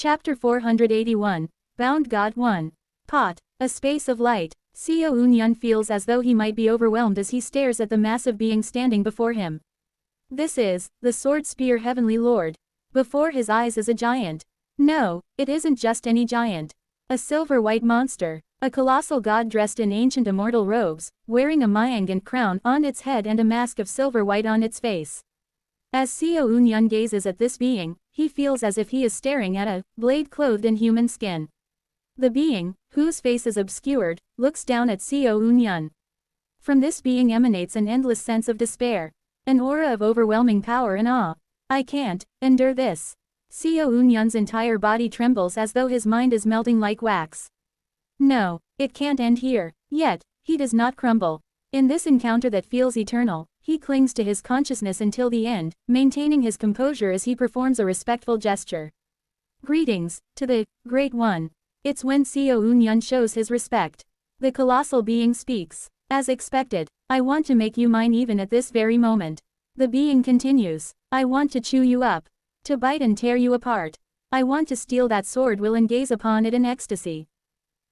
Chapter 481, Bound God 1. Pot, a space of light. Seo Eun-yun feels as though he might be overwhelmed as he stares at the massive being standing before him. This is, the Sword Spear Heavenly Lord. Before his eyes is a giant. No, it isn't just any giant. A silver-white monster. A colossal god dressed in ancient immortal robes, wearing a myangant crown on its head and a mask of silver white on its face. As Seo Eun-yun gazes at this being, he feels as if he is staring at a blade clothed in human skin. The being, whose face is obscured, looks down at Seo Eun-yun. From this being emanates an endless sense of despair, an aura of overwhelming power and awe. I can't endure this. Seo Eun-yun's entire body trembles as though his mind is melting like wax. No, it can't end here. Yet, he does not crumble. In this encounter that feels eternal, he clings to his consciousness until the end, maintaining his composure as he performs a respectful gesture. Greetings, to the Great One. It's when Seo Eun-yun shows his respect. The colossal being speaks. As expected, I want to make you mine even at this very moment. The being continues. I want to chew you up. To bite and tear you apart. I want to steal that sword will and gaze upon it in ecstasy.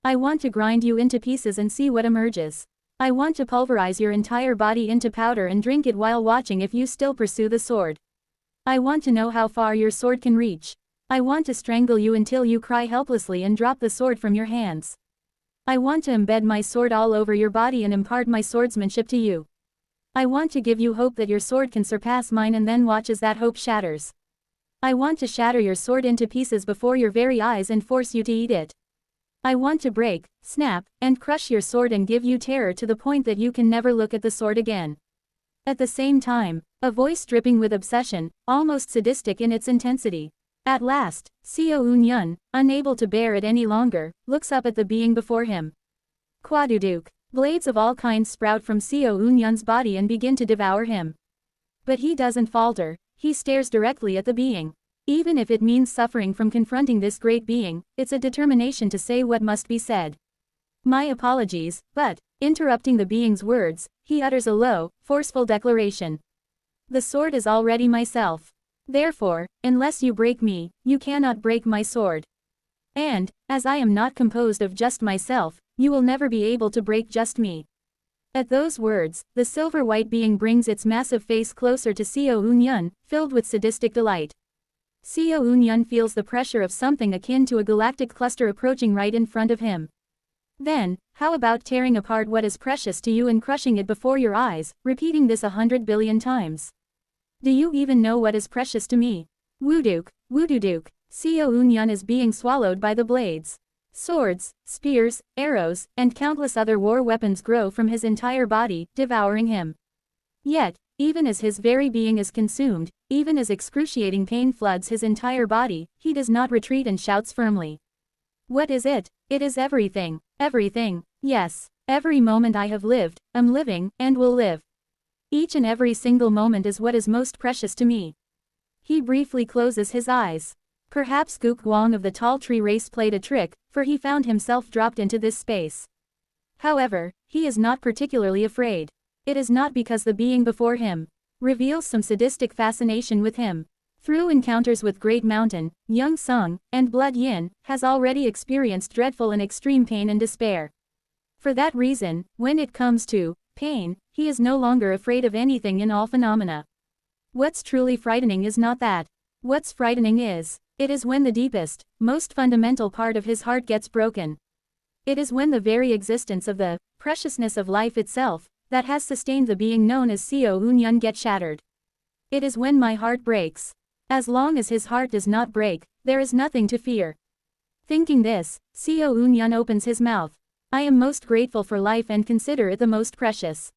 I want to grind you into pieces and see what emerges. I want to pulverize your entire body into powder and drink it while watching if you still pursue the sword. I want to know how far your sword can reach. I want to strangle you until you cry helplessly and drop the sword from your hands. I want to embed my sword all over your body and impart my swordsmanship to you. I want to give you hope that your sword can surpass mine and then watch as that hope shatters. I want to shatter your sword into pieces before your very eyes and force you to eat it. I want to break, snap, and crush your sword and give you terror to the point that you can never look at the sword again. At the same time, a voice dripping with obsession, almost sadistic in its intensity. At last, Seo Eun-yun, unable to bear it any longer, looks up at the being before him. Quaduduk. Blades of all kinds sprout from Seo Eun-yun's body and begin to devour him. But he doesn't falter, he stares directly at the being. Even if it means suffering from confronting this great being, it's a determination to say what must be said. My apologies, but, interrupting the being's words, he utters a low, forceful declaration. The sword is already myself. Therefore, unless you break me, you cannot break my sword. And, as I am not composed of just myself, you will never be able to break just me. At those words, the silver-white being brings its massive face closer to Seo Eun-yun, filled with sadistic delight. Seo Eun-yun feels the pressure of something akin to a galactic cluster approaching right in front of him. Then, how about tearing apart what is precious to you and crushing it before your eyes, repeating this 100 billion times? Do you even know what is precious to me? Wuduk, Wududuk. Seo Eun-yun is being swallowed by the blades. Swords, spears, arrows, and countless other war weapons grow from his entire body, devouring him. Yet, even as his very being is consumed, even as excruciating pain floods his entire body, he does not retreat and shouts firmly. What is it? It is everything, everything, yes, every moment I have lived, am living, and will live. Each and every single moment is what is most precious to me. He briefly closes his eyes. Perhaps Guk Guang of the tall tree race played a trick, for he found himself dropped into this space. However, he is not particularly afraid. It is not because the being before him reveals some sadistic fascination with him. Through encounters with Great Mountain, Young Sung, and Blood Yin, has already experienced dreadful and extreme pain and despair. For that reason, when it comes to pain, he is no longer afraid of anything in all phenomena. What's truly frightening is not that. What's frightening is, it is when the deepest, most fundamental part of his heart gets broken. It is when the very existence of the preciousness of life itself, that has sustained the being known as Seo Eun-yun gets shattered. It is when my heart breaks. As long as his heart does not break, there is nothing to fear. Thinking this, Seo Eun-yun opens his mouth. I am most grateful for life and consider it the most precious.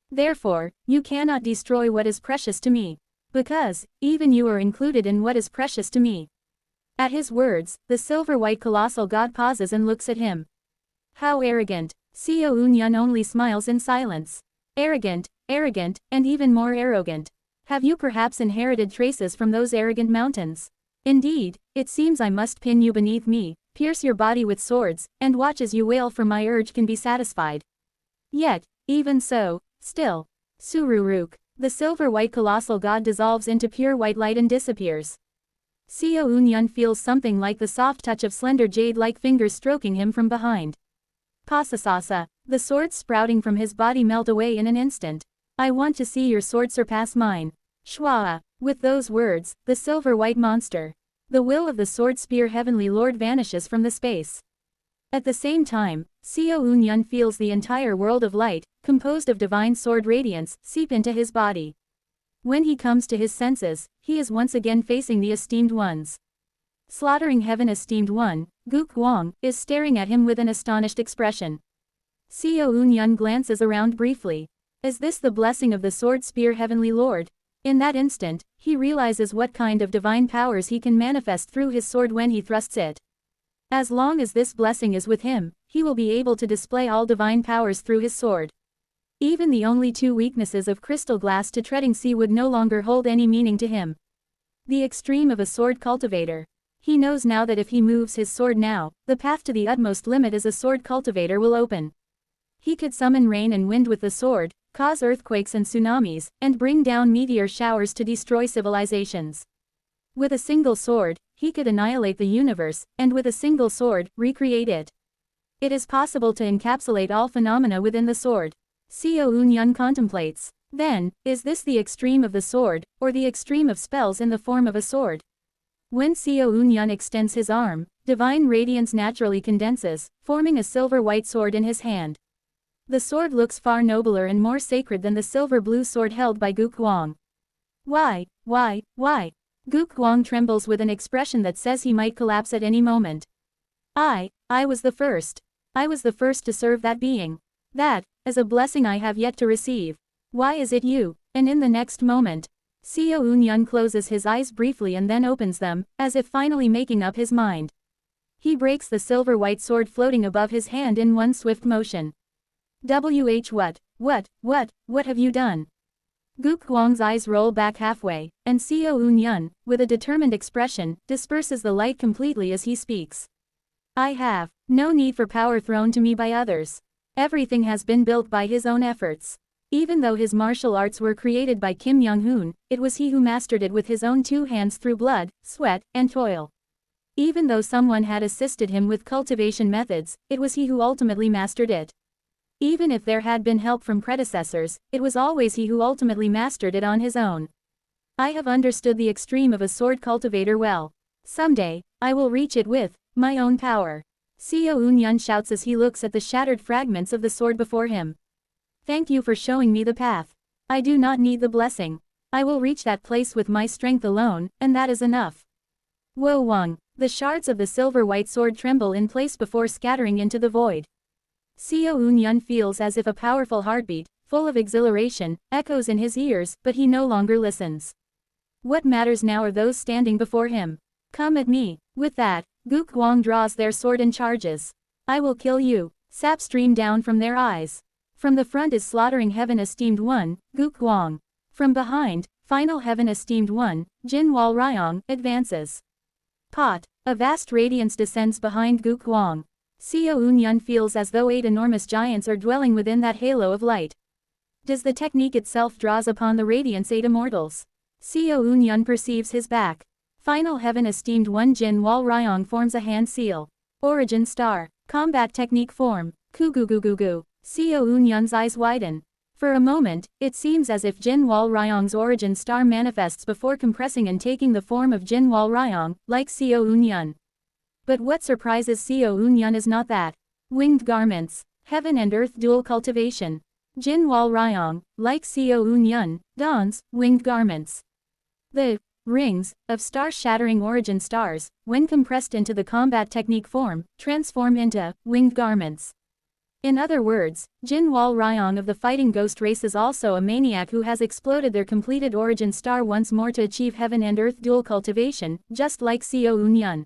Therefore, you cannot destroy what is precious to me. Because, even you are included in what is precious to me. At his words, the silver-white colossal god pauses and looks at him. How arrogant. Seo Eun-yun only smiles in silence. Arrogant, arrogant, and even more arrogant. Have you perhaps inherited traces from those arrogant mountains? Indeed, it seems I must pin you beneath me, pierce your body with swords, and watch as you wail for my urge can be satisfied. Yet, even so, still. Sururuk. The silver-white colossal god dissolves into pure white light and disappears. Seo Eun-yun feels something like the soft touch of slender jade-like fingers stroking him from behind. Pasasasa. The swords sprouting from his body melt away in an instant. I want to see your sword surpass mine. Shwa. With those words, the silver-white monster, the will of the sword spear heavenly lord vanishes from the space. At the same time, Seo Eun-yun feels the entire world of light, composed of divine sword radiance, seep into his body. When he comes to his senses, he is once again facing the esteemed ones. Slaughtering heaven esteemed one, Guk Wang, is staring at him with an astonished expression. Seo Eun-yun glances around briefly. Is this the blessing of the sword spear heavenly lord? In that instant, he realizes what kind of divine powers he can manifest through his sword when he thrusts it. As long as this blessing is with him, he will be able to display all divine powers through his sword. Even the only two weaknesses of crystal glass to treading sea would no longer hold any meaning to him. The extreme of a sword cultivator. He knows now that if he moves his sword now, the path to the utmost limit as a sword cultivator will open. He could summon rain and wind with the sword, cause earthquakes and tsunamis, and bring down meteor showers to destroy civilizations. With a single sword, he could annihilate the universe, and with a single sword, recreate it. It is possible to encapsulate all phenomena within the sword. Seo Eun-yun contemplates. Then, is this the extreme of the sword, or the extreme of spells in the form of a sword? When Seo Eun-yun extends his arm, divine radiance naturally condenses, forming a silver-white sword in his hand. The sword looks far nobler and more sacred than the silver-blue sword held by Guk Wang. Why? Guk Wang trembles with an expression that says he might collapse at any moment. I was the first. I was the first to serve that being. That is a blessing I have yet to receive. Why is it you? And in the next moment, Seo Eun-yun closes his eyes briefly and then opens them, as if finally making up his mind. He breaks the silver-white sword floating above his hand in one swift motion. What have you done? Guk Wang's eyes roll back halfway, and Seo Eun-yun, with a determined expression, disperses the light completely as he speaks. I have no need for power thrown to me by others. Everything has been built by his own efforts. Even though his martial arts were created by Kim Young-hoon, it was he who mastered it with his own two hands through blood, sweat, and toil. Even though someone had assisted him with cultivation methods, it was he who ultimately mastered it. Even if there had been help from predecessors, it was always he who ultimately mastered it on his own. I have understood the extreme of a sword cultivator well. Someday, I will reach it with my own power. Seo Eun-yun shouts as he looks at the shattered fragments of the sword before him. Thank you for showing me the path. I do not need the blessing. I will reach that place with my strength alone, and that is enough. Wo Wang. The shards of the silver-white sword tremble in place before scattering into the void. Seo Eun-yun feels as if a powerful heartbeat, full of exhilaration, echoes in his ears, but he no longer listens. What matters now are those standing before him. Come at me. With that, Guk Wang draws their sword and charges. I will kill you. Sap stream down from their eyes. From the front is slaughtering heaven esteemed one, Guk Wang. From behind, final heaven esteemed one, Jin Wal Ryong, advances. Pot. A vast radiance descends behind Guk Wang. Seo Eun-yun feels as though 8 enormous giants are dwelling within that halo of light. Does the technique itself draws upon the radiance 8 immortals? Seo Eun-yun perceives his back. Final heaven esteemed one Jin Wal Ryong forms a hand seal. Origin star. Combat technique form. Kugugugugu. Seo Eun-yun's eyes widen. For a moment, it seems as if Jin Wal Ryong's origin star manifests before compressing and taking the form of Jin Wal Ryong, like Seo Eun-yun. But what surprises Seo Eun-yun is not that. Winged garments. Heaven and earth dual cultivation. Jin Wal Ryong, like Seo Eun-yun, dons winged garments. The rings of star-shattering origin stars, when compressed into the combat technique form, transform into winged garments. In other words, Jin Wal Ryong of the fighting ghost race is also a maniac who has exploded their completed origin star once more to achieve heaven and earth dual cultivation, just like Seo Eun-yun.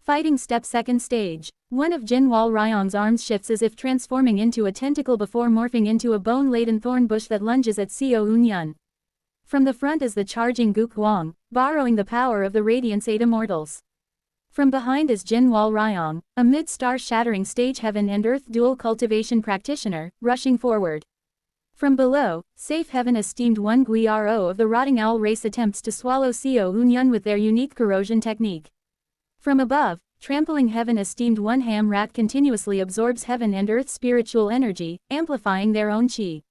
Fighting step second stage. One of Jin Wal Ryong's arms shifts as if transforming into a tentacle before morphing into a bone-laden thorn bush that lunges at Seo Eun-yun. From the front is the charging Guk Wang, borrowing the power of the Radiance 8 Immortals. From behind is Jin Wal Ryong, a mid-star shattering stage heaven and earth dual cultivation practitioner, rushing forward. From below, safe heaven esteemed one Guiro of the rotting owl race attempts to swallow Seo Unyun with their unique corrosion technique. From above, trampling heaven esteemed one Ham Rat continuously absorbs heaven and earth spiritual energy, amplifying their own chi.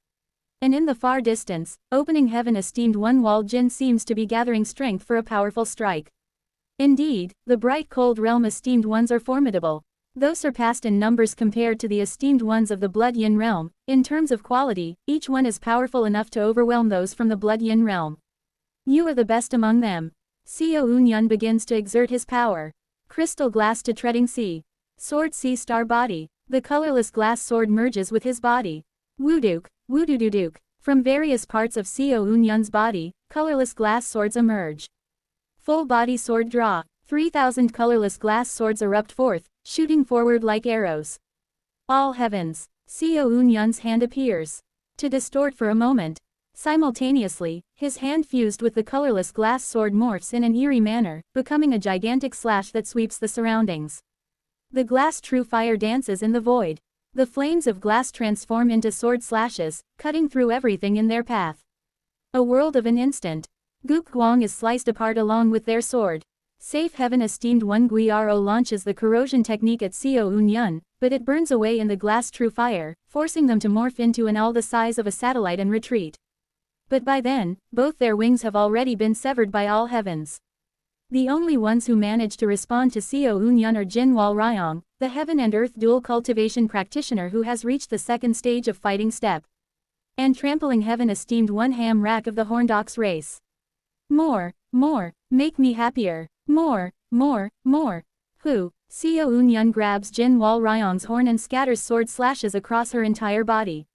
And in the far distance, opening heaven esteemed one Wal Jin seems to be gathering strength for a powerful strike. Indeed, the bright cold realm esteemed ones are formidable. Though surpassed in numbers compared to the esteemed ones of the Blood Yin realm, in terms of quality, each one is powerful enough to overwhelm those from the Blood Yin realm. You are the best among them. Seo Unyun begins to exert his power. Crystal glass to treading sea. Sword sea star body. The colorless glass sword merges with his body. Wuduk, wudududuk. From various parts of Seo Unyun's body, colorless glass swords emerge. Full body sword draw. 3,000 colorless glass swords erupt forth, shooting forward like arrows. All heavens. Seo Unyun's hand appears. To distort for a moment. Simultaneously, his hand fused with the colorless glass sword morphs in an eerie manner, becoming a gigantic slash that sweeps the surroundings. The glass true fire dances in the void. The flames of glass transform into sword slashes, cutting through everything in their path. A world of an instant. Gook Guang is sliced apart along with their sword. Safe heaven esteemed one Guiro launches the corrosion technique at Seo Unyun, but it burns away in the glass true fire, forcing them to morph into an owl the size of a satellite and retreat. But by then, both their wings have already been severed by all heavens. The only ones who manage to respond to Seo Unyun are Jin Wal Ryong, the heaven and earth dual cultivation practitioner who has reached the second stage of fighting step. And trampling heaven esteemed one Ham Rak of the Horndox race. More, make me happier. More. Who? Seo Unyun grabs Jin Wal Ryong's horn and scatters sword slashes across her entire body.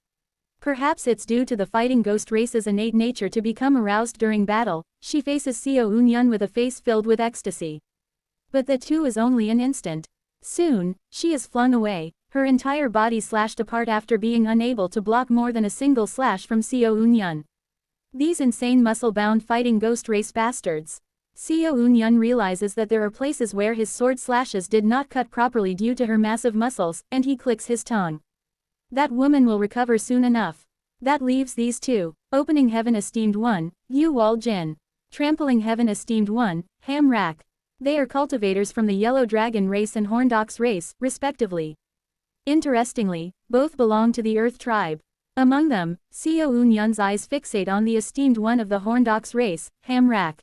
Perhaps it's due to the fighting ghost race's innate nature to become aroused during battle, she faces Seo Unyun with a face filled with ecstasy. But the two is only an instant. Soon, she is flung away, her entire body slashed apart after being unable to block more than a single slash from Seo Unyun. These insane muscle-bound fighting ghost race bastards. Seo Unyun realizes that there are places where his sword slashes did not cut properly due to her massive muscles, and he clicks his tongue. That woman will recover soon enough. That leaves these two, opening heaven esteemed one, Yu Wal Jin. Trampling heaven esteemed one, Ham Rak. They are cultivators from the Yellow Dragon race and Horndox race, respectively. Interestingly, both belong to the Earth tribe. Among them, Seo Unyun's eyes fixate on the esteemed one of the Horndox race, Ham Rak.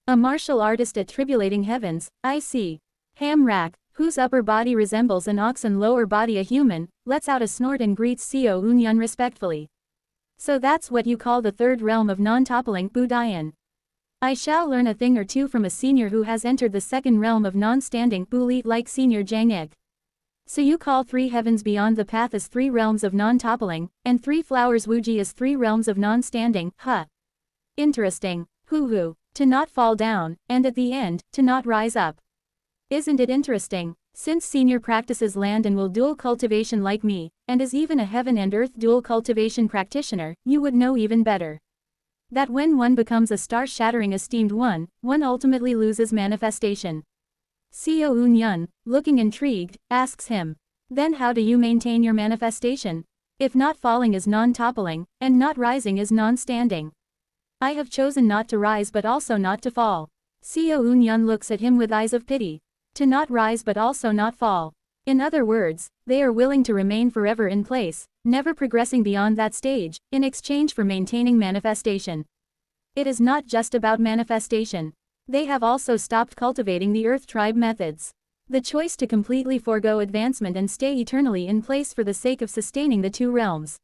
A martial artist at Tribulating Heavens, I see. Ham Rak, whose upper body resembles an ox and lower body a human, lets out a snort and greets Seo Unyun respectfully. So that's what you call the third realm of non-toppling Budayan. I shall learn a thing or two from a senior who has entered the second realm of non-standing Bulit like Senior Jang Ik. So you call 3 heavens beyond the path as 3 realms of non-toppling, and 3 flowers Wuji as 3 realms of non-standing, huh? Interesting. Hoo-hoo. To not fall down, and at the end, to not rise up. Isn't it interesting? Since Senior practices land and will dual cultivation like me, and is even a heaven and earth dual cultivation practitioner, you would know even better. That when one becomes a star-shattering esteemed one ultimately loses manifestation. Seo Unyun, looking intrigued, asks him. Then how do you maintain your manifestation? If not falling is non-toppling, and not rising is non-standing. I have chosen not to rise but also not to fall. Seo Unyun looks at him with eyes of pity. To not rise but also not fall. In other words, they are willing to remain forever in place, never progressing beyond that stage, in exchange for maintaining manifestation. It is not just about manifestation. They have also stopped cultivating the Earth tribe methods. The choice to completely forego advancement and stay eternally in place for the sake of sustaining the 2 realms.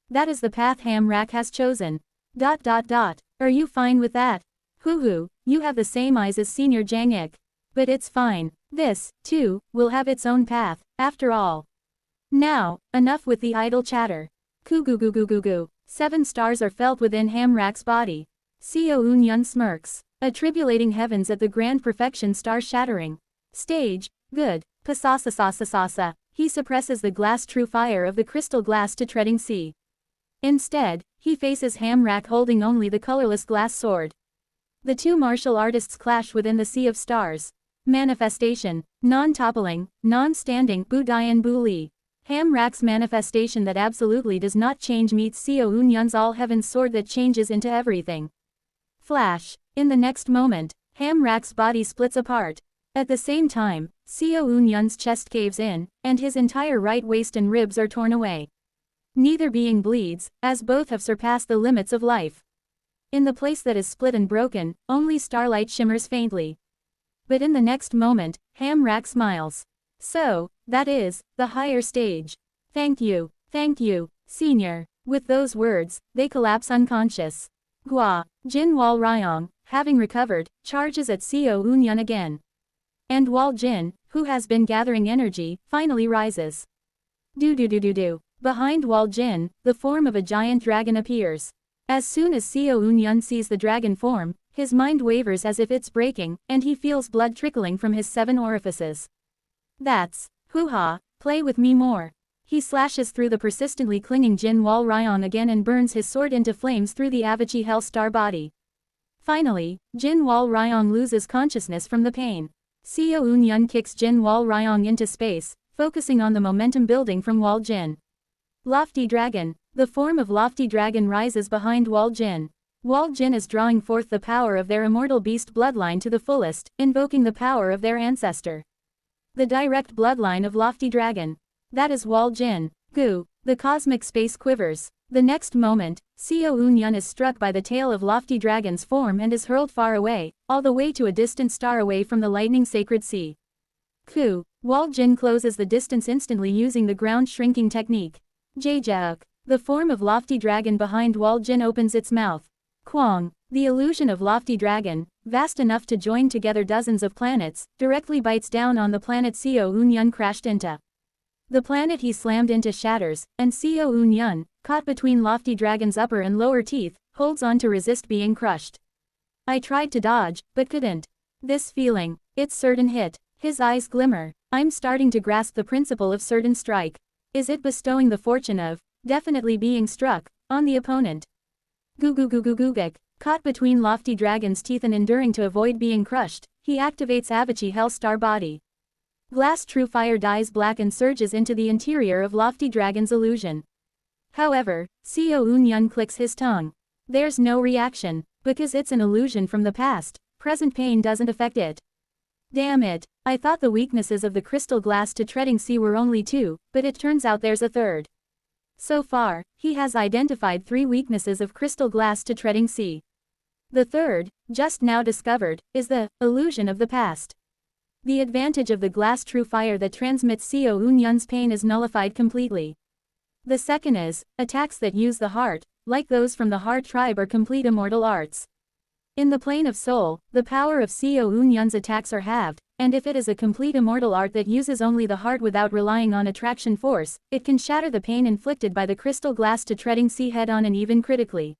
That is the path Ham Rak has chosen. Are you fine with that? Hoo-hoo, you have the same eyes as Senior Jang Ik. But it's fine. This, too, will have its own path, after all. Now, enough with the idle chatter. Koo-goo-goo-goo-goo-goo. 7 stars are felt within Ham Rak's body. Seo Unyun smirks. Attribulating heavens at the grand perfection star-shattering stage. Good. Pasasa. He suppresses the glass true fire of the crystal glass to treading sea. Instead, he faces Ham Rak holding only the colorless glass sword. The 2 martial artists clash within the sea of stars. Manifestation. Non-toppling, non-standing Budayan Buli. Hamrak's manifestation that absolutely does not change meets Seo Unyun's all-heaven sword that changes into everything. Flash. In the next moment, Hamrak's body splits apart. At the same time, Seo Unyun's chest caves in, and his entire right waist and ribs are torn away. Neither being bleeds, as both have surpassed the limits of life. In the place that is split and broken, only starlight shimmers faintly. But in the next moment, Hamrak smiles. So, that is, the higher stage. Thank you, senior. With those words, they collapse unconscious. Gua, Jin Wal Ryong, having recovered, charges at Seo Unyun again. And Wal Jin, who has been gathering energy, finally rises. Do. Behind Wal Jin, the form of a giant dragon appears. As soon as Seo Unyun sees the dragon form, his mind wavers as if it's breaking, and he feels blood trickling from his 7 orifices. That's, hoo-ha, play with me more. He slashes through the persistently clinging Jin Wal Ryong again and burns his sword into flames through the Avachi Hellstar body. Finally, Jin Wal Ryong loses consciousness from the pain. Seo Unyun kicks Jin Wal Ryong into space, focusing on the momentum building from Wal Jin. Lofty Dragon. The form of Lofty Dragon rises behind Wal Jin. Wal Jin is drawing forth the power of their immortal beast bloodline to the fullest, invoking the power of their ancestor. The direct bloodline of Lofty Dragon. That is Wal Jin. Goo. The cosmic space quivers. The next moment, Seo Unyun is struck by the tail of Lofty Dragon's form and is hurled far away, all the way to a distant star away from the lightning sacred sea. Ku. Wal Jin closes the distance instantly using the ground shrinking technique. Jaejauk. The form of Lofty Dragon behind Wal Jin opens its mouth. Kwang. The illusion of Lofty Dragon, vast enough to join together dozens of planets, directly bites down on the planet Seo Unyun crashed into. The planet he slammed into shatters, and Seo Unyun, caught between Lofty Dragon's upper and lower teeth, holds on to resist being crushed. I tried to dodge, but couldn't. This feeling, it's certain hit. His eyes glimmer. I'm starting to grasp the principle of certain strike. Is it bestowing the fortune of, definitely being struck, on the opponent? Guguguguguguk. Caught between Lofty Dragon's teeth and enduring to avoid being crushed, he activates Avachi Hellstar body. Glass True Fire dies black and surges into the interior of Lofty Dragon's illusion. However, Seo Unyun clicks his tongue. There's no reaction, because it's an illusion from the past. Present pain doesn't affect it. Damn it, I thought the weaknesses of the crystal glass to treading sea were only 2, but it turns out there's a third. So far, he has identified 3 weaknesses of crystal glass to treading sea. The third, just now discovered, is the illusion of the past. The advantage of the glass true fire that transmits Seo Unyun's pain is nullified completely. The second is, attacks that use the heart, like those from the heart tribe are complete immortal arts. In the plane of soul, the power of Seo Unyun's attacks are halved, and if it is a complete immortal art that uses only the heart without relying on attraction force, it can shatter the pain inflicted by the crystal glass to treading sea head-on and even critically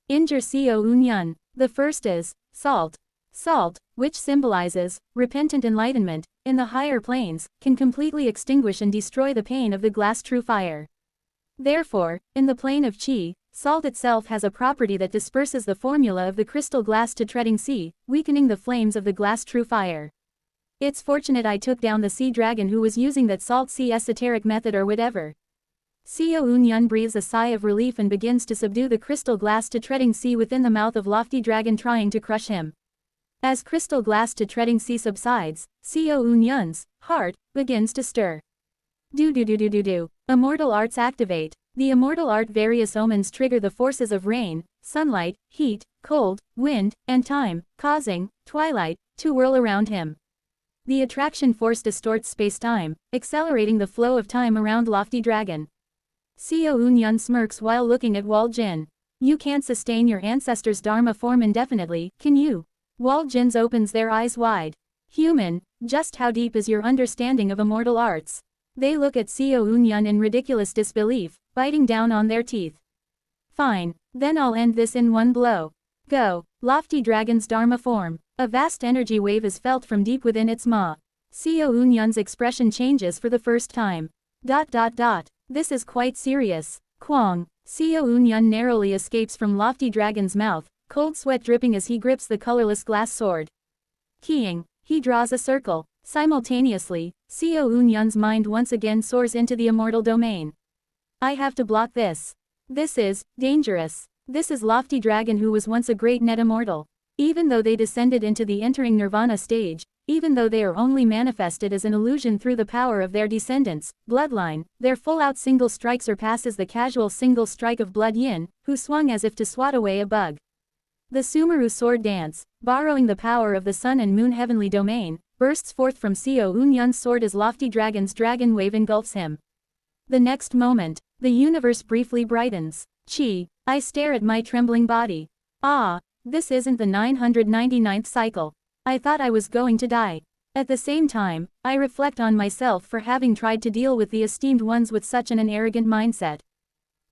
injure Seo Unyun. The first is, salt. Salt, which symbolizes repentant enlightenment, in the higher planes, can completely extinguish and destroy the pain of the glass true fire. Therefore, in the plane of Qi, salt itself has a property that disperses the formula of the crystal glass to treading sea, weakening the flames of the glass true fire. It's fortunate I took down the sea dragon who was using that salt sea esoteric method or whatever. Seo Unyun breathes a sigh of relief and begins to subdue the crystal glass to treading sea within the mouth of Lofty Dragon trying to crush him. As crystal glass to treading sea subsides, Seo Unyun's heart begins to stir. Do. Immortal arts activate. The immortal art various omens trigger the forces of rain, sunlight, heat, cold, wind, and time, causing twilight to whirl around him. The attraction force distorts space-time, accelerating the flow of time around Lofty Dragon. Seo Unyun smirks while looking at Wal Jin. You can't sustain your ancestor's dharma form indefinitely, can you? Wal Jin's opens their eyes wide. Human, just how deep is your understanding of immortal arts? They look at Seo Unyun in ridiculous disbelief, biting down on their teeth. Fine, then I'll end this in one blow. Go. Lofty Dragon's dharma form. A vast energy wave is felt from deep within its maw. Seo Unyun's expression changes for the first time. This is quite serious. Kwang. Seo Unyun narrowly escapes from Lofty Dragon's mouth, cold sweat dripping as he grips the colorless glass sword. Keying. He draws a circle. Simultaneously, Seo Eun-yun's mind once again soars into the immortal domain. I have to block this. This is dangerous. This is lofty dragon who was once a great net immortal. Even though they descended into the entering nirvana stage, even though they are only manifested as an illusion through the power of their descendants, bloodline, their full-out single strike surpasses the casual single strike of Blood Yin, who swung as if to swat away a bug. The Sumeru sword dance, borrowing the power of the sun and moon heavenly domain, bursts forth from Seo Eun-yun's sword as lofty dragon's dragon wave engulfs him. The next moment, the universe briefly brightens. I stare at my trembling body. Ah, this isn't the 999th cycle. I thought I was going to die. At the same time, I reflect on myself for having tried to deal with the esteemed ones with such an arrogant mindset.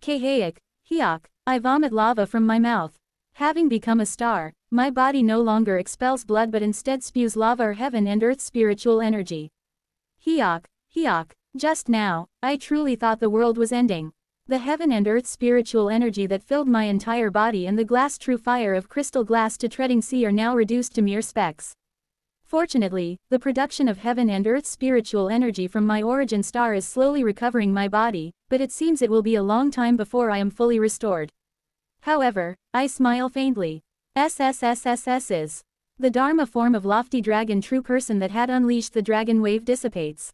Kahayak, Hyok, I vomit lava from my mouth. Having become a star, my body no longer expels blood but instead spews lava or heaven and earth spiritual energy. Hyok, just now, I truly thought the world was ending. The heaven and earth spiritual energy that filled my entire body and the glass true fire of crystal glass to treading sea are now reduced to mere specks. Fortunately, the production of heaven and earth spiritual energy from my origin star is slowly recovering my body, but it seems it will be a long time before I am fully restored. However, I smile faintly. SSSSS is. The Dharma form of lofty dragon true person that had unleashed the dragon wave dissipates.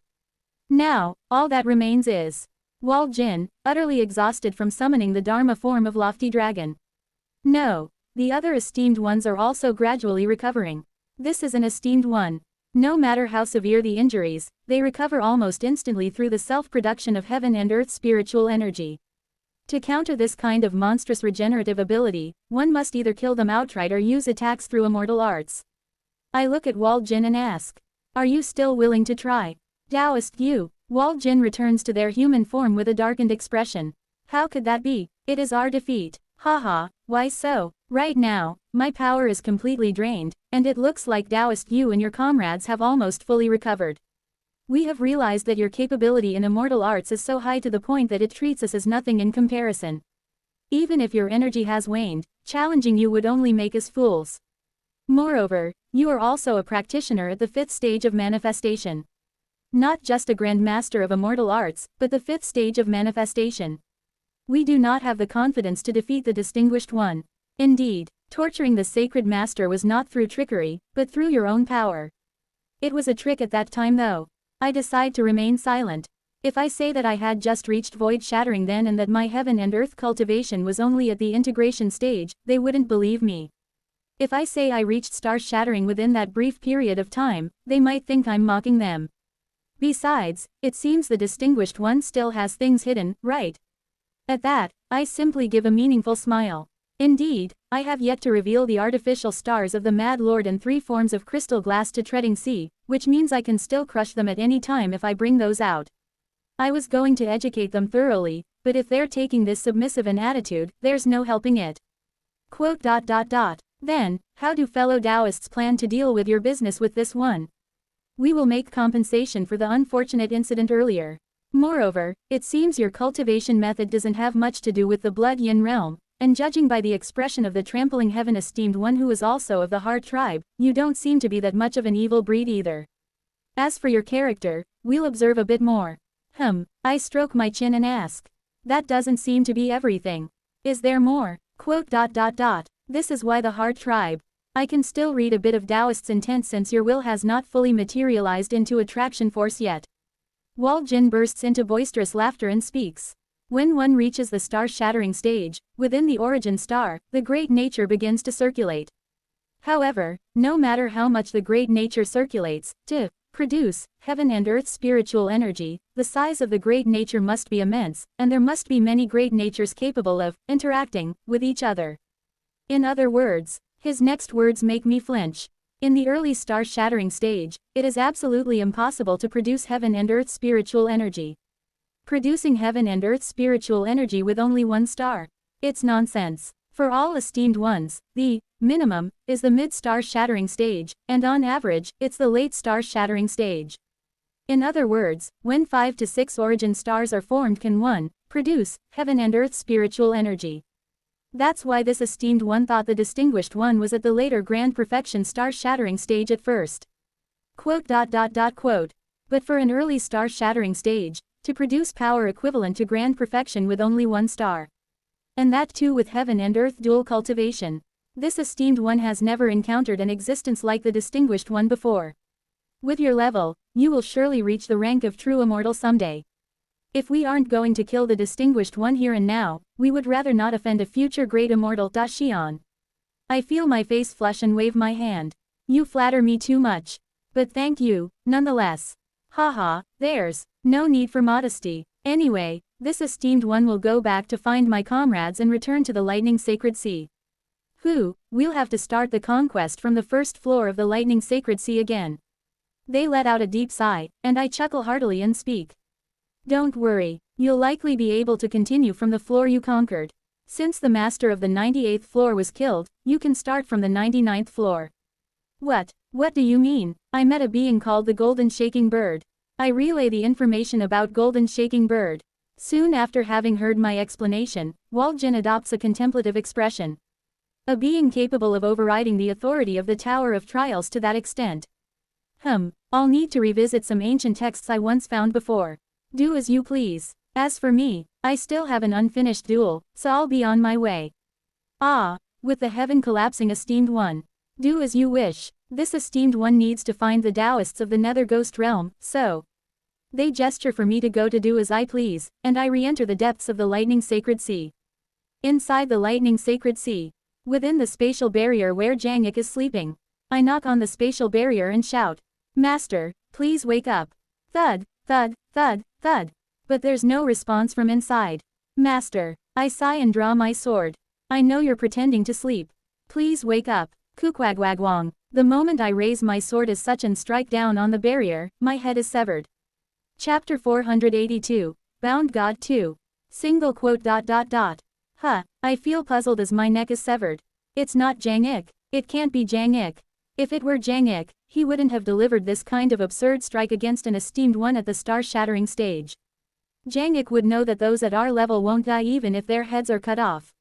Now, all that remains is Wal Jin, utterly exhausted from summoning the Dharma form of lofty dragon. No, the other esteemed ones are also gradually recovering. This is an esteemed one. No matter how severe the injuries, they recover almost instantly through the self-production of heaven and earth spiritual energy. To counter this kind of monstrous regenerative ability, one must either kill them outright or use attacks through immortal arts. I look at Wal Jin and ask, are you still willing to try? Taoist you. Wal Jin returns to their human form with a darkened expression. How could that be? It is our defeat. Haha, why so? Right now, my power is completely drained, and it looks like Taoist you and your comrades have almost fully recovered. We have realized that your capability in immortal arts is so high to the point that it treats us as nothing in comparison. Even if your energy has waned, challenging you would only make us fools. Moreover, you are also a practitioner at the 5th stage of manifestation. Not just a Grand Master of immortal arts, but the 5th stage of manifestation. We do not have the confidence to defeat the Distinguished One. Indeed, torturing the Sacred Master was not through trickery, but through your own power. It was a trick at that time though. I decide to remain silent. If I say that I had just reached void shattering then and that my heaven and earth cultivation was only at the integration stage, they wouldn't believe me. If I say I reached star shattering within that brief period of time, they might think I'm mocking them. Besides, it seems the Distinguished One still has things hidden, right? At that, I simply give a meaningful smile. Indeed, I have yet to reveal the artificial stars of the Mad Lord and 3 forms of crystal glass to treading sea, which means I can still crush them at any time if I bring those out. I was going to educate them thoroughly, but if they're taking this submissive an attitude, there's no helping it. Then, how do fellow Taoists plan to deal with your business with this one? We will make compensation for the unfortunate incident earlier. Moreover, it seems your cultivation method doesn't have much to do with the Blood Yin realm, and judging by the expression of the trampling heaven esteemed one who is also of the Heart tribe, you don't seem to be that much of an evil breed either. As for your character, we'll observe a bit more. I stroke my chin and ask. That doesn't seem to be everything. Is there more? This is why the Heart tribe. I can still read a bit of Taoist's intent since your will has not fully materialized into attraction force yet. Wal Jin bursts into boisterous laughter and speaks. When one reaches the star-shattering stage, within the origin star, the great nature begins to circulate. However, no matter how much the great nature circulates, to produce heaven and earth spiritual energy, the size of the great nature must be immense, and there must be many great natures capable of interacting with each other. In other words, his next words make me flinch. In the early star-shattering stage, it is absolutely impossible to produce heaven and earth spiritual energy. Producing heaven and earth spiritual energy with only one star. It's nonsense. For all esteemed ones, the minimum is the mid-star shattering stage, and on average, it's the late star shattering stage. In other words, when 5 to 6 origin stars are formed can one produce heaven and earth spiritual energy. That's why this esteemed one thought the Distinguished One was at the later grand perfection star shattering stage at first. Quote. But for an early star-shattering stage, to produce power equivalent to grand perfection with only one star. And that too with heaven and earth dual cultivation. This esteemed one has never encountered an existence like the distinguished one before. With your level, you will surely reach the rank of true immortal someday. If we aren't going to kill the distinguished one here and now, we would rather not offend a future great immortal. Xian. I feel my face flush and wave my hand. You flatter me too much. But thank you, nonetheless. Haha, there's no need for modesty. Anyway, this esteemed one will go back to find my comrades and return to the lightning sacred sea. We'll have to start the conquest from the first floor of the lightning sacred sea again. They let out a deep sigh, and I chuckle heartily and speak. Don't worry, you'll likely be able to continue from the floor you conquered. Since the master of the 98th floor was killed, you can start from the 99th floor. What do you mean? I met a being called the Golden Shaking Bird. I relay the information about Golden Shaking Bird. Soon after having heard my explanation, Waljin adopts a contemplative expression. A being capable of overriding the authority of the Tower of Trials to that extent. I'll need to revisit some ancient texts I once found before. Do as you please. As for me, I still have an unfinished duel, so I'll be on my way. With the heaven collapsing esteemed one. Do as you wish. This esteemed one needs to find the Taoists of the Nether Ghost Realm, so they gesture for me to go to do as I please, and I re-enter the depths of the lightning sacred sea. Inside the lightning sacred sea, within the spatial barrier where Jangik is sleeping, I knock on the spatial barrier and shout, Master, please wake up. Thud, thud, thud, thud. But there's no response from inside. Master, I sigh and draw my sword. I know you're pretending to sleep. Please wake up. Kukwagwagwang. The moment I raise my sword as such and strike down on the barrier, my head is severed. Chapter 482, Bound God 2. Single quote. I feel puzzled as my neck is severed. It's not Jangik. It can't be Jangik. If it were Jangik, he wouldn't have delivered this kind of absurd strike against an esteemed one at the star-shattering stage. Jangik would know that those at our level won't die even if their heads are cut off.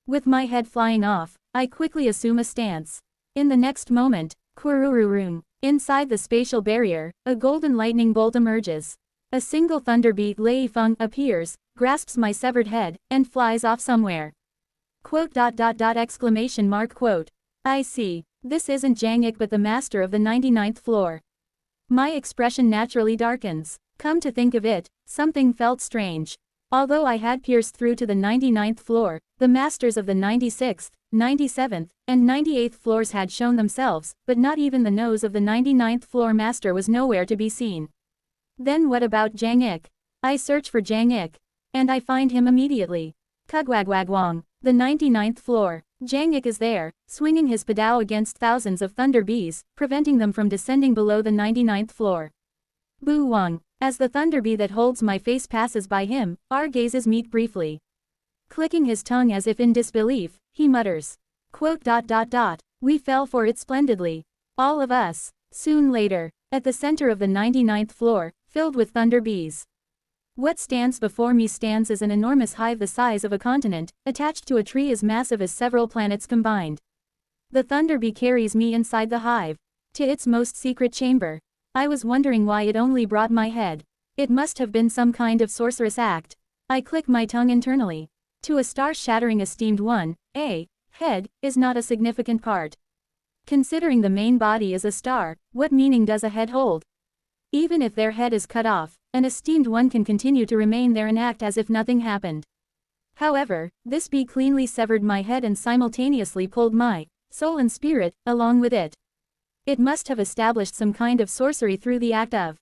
With my head flying off, I quickly assume a stance. In the next moment, Kurururun, inside the spatial barrier, a golden lightning bolt emerges. A single thunderbeat Lei Feng appears, grasps my severed head, and flies off somewhere. Exclamation mark quote. I see. This isn't Jangik but the master of the 99th floor. My expression naturally darkens. Come to think of it, something felt strange. Although I had pierced through to the 99th floor, the masters of the 96th, 97th, and 98th floors had shown themselves, but not even the nose of the 99th floor master was nowhere to be seen. Then what about Jangik? I search for Jangik. And I find him immediately. Kugwagwagwang, the 99th floor. Jangik is there, swinging his padao against thousands of thunder bees, preventing them from descending below the 99th floor. Bu Wang. As the thunder bee that holds my face passes by him, our gazes meet briefly. Clicking his tongue as if in disbelief, he mutters. We fell for it splendidly. All of us. Soon later, at the center of the 99th floor, filled with thunder bees. What stands before me stands as an enormous hive the size of a continent, attached to a tree as massive as several planets combined. The thunder bee carries me inside the hive, to its most secret chamber. I was wondering why it only brought my head. It must have been some kind of sorcerous act. I click my tongue internally. To a star-shattering esteemed one, head is not a significant part. Considering the main body is a star, what meaning does a head hold? Even if their head is cut off, an esteemed one can continue to remain there and act as if nothing happened. However, this bee cleanly severed my head and simultaneously pulled my soul and spirit along with it. It must have established some kind of sorcery through the act of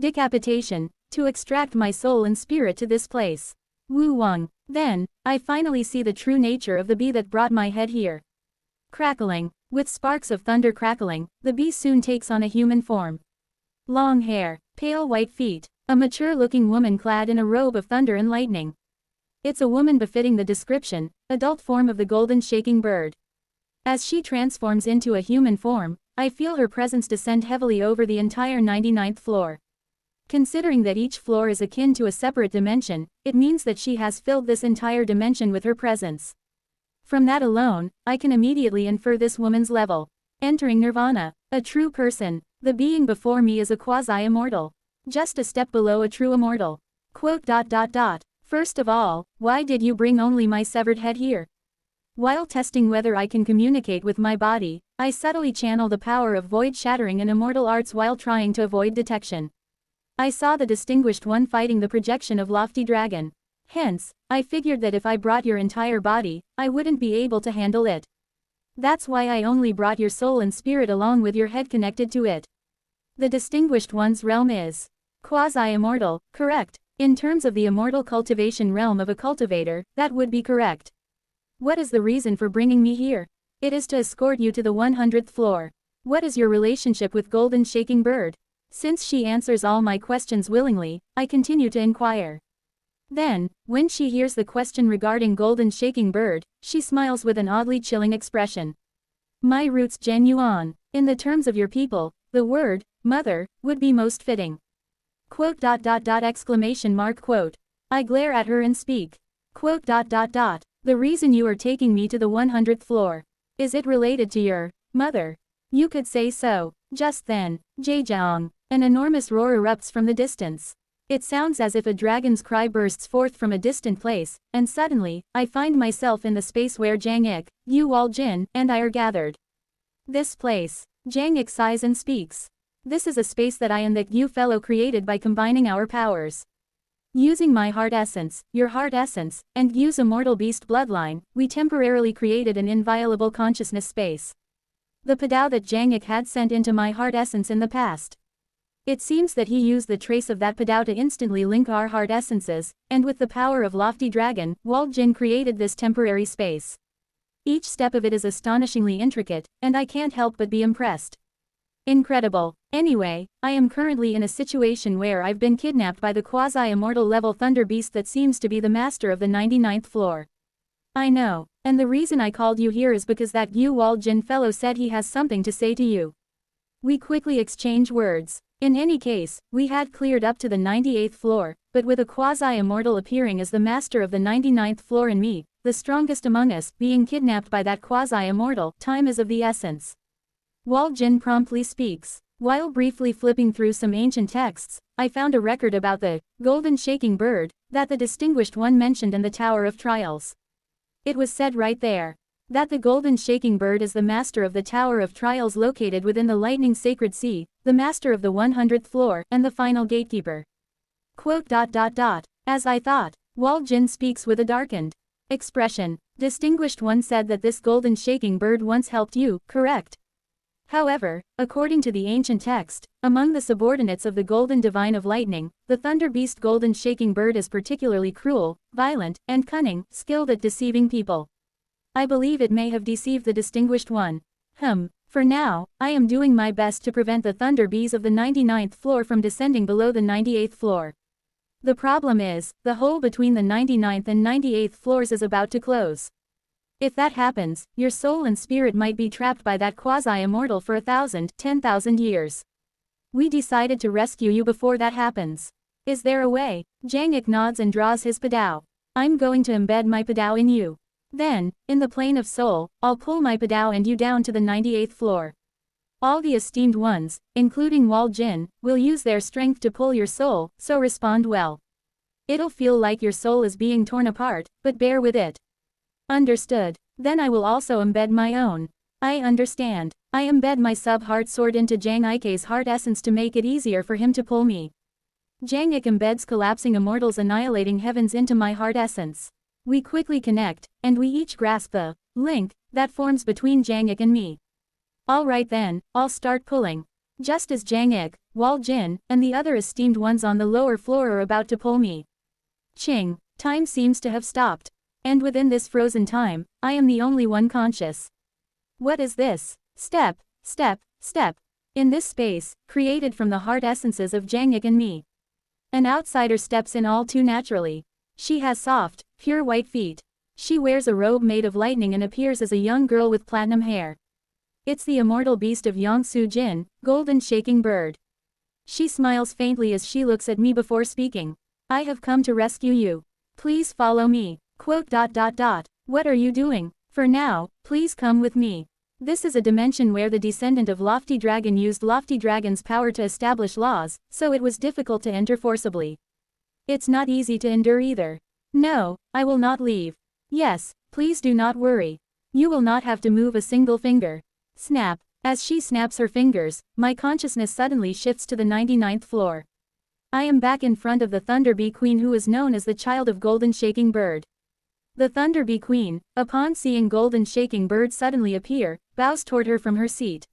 decapitation, to extract my soul and spirit to this place. Wu Wang. Then, I finally see the true nature of the bee that brought my head here. Crackling, with sparks of thunder crackling, the bee soon takes on a human form. Long hair, pale white feet, a mature-looking woman clad in a robe of thunder and lightning. It's a woman befitting the description, adult form of the golden shaking bird. As she transforms into a human form, I feel her presence descend heavily over the entire 99th floor. Considering that each floor is akin to a separate dimension, it means that she has filled this entire dimension with her presence. From that alone, I can immediately infer this woman's level. Entering nirvana, a true person. The being before me is a quasi-immortal. Just a step below a true immortal. Quote. First of all, why did you bring only my severed head here? While testing whether I can communicate with my body, I subtly channel the power of void-shattering and immortal arts while trying to avoid detection. I saw the Distinguished One fighting the projection of Lofty Dragon. Hence, I figured that if I brought your entire body, I wouldn't be able to handle it. That's why I only brought your soul and spirit along with your head connected to it. The Distinguished One's realm is quasi-immortal, correct? In terms of the immortal cultivation realm of a cultivator, that would be correct. What is the reason for bringing me here? It is to escort you to the 100th floor. What is your relationship with Golden Shaking Bird? Since she answers all my questions willingly, I continue to inquire. Then, when she hears the question regarding Golden Shaking Bird, she smiles with an oddly chilling expression. My roots genuine. In the terms of your people, the word, mother, would be most fitting. Quote. Exclamation mark quote. I glare at her and speak. Quote. The reason you are taking me to the 100th floor. Is it related to your mother? You could say so. Just then, Jejong, an enormous roar erupts from the distance. It sounds as if a dragon's cry bursts forth from a distant place, and suddenly, I find myself in the space where Jang Ik, Yu Wal Jin, and I are gathered. This place. Jang Ik sighs and speaks. This is a space that I and that you fellow created by combining our powers. Using my heart essence, your heart essence, and Yu's immortal beast bloodline, we temporarily created an inviolable consciousness space. The Padao that Jang Ik had sent into my heart essence in the past. It seems that he used the trace of that Padao to instantly link our heart essences, and with the power of Lofty Dragon, Wal Jin created this temporary space. Each step of it is astonishingly intricate, and I can't help but be impressed. Incredible. Anyway, I am currently in a situation where I've been kidnapped by the quasi-immortal level thunder beast that seems to be the master of the 99th floor. I know, and the reason I called you here is because that Yu Wal Jin fellow said he has something to say to you. We quickly exchange words. In any case, we had cleared up to the 98th floor, but with a quasi-immortal appearing as the master of the 99th floor and me, the strongest among us, being kidnapped by that quasi-immortal, time is of the essence. Wal Jin promptly speaks. While briefly flipping through some ancient texts, I found a record about the Golden Shaking Bird that the Distinguished One mentioned in the Tower of Trials. It was said right there that the Golden Shaking Bird is the master of the Tower of Trials located within the Lightning Sacred Sea, the master of the 100th floor, and the final gatekeeper. Quote. As I thought, Wal Jin speaks with a darkened expression. Distinguished One said that this Golden Shaking Bird once helped you, correct? However, according to the ancient text, among the subordinates of the Golden Divine of Lightning, the Thunder Beast Golden Shaking Bird is particularly cruel, violent, and cunning, skilled at deceiving people. I believe it may have deceived the Distinguished One. For now, I am doing my best to prevent the Thunder Bees of the 99th floor from descending below the 98th floor. The problem is, the hole between the 99th and 98th floors is about to close. If that happens, your soul and spirit might be trapped by that quasi-immortal for 1,000, 10,000 years. We decided to rescue you before that happens. Is there a way? Jang Ik nods and draws his Padao. I'm going to embed my Padao in you. Then, in the plane of soul, I'll pull my Padao and you down to the 98th floor. All the esteemed ones, including Wal Jin, will use their strength to pull your soul, so respond well. It'll feel like your soul is being torn apart, but bear with it. Understood. Then I will also embed my own. I understand. I embed my sub-heart sword into Jang Ik's heart essence to make it easier for him to pull me. Jang Ik embeds collapsing immortals annihilating heavens into my heart essence. We quickly connect, and we each grasp the link that forms between Jang Ik and me. Alright then, I'll start pulling. Just as Jang Ik, Wal Jin, and the other esteemed ones on the lower floor are about to pull me. Ching, time seems to have stopped. And within this frozen time, I am the only one conscious. What is this? Step, step, step. In this space, created from the heart essences of Jang Ik and me. An outsider steps in all too naturally. She has soft, pure white feet. She wears a robe made of lightning and appears as a young girl with platinum hair. It's the immortal beast of Yangsu Jin, Golden Shaking Bird. She smiles faintly as she looks at me before speaking. I have come to rescue you. Please follow me. Quote. What are you doing? For now, please come with me. This is a dimension where the descendant of Lofty Dragon used Lofty Dragon's power to establish laws, so it was difficult to enter forcibly. It's not easy to endure either. No, I will not leave. Yes, please do not worry. You will not have to move a single finger. Snap. As she snaps her fingers, my consciousness suddenly shifts to the 99th floor. I am back in front of the Thunder Bee Queen, who is known as the child of Golden Shaking Bird. The Thunder Bee Queen, upon seeing Golden Shaking Bird suddenly appear, bows toward her from her seat.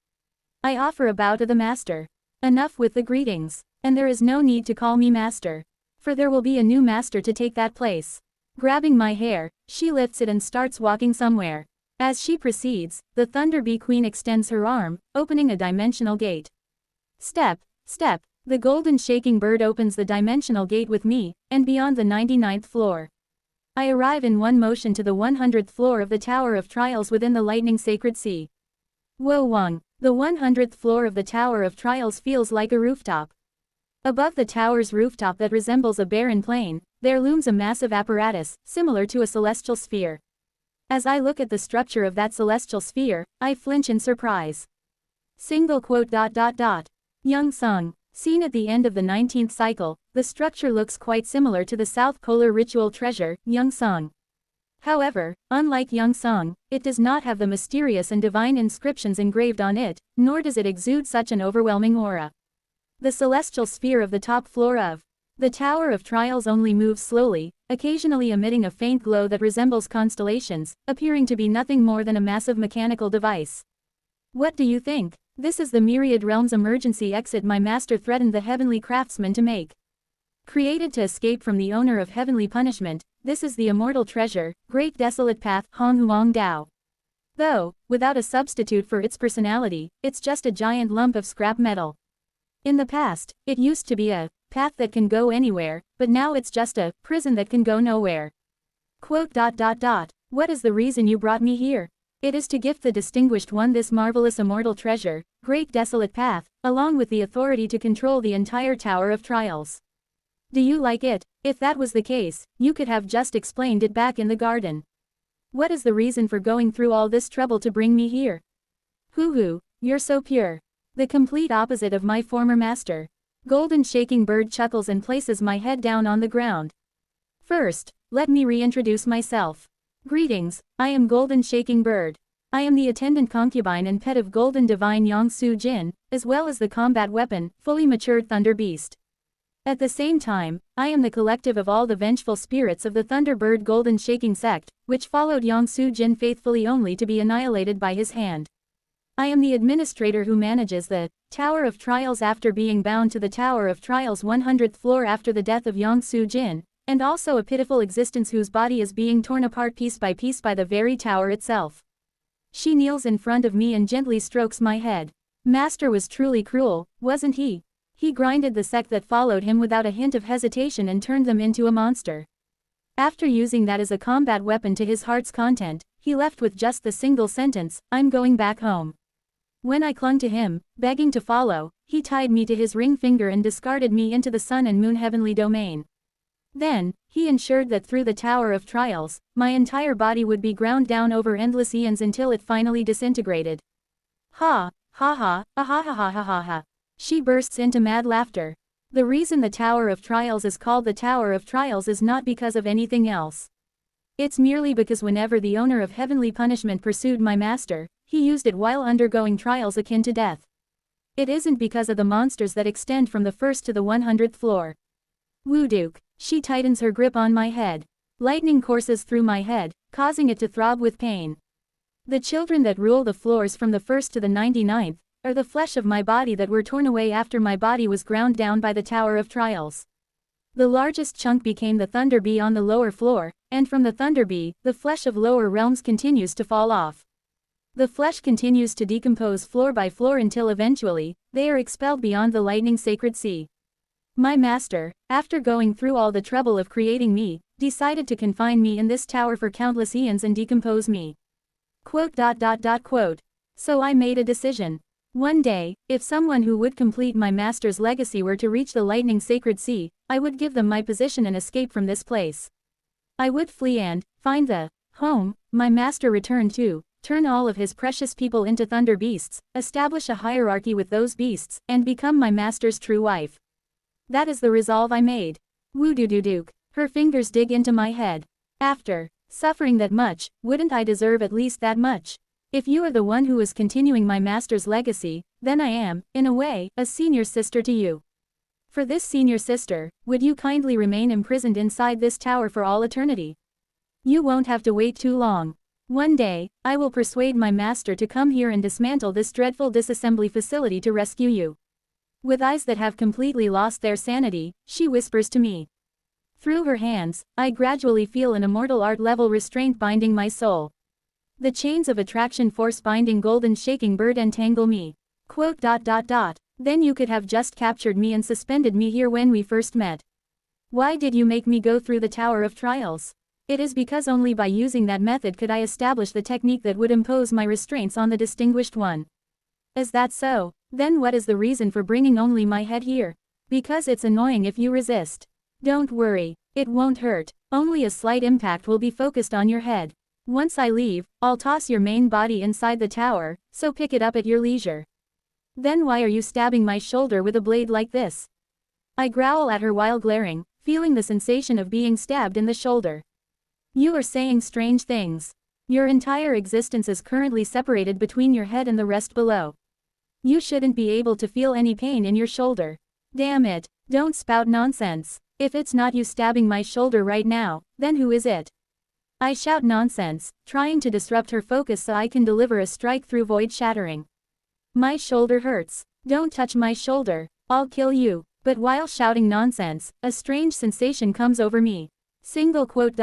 I offer a bow to the master. Enough with the greetings. And there is no need to call me master. For there will be a new master to take that place. Grabbing my hair, she lifts it and starts walking somewhere. As she proceeds, the Thunder Bee Queen extends her arm, opening a dimensional gate. Step, step. The Golden Shaking Bird opens the dimensional gate with me, and beyond the 99th floor. I arrive in one motion to the 100th floor of the Tower of Trials within the Lightning Sacred Sea. Wo Wang. The 100th floor of the Tower of Trials feels like a rooftop. Above the tower's rooftop that resembles a barren plain, there looms a massive apparatus, similar to a celestial sphere. As I look at the structure of that celestial sphere, I flinch in surprise. Young Sung. Seen at the end of the 19th cycle, the structure looks quite similar to the South Polar ritual treasure, Young Sung. However, unlike Young Sung, it does not have the mysterious and divine inscriptions engraved on it, nor does it exude such an overwhelming aura. The celestial sphere of the top floor of the Tower of Trials only moves slowly, occasionally emitting a faint glow that resembles constellations, appearing to be nothing more than a massive mechanical device. What do you think? This is the Myriad Realms emergency exit my master threatened the heavenly craftsman to make. Created to escape from the owner of heavenly punishment, this is the immortal treasure, Great Desolate Path, Hong Huang Dao. Though, without a substitute for its personality, it's just a giant lump of scrap metal. In the past, it used to be a path that can go anywhere, but now it's just a prison that can go nowhere. What is the reason you brought me here? It is to gift the distinguished one this marvelous immortal treasure, Great Desolate Path, along with the authority to control the entire Tower of Trials. Do you like it? If that was the case, you could have just explained it back in the garden. What is the reason for going through all this trouble to bring me here? Hoo-hoo, you're so pure. The complete opposite of my former master. Golden Shaking Bird chuckles and places my head down on the ground. First, let me reintroduce myself. Greetings, I am Golden Shaking Bird. I am the attendant concubine and pet of Golden Divine Yang Su Jin, as well as the combat weapon, fully matured Thunder Beast. At the same time, I am the collective of all the vengeful spirits of the Thunderbird Golden Shaking sect, which followed Yang Su Jin faithfully only to be annihilated by his hand. I am the administrator who manages the Tower of Trials after being bound to the Tower of Trials 100th floor after the death of Yang Su Jin, and also a pitiful existence whose body is being torn apart piece by the very tower itself. She kneels in front of me and gently strokes my head. Master was truly cruel, wasn't he? He grinded the sect that followed him without a hint of hesitation and turned them into a monster. After using that as a combat weapon to his heart's content, he left with just the single sentence, "I'm going back home." When I clung to him, begging to follow, he tied me to his ring finger and discarded me into the sun and moon heavenly domain. Then, he ensured that through the Tower of Trials, my entire body would be ground down over endless eons until it finally disintegrated. Ha, ha ha, ah ha ha ha ha ha ha. She bursts into mad laughter. The reason the Tower of Trials is called the Tower of Trials is not because of anything else. It's merely because whenever the owner of heavenly punishment pursued my master, he used it while undergoing trials akin to death. It isn't because of the monsters that extend from the 1st to the 100th floor. Woodook. She tightens her grip on my head. Lightning courses through my head, causing it to throb with pain. The children that rule the floors from the 1st to the 99th, are the flesh of my body that were torn away after my body was ground down by the Tower of Trials. The largest chunk became the Thunder Bee on the lower floor, and from the Thunder Bee, the flesh of lower realms continues to fall off. The flesh continues to decompose floor by floor until eventually, they are expelled beyond the Lightning Sacred Sea. My master, after going through all the trouble of creating me, decided to confine me in this tower for countless eons and decompose me. So I made a decision. One day, if someone who would complete my master's legacy were to reach the Lightning Sacred Sea, I would give them my position and escape from this place. I would flee and find the home my master returned to, turn all of his precious people into thunder beasts, establish a hierarchy with those beasts, and become my master's true wife. That is the resolve I made. Woo-doo-doo-dook. Her fingers dig into my head. After suffering that much, wouldn't I deserve at least that much? If you are the one who is continuing my master's legacy, then I am, in a way, a senior sister to you. For this senior sister, would you kindly remain imprisoned inside this tower for all eternity? You won't have to wait too long. One day, I will persuade my master to come here and dismantle this dreadful disassembly facility to rescue you. With eyes that have completely lost their sanity, she whispers to me. Through her hands, I gradually feel an immortal art-level restraint binding my soul. The chains of attraction force binding golden shaking bird entangle me. Quote. Then you could have just captured me and suspended me here when we first met. Why did you make me go through the Tower of Trials? It is because only by using that method could I establish the technique that would impose my restraints on the distinguished one. Is that so? Then what is the reason for bringing only my head here? Because it's annoying if you resist. Don't worry, it won't hurt, only a slight impact will be focused on your head. Once I leave, I'll toss your main body inside the tower, so pick it up at your leisure. Then why are you stabbing my shoulder with a blade like this? I growl at her while glaring, feeling the sensation of being stabbed in the shoulder. You are saying strange things. Your entire existence is currently separated between your head and the rest below. You shouldn't be able to feel any pain in your shoulder. Damn it, don't spout nonsense. If it's not you stabbing my shoulder right now, then who is it? I shout nonsense, trying to disrupt her focus so I can deliver a strike through void shattering. My shoulder hurts. Don't touch my shoulder. I'll kill you. But while shouting nonsense, a strange sensation comes over me. Single quote.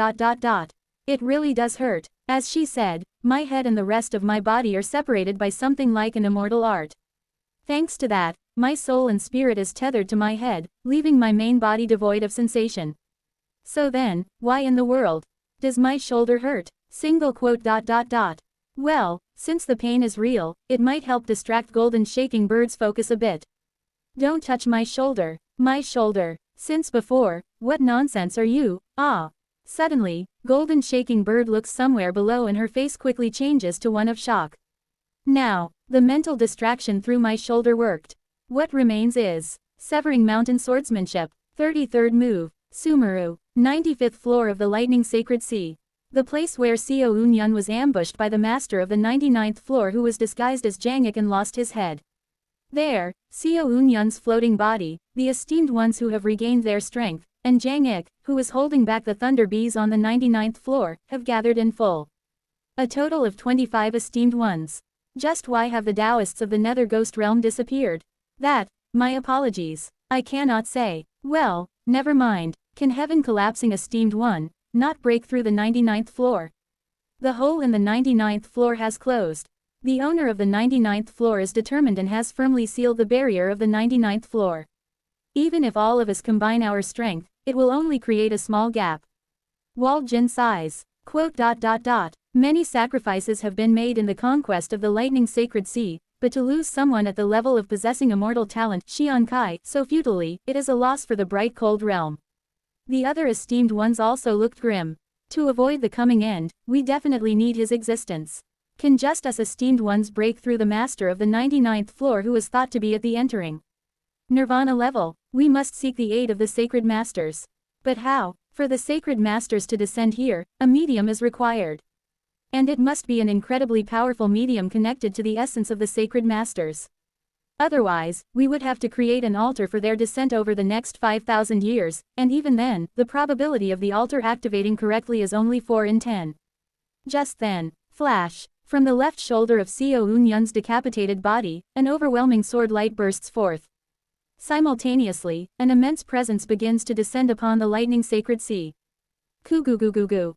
It really does hurt. As she said, my head and the rest of my body are separated by something like an immortal art. Thanks to that, my soul and spirit is tethered to my head, leaving my main body devoid of sensation. So then, why in the world does my shoulder hurt? Single quote. Well, since the pain is real, it might help distract Golden Shaking Bird's focus a bit. Don't touch my shoulder. My shoulder. Since before, what nonsense are you? Ah. Suddenly, Golden Shaking Bird looks somewhere below and her face quickly changes to one of shock. Now, the mental distraction through my shoulder worked. What remains is severing mountain swordsmanship. 33rd move. Sumeru. 95th floor of the Lightning Sacred Sea. The place where Seo Eun-yun was ambushed by the master of the 99th floor who was disguised as Jang-ik and lost his head. There, Seo Eun-yun's floating body, the esteemed ones who have regained their strength, and Jang-ik, who is holding back the thunder bees on the 99th floor, have gathered in full. A total of 25 esteemed ones. Just why have the Taoists of the Nether Ghost Realm disappeared? That, my apologies. I cannot say. Well, never mind. Can heaven collapsing esteemed one not break through the 99th floor? The hole in the 99th floor has closed. The owner of the 99th floor is determined and has firmly sealed the barrier of the 99th floor. Even if all of us combine our strength, it will only create a small gap. Wall Jin sighs. Quote. Many sacrifices have been made in the conquest of the Lightning Sacred Sea, but to lose someone at the level of possessing immortal talent Xian Kai so futilely, it is a loss for the bright cold realm. The other esteemed ones also looked grim. To avoid the coming end, we definitely need his existence. Can just us esteemed ones break through the master of the 99th floor who is thought to be at the entering Nirvana level? We must seek the aid of the sacred masters. But how? For the sacred masters to descend here, a medium is required. And it must be an incredibly powerful medium connected to the essence of the sacred masters. Otherwise, we would have to create an altar for their descent over the next 5,000 years, and even then, the probability of the altar activating correctly is only 4 in 10. Just then, flash, from the left shoulder of Seo Eun-yun's decapitated body, an overwhelming sword light bursts forth. Simultaneously, an immense presence begins to descend upon the Lightning Sacred Sea. Kugugugugu.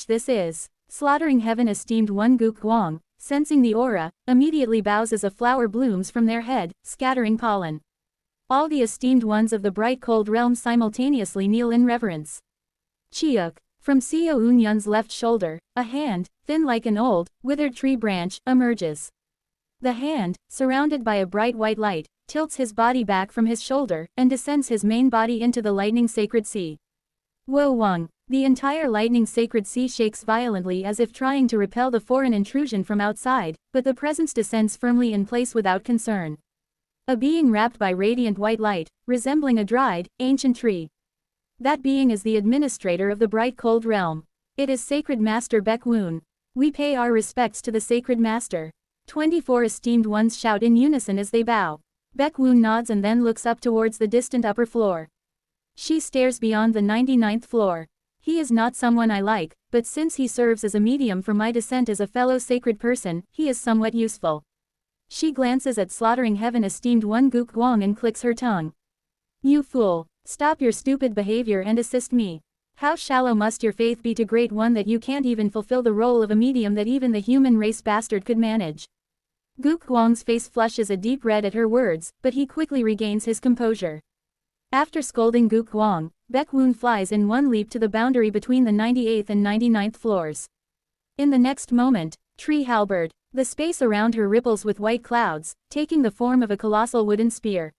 This is Slaughtering Heaven esteemed one Guk Guang, sensing the aura, immediately bows as a flower blooms from their head, scattering pollen. All the esteemed ones of the bright cold realm simultaneously kneel in reverence. Chiuk. From Seo Eun-yun's left shoulder, a hand, thin like an old, withered tree branch, emerges. The hand, surrounded by a bright white light, tilts his body back from his shoulder, and descends his main body into the Lightning Sacred Sea. Wo Wang. The entire lightning sacred sea shakes violently as if trying to repel the foreign intrusion from outside, but the presence descends firmly in place without concern. A being wrapped by radiant white light, resembling a dried, ancient tree. That being is the administrator of the bright cold realm. It is Sacred Master Baek-woon. We pay our respects to the Sacred Master. 24 esteemed ones shout in unison as they bow. Baek-woon nods and then looks up towards the distant upper floor. She stares beyond the 99th floor. He is not someone I like, but since he serves as a medium for my descent as a fellow sacred person, he is somewhat useful. She glances at Slaughtering Heaven esteemed one Gook Gwang and clicks her tongue. You fool! Stop your stupid behavior and assist me. How shallow must your faith be to Great One that you can't even fulfill the role of a medium that even the human race bastard could manage? Gook Gwang's face flushes a deep red at her words, but he quickly regains his composure. After scolding Gook Gwang, Baek-woon flies in one leap to the boundary between the 98th and 99th floors. In the next moment, tree halberd, the space around her ripples with white clouds, taking the form of a colossal wooden spear.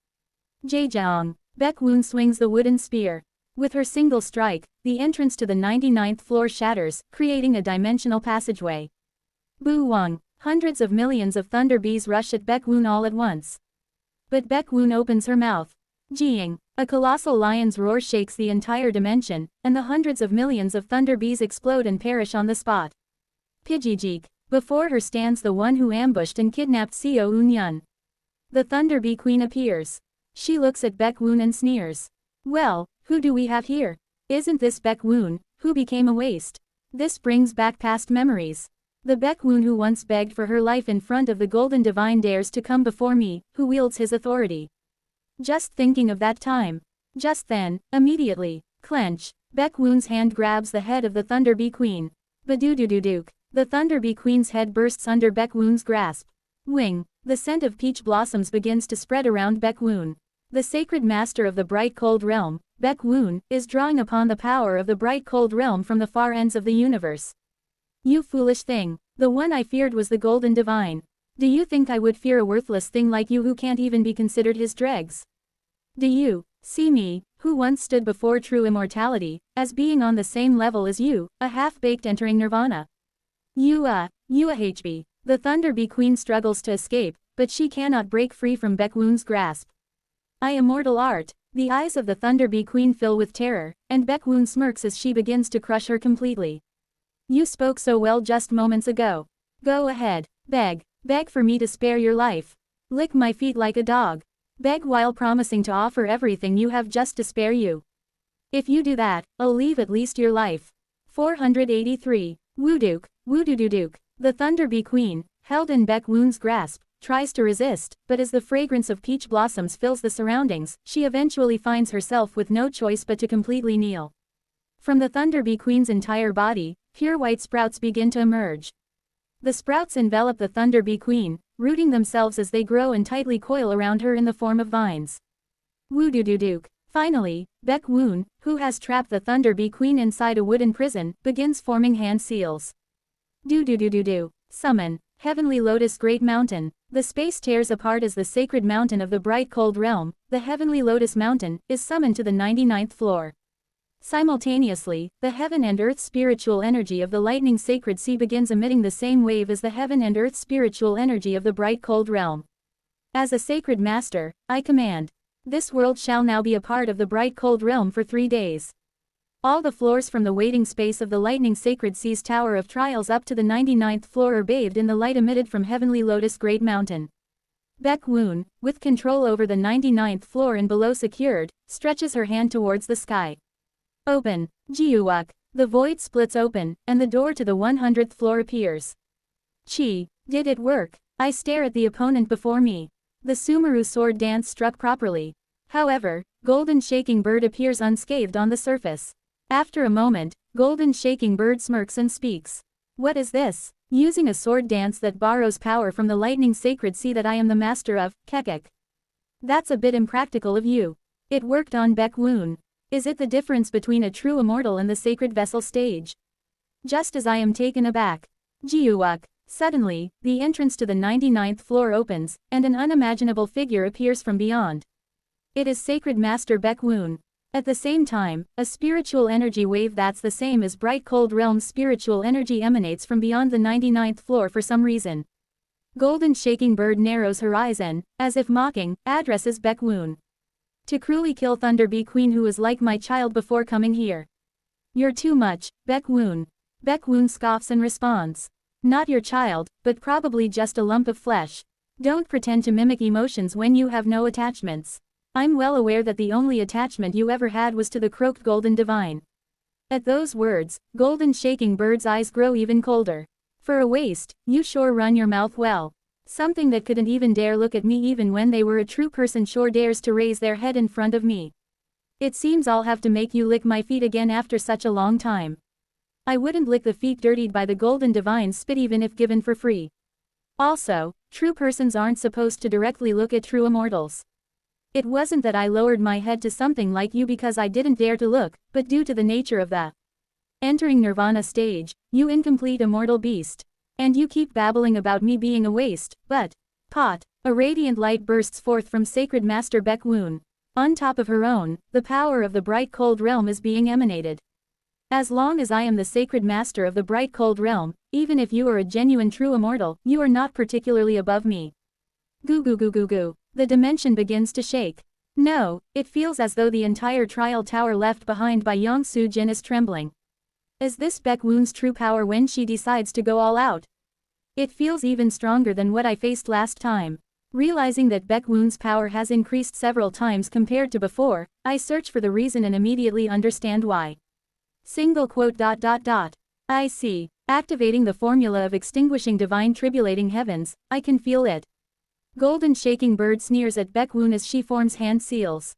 Jaejeong, Baek-woon swings the wooden spear. With her single strike, the entrance to the 99th floor shatters, creating a dimensional passageway. Boo-wong, hundreds of millions of thunder bees rush at Baek-woon all at once. But Baek-woon opens her mouth. Jeeing, a colossal lion's roar shakes the entire dimension, and the hundreds of millions of thunder bees explode and perish on the spot. Pidgeejik, before her stands the one who ambushed and kidnapped Seo Eun-yun. The Thunder Bee Queen appears. She looks at Baek-woon and sneers. Well, who do we have here? Isn't this Baek-woon, who became a waste? This brings back past memories. The Baek-woon who once begged for her life in front of the Golden Divine dares to come before me, who wields his authority. Just thinking of that time. Just then, immediately, clench, Baek-woon's hand grabs the head of the Thunder Bee Queen. Badoo-doo-doo-dook. The Thunder Bee Queen's head bursts under Baek-woon's grasp. Wing, the scent of peach blossoms begins to spread around Baek-woon. The sacred master of the bright cold realm, Baek-woon, is drawing upon the power of the bright cold realm from the far ends of the universe. You foolish thing, the one I feared was the Golden Divine. Do you think I would fear a worthless thing like you who can't even be considered his dregs? Do you see me, who once stood before true immortality, as being on the same level as you, a half-baked entering nirvana? You HB. The Thunder Bee Queen struggles to escape, but she cannot break free from Baek-woon's grasp. I immortal art. The eyes of the Thunder Bee Queen fill with terror, and Baek-woon smirks as she begins to crush her completely. You spoke so well just moments ago. Go ahead, beg for me to spare your life. Lick my feet like a dog. Beg while promising to offer everything you have just to spare you. If you do that, I'll leave at least your life. 483. Woodook, woo-doo-doo-dook. The Thunder Bee Queen, held in Baek-woon's grasp, tries to resist, but as the fragrance of peach blossoms fills the surroundings, she eventually finds herself with no choice but to completely kneel. From the Thunder Bee Queen's entire body, pure white sprouts begin to emerge. The sprouts envelop the Thunder Bee Queen, rooting themselves as they grow and tightly coil around her in the form of vines. Woo-doo-doo-dook. Finally, Baek-woon, who has trapped the Thunder Bee Queen inside a wooden prison, begins forming hand seals. Do-do-do-do-do. Summon. Heavenly Lotus Great Mountain. The space tears apart as the sacred mountain of the bright cold realm, the Heavenly Lotus Mountain, is summoned to the 99th floor. Simultaneously, the heaven and earth spiritual energy of the lightning sacred sea begins emitting the same wave as the heaven and earth spiritual energy of the bright cold realm. As a sacred master, I command. This world shall now be a part of the bright cold realm for 3 days. All the floors from the waiting space of the lightning sacred sea's tower of trials up to the 99th floor are bathed in the light emitted from Heavenly Lotus Great Mountain. Baek-woon, with control over the 99th floor and below secured, stretches her hand towards the sky. Open. Jiuwak. The void splits open, and the door to the 100th floor appears. Chi. Did it work? I stare at the opponent before me. The Sumeru sword dance struck properly. However, Golden Shaking Bird appears unscathed on the surface. After a moment, Golden Shaking Bird smirks and speaks. What is this? Using a sword dance that borrows power from the lightning sacred sea that I am the master of, Kekek. That's a bit impractical of you. It worked on Baek-woon. Is it the difference between a true immortal and the sacred vessel stage? Just as I am taken aback. Jiuwak. Suddenly, the entrance to the 99th floor opens, and an unimaginable figure appears from beyond. It is Sacred Master Baek-woon. At the same time, a spiritual energy wave that's the same as bright cold realm's spiritual energy emanates from beyond the 99th floor for some reason. Golden shaking bird narrows her eyes and, as if mocking, addresses Baekwoon. To cruelly kill Thunder Bee Queen who is like my child before coming here. You're too much, Baekwoon. Baekwoon scoffs and responds. Not your child, but probably just a lump of flesh. Don't pretend to mimic emotions when you have no attachments. I'm well aware that the only attachment you ever had was to the croaked Golden Divine. At those words, Golden shaking bird's eyes grow even colder. For a waste, you sure run your mouth well. Something that couldn't even dare look at me even when they were a true person sure dares to raise their head in front of me. It seems I'll have to make you lick my feet again after such a long time. I wouldn't lick the feet dirtied by the Golden Divine's spit even if given for free. Also, true persons aren't supposed to directly look at true immortals. It wasn't that I lowered my head to something like you because I didn't dare to look, but due to the nature of the entering nirvana stage, you incomplete immortal beast. And you keep babbling about me being a waste, but, pot, a radiant light bursts forth from Sacred Master Baekwoon. On top of her own, the power of the bright cold realm is being emanated. As long as I am the Sacred Master of the bright cold realm, even if you are a genuine true immortal, you are not particularly above me. Goo goo goo goo goo. The dimension begins to shake. No, it feels as though the entire trial tower left behind by Yongsu Jin is trembling. Is this Baekwoon's true power when she decides to go all out? It feels even stronger than what I faced last time. Realizing that Baekwoon's power has increased several times compared to before, I search for the reason and immediately understand why. Single quote. I see. Activating the formula of extinguishing divine tribulating heavens, I can feel it. Golden shaking bird sneers at Baekwoon as she forms hand seals.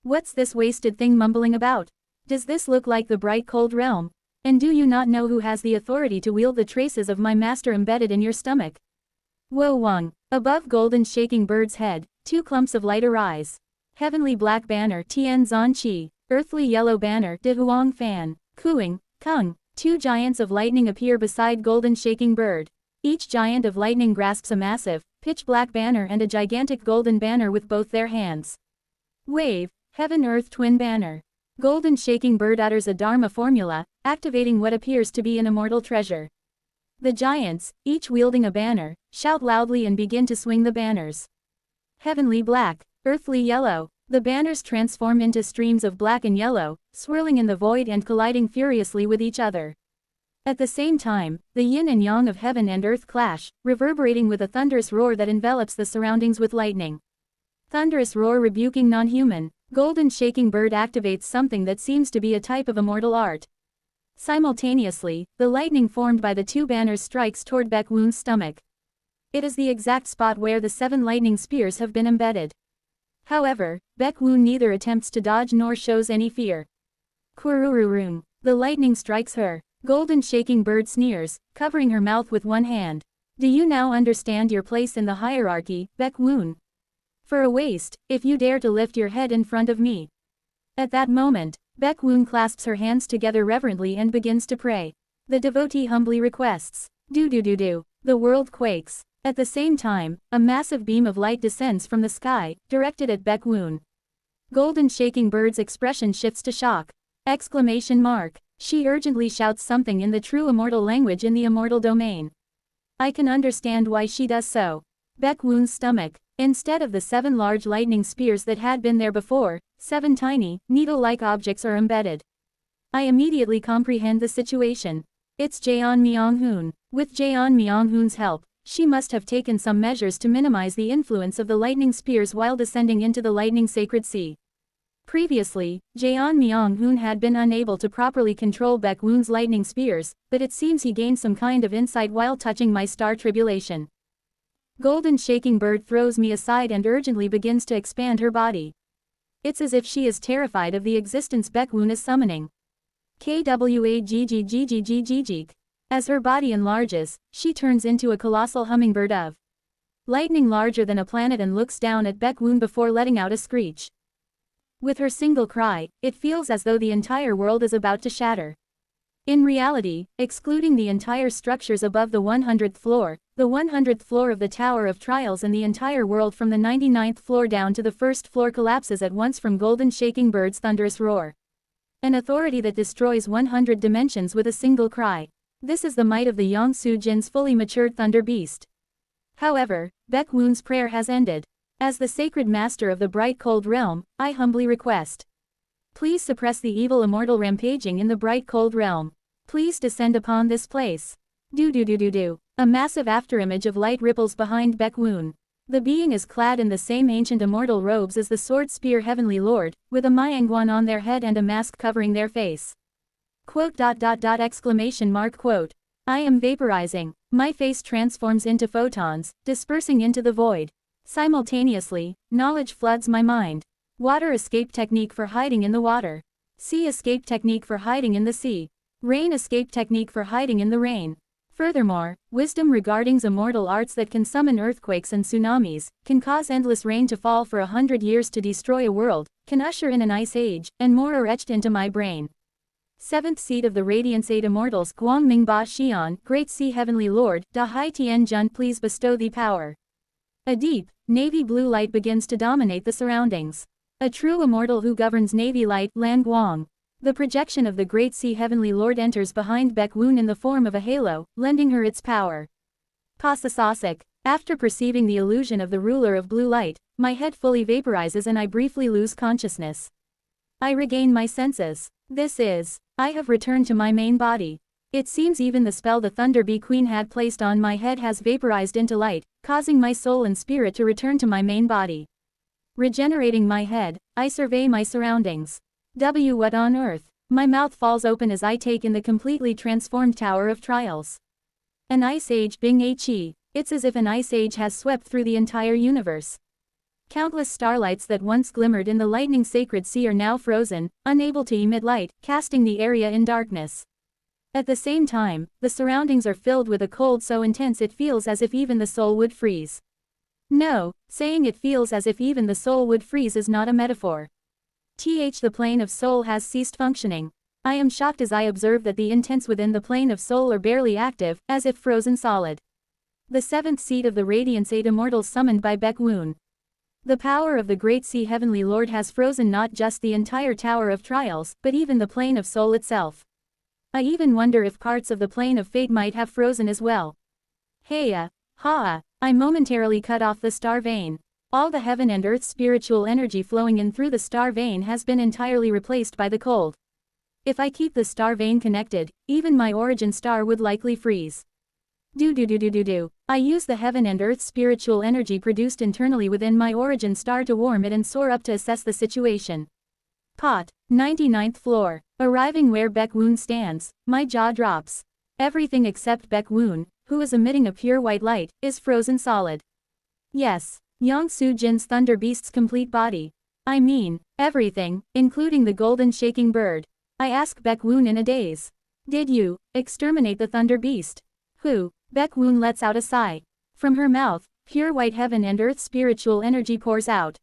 What's this wasted thing mumbling about? Does this look like the bright cold realm? And do you not know who has the authority to wield the traces of my master embedded in your stomach? Wo Wang. Above Golden shaking bird's head, two clumps of light arise. Heavenly black banner Tian Zan Qi, earthly yellow banner De Huang Fan, Kuing, Kung. Two giants of lightning appear beside Golden shaking bird. Each giant of lightning grasps a massive, pitch-black banner and a gigantic golden banner with both their hands. Wave, Heaven-Earth Twin Banner. Golden shaking bird utters a Dharma formula, activating what appears to be an immortal treasure. The giants, each wielding a banner, shout loudly and begin to swing the banners. Heavenly black, earthly yellow. The banners transform into streams of black and yellow, swirling in the void and colliding furiously with each other. At the same time, the yin and yang of heaven and earth clash, reverberating with a thunderous roar that envelops the surroundings with lightning. Thunderous roar rebuking non-human. Golden shaking bird activates something that seems to be a type of immortal art. Simultaneously, the lightning formed by the two banners strikes toward Baekwoon's stomach. It is the exact spot where the 7 lightning spears have been embedded. However, Baekwoon neither attempts to dodge nor shows any fear. Kurururung. The lightning strikes her. Golden shaking bird sneers, covering her mouth with one hand. Do you now understand your place in the hierarchy, Baekwoon? For a waste, if you dare to lift your head in front of me. At that moment, Baekwoon clasps her hands together reverently and begins to pray. The devotee humbly requests. Do. The world quakes. At the same time, a massive beam of light descends from the sky, directed at Baekwoon. Golden shaking bird's expression shifts to shock. Exclamation mark. She urgently shouts something in the true immortal language in the immortal domain. I can understand why she does so. Baekwoon's stomach. Instead of the 7 large lightning spears that had been there before, 7 tiny, needle-like objects are embedded. I immediately comprehend the situation. It's Jeon Myung-hoon. With Jeon Myung-hoon's help, she must have taken some measures to minimize the influence of the lightning spears while descending into the lightning sacred sea. Previously, Jeon Myung-hoon had been unable to properly control Baekwoon's lightning spears, but it seems he gained some kind of insight while touching my star tribulation. Golden shaking bird throws me aside and urgently begins to expand her body. It's as if she is terrified of the existence Baekwoon is summoning. Kwaggggggggg. As her body enlarges, she turns into a colossal hummingbird of lightning larger than a planet and looks down at Baekwoon before letting out a screech. With her single cry, it feels as though the entire world is about to shatter. In reality, excluding the entire structures above the 100th floor, the 100th floor of the Tower of Trials and the entire world from the 99th floor down to the first floor collapses at once from Golden Shaking Bird's thunderous roar. An authority that destroys 100 dimensions with a single cry. This is the might of the Yongsu Jin's fully matured Thunder Beast. However, Baek Woon's prayer has ended. As the sacred master of the bright cold realm, I humbly request. Please suppress the evil immortal rampaging in the bright cold realm. Please descend upon this place. Do. A massive afterimage of light ripples behind Baek Woon. The being is clad in the same ancient immortal robes as the Sword Spear Heavenly Lord, with a Myangwan on their head and a mask covering their face. Quote. Exclamation mark quote. I am vaporizing. My face transforms into photons, dispersing into the void. Simultaneously, knowledge floods my mind. Water escape technique for hiding in the water. Sea escape technique for hiding in the sea. Rain escape technique for hiding in the rain. Furthermore, wisdom regarding immortal arts that can summon earthquakes and tsunamis, can cause endless rain to fall for 100 years to destroy a world, can usher in an ice age, and more are etched into my brain. 7th seed of the Radiance 8 Immortals Guangming Ba Xian, Great Sea Heavenly Lord, Da Hai Tian Jun, please bestow thee power. A deep, navy blue light begins to dominate the surroundings. A true immortal who governs navy light, Lan Guang. The projection of the Great Sea Heavenly Lord enters behind Baek Woon in the form of a halo, lending her its power. Pasasasik. After perceiving the illusion of the ruler of blue light, my head fully vaporizes and I briefly lose consciousness. I regain my senses. I have returned to my main body. It seems even the spell the Thunder Bee Queen had placed on my head has vaporized into light, causing my soul and spirit to return to my main body. Regenerating my head, I survey my surroundings. What on earth? My mouth falls open as I take in the completely transformed Tower of Trials. An ice age Bing He. It's as if an ice age has swept through the entire universe. Countless starlights that once glimmered in the lightning sacred sea are now frozen, unable to emit light, casting the area in darkness. At the same time, the surroundings are filled with a cold so intense it feels as if even the soul would freeze. No, saying it feels as if even the soul would freeze is not a metaphor. The plane of soul has ceased functioning. I am shocked as I observe that the intents within the plane of soul are barely active, as if frozen solid. The 7th seed of the Radiance 8 Immortals summoned by Baek Woon. The power of the Great Sea Heavenly Lord has frozen not just the entire Tower of Trials, but even the plane of soul itself. I even wonder if parts of the plane of fate might have frozen as well. I momentarily cut off the star vein. All the heaven and earth spiritual energy flowing in through the star vein has been entirely replaced by the cold. If I keep the star vein connected, even my origin star would likely freeze. I use the heaven and earth spiritual energy produced internally within my origin star to warm it and soar up to assess the situation. 99th floor. Arriving where Baek Woon stands, my jaw drops. Everything except Baek Woon, who is emitting a pure white light, is frozen solid. Yes, Yongsu Jin's Thunder Beast's complete body. I mean, everything, including the golden shaking bird. I ask Baek Woon in a daze. Did you exterminate the Thunder Beast? Who? Baek Woon lets out a sigh. From her mouth, pure white heaven and earth spiritual energy pours out.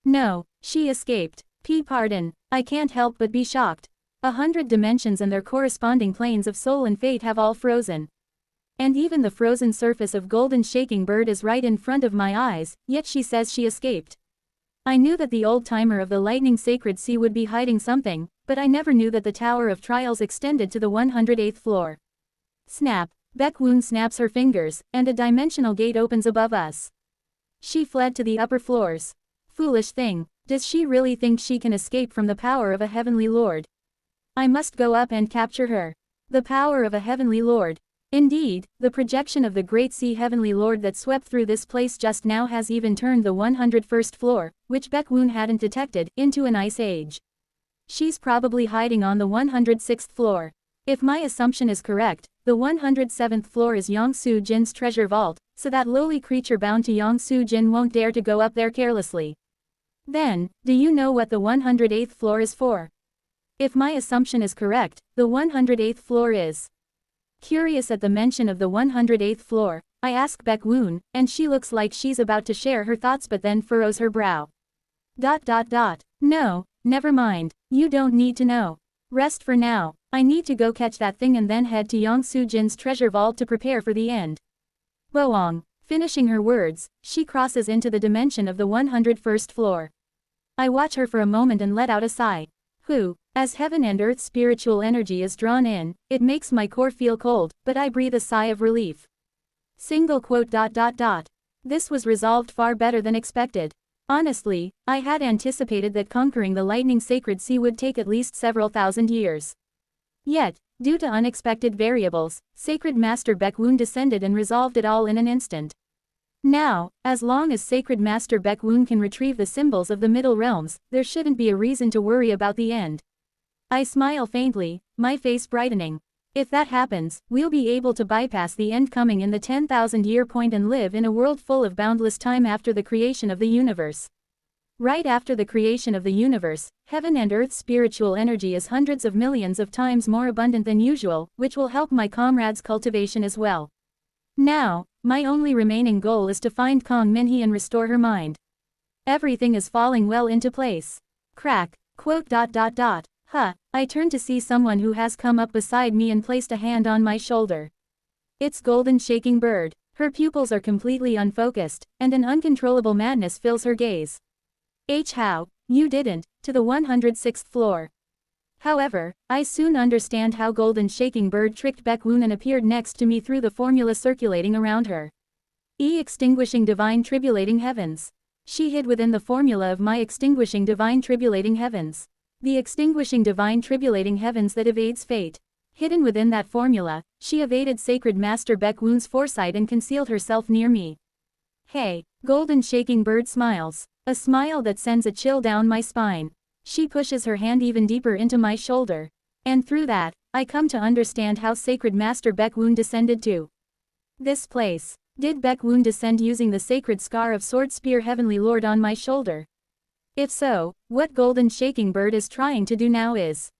No, she escaped. Pardon, I can't help but be shocked. 100 dimensions and their corresponding planes of soul and fate have all frozen. And even the frozen surface of Golden Shaking Bird is right in front of my eyes, yet she says she escaped. I knew that the old-timer of the Lightning Sacred Sea would be hiding something, but I never knew that the Tower of Trials extended to the 108th floor. Snap. Baek Woon snaps her fingers, and a dimensional gate opens above us. She fled to the upper floors. Foolish thing, does she really think she can escape from the power of a heavenly lord? I must go up and capture her. The power of a heavenly lord. Indeed, the projection of the Great Sea Heavenly Lord that swept through this place just now has even turned the 101st floor, which Baek Woon hadn't detected, into an ice age. She's probably hiding on the 106th floor. If my assumption is correct, the 107th floor is Yongsu Jin's treasure vault, so that lowly creature bound to Yongsu Jin won't dare to go up there carelessly. Then, do you know what the 108th floor is for? If my assumption is correct, the 108th floor is. Curious at the mention of the 108th floor, I ask Baek Woon, and she looks like she's about to share her thoughts but then furrows her brow. No, never mind, you don't need to know. Rest for now. I need to go catch that thing and then head to Yongsu Jin's treasure vault to prepare for the end. Boong. Finishing her words, she crosses into the dimension of the 101st floor. I watch her for a moment and let out a sigh. As heaven and earth spiritual energy is drawn in, it makes my core feel cold, but I breathe a sigh of relief. Single quote. This was resolved far better than expected. Honestly, I had anticipated that conquering the lightning sacred sea would take at least several thousand years. Yet, due to unexpected variables, Sacred Master Baekwoon descended and resolved it all in an instant. Now, as long as Sacred Master Baekwoon can retrieve the symbols of the Middle Realms, there shouldn't be a reason to worry about the end. I smile faintly, my face brightening. If that happens, we'll be able to bypass the end coming in the 10,000-year point and live in a world full of boundless time after the creation of the universe. Right after the creation of the universe, heaven and earth's spiritual energy is hundreds of millions of times more abundant than usual, which will help my comrade's cultivation as well. Now, my only remaining goal is to find Kong Minhee and restore her mind. Everything is falling well into place. Crack, quote. I turn to see someone who has come up beside me and placed a hand on my shoulder. It's Golden Shaking Bird. Her pupils are completely unfocused, and an uncontrollable madness fills her gaze. How, you didn't, to the 106th floor. However, I soon understand how Golden Shaking Bird tricked Baekwoon and appeared next to me through the formula circulating around her. Extinguishing divine tribulating heavens. She hid within the formula of my extinguishing divine tribulating heavens. The extinguishing divine tribulating heavens that evades fate. Hidden within that formula, she evaded Sacred Master Baekwoon's foresight and concealed herself near me. Hey, Golden Shaking Bird smiles. A smile that sends a chill down my spine. She pushes her hand even deeper into my shoulder. And through that, I come to understand how Sacred Master Baekwoon descended to this place. Did Baekwoon descend using the sacred scar of Sword Spear Heavenly Lord on my shoulder? If so, what Golden Shaking Bird is trying to do now is.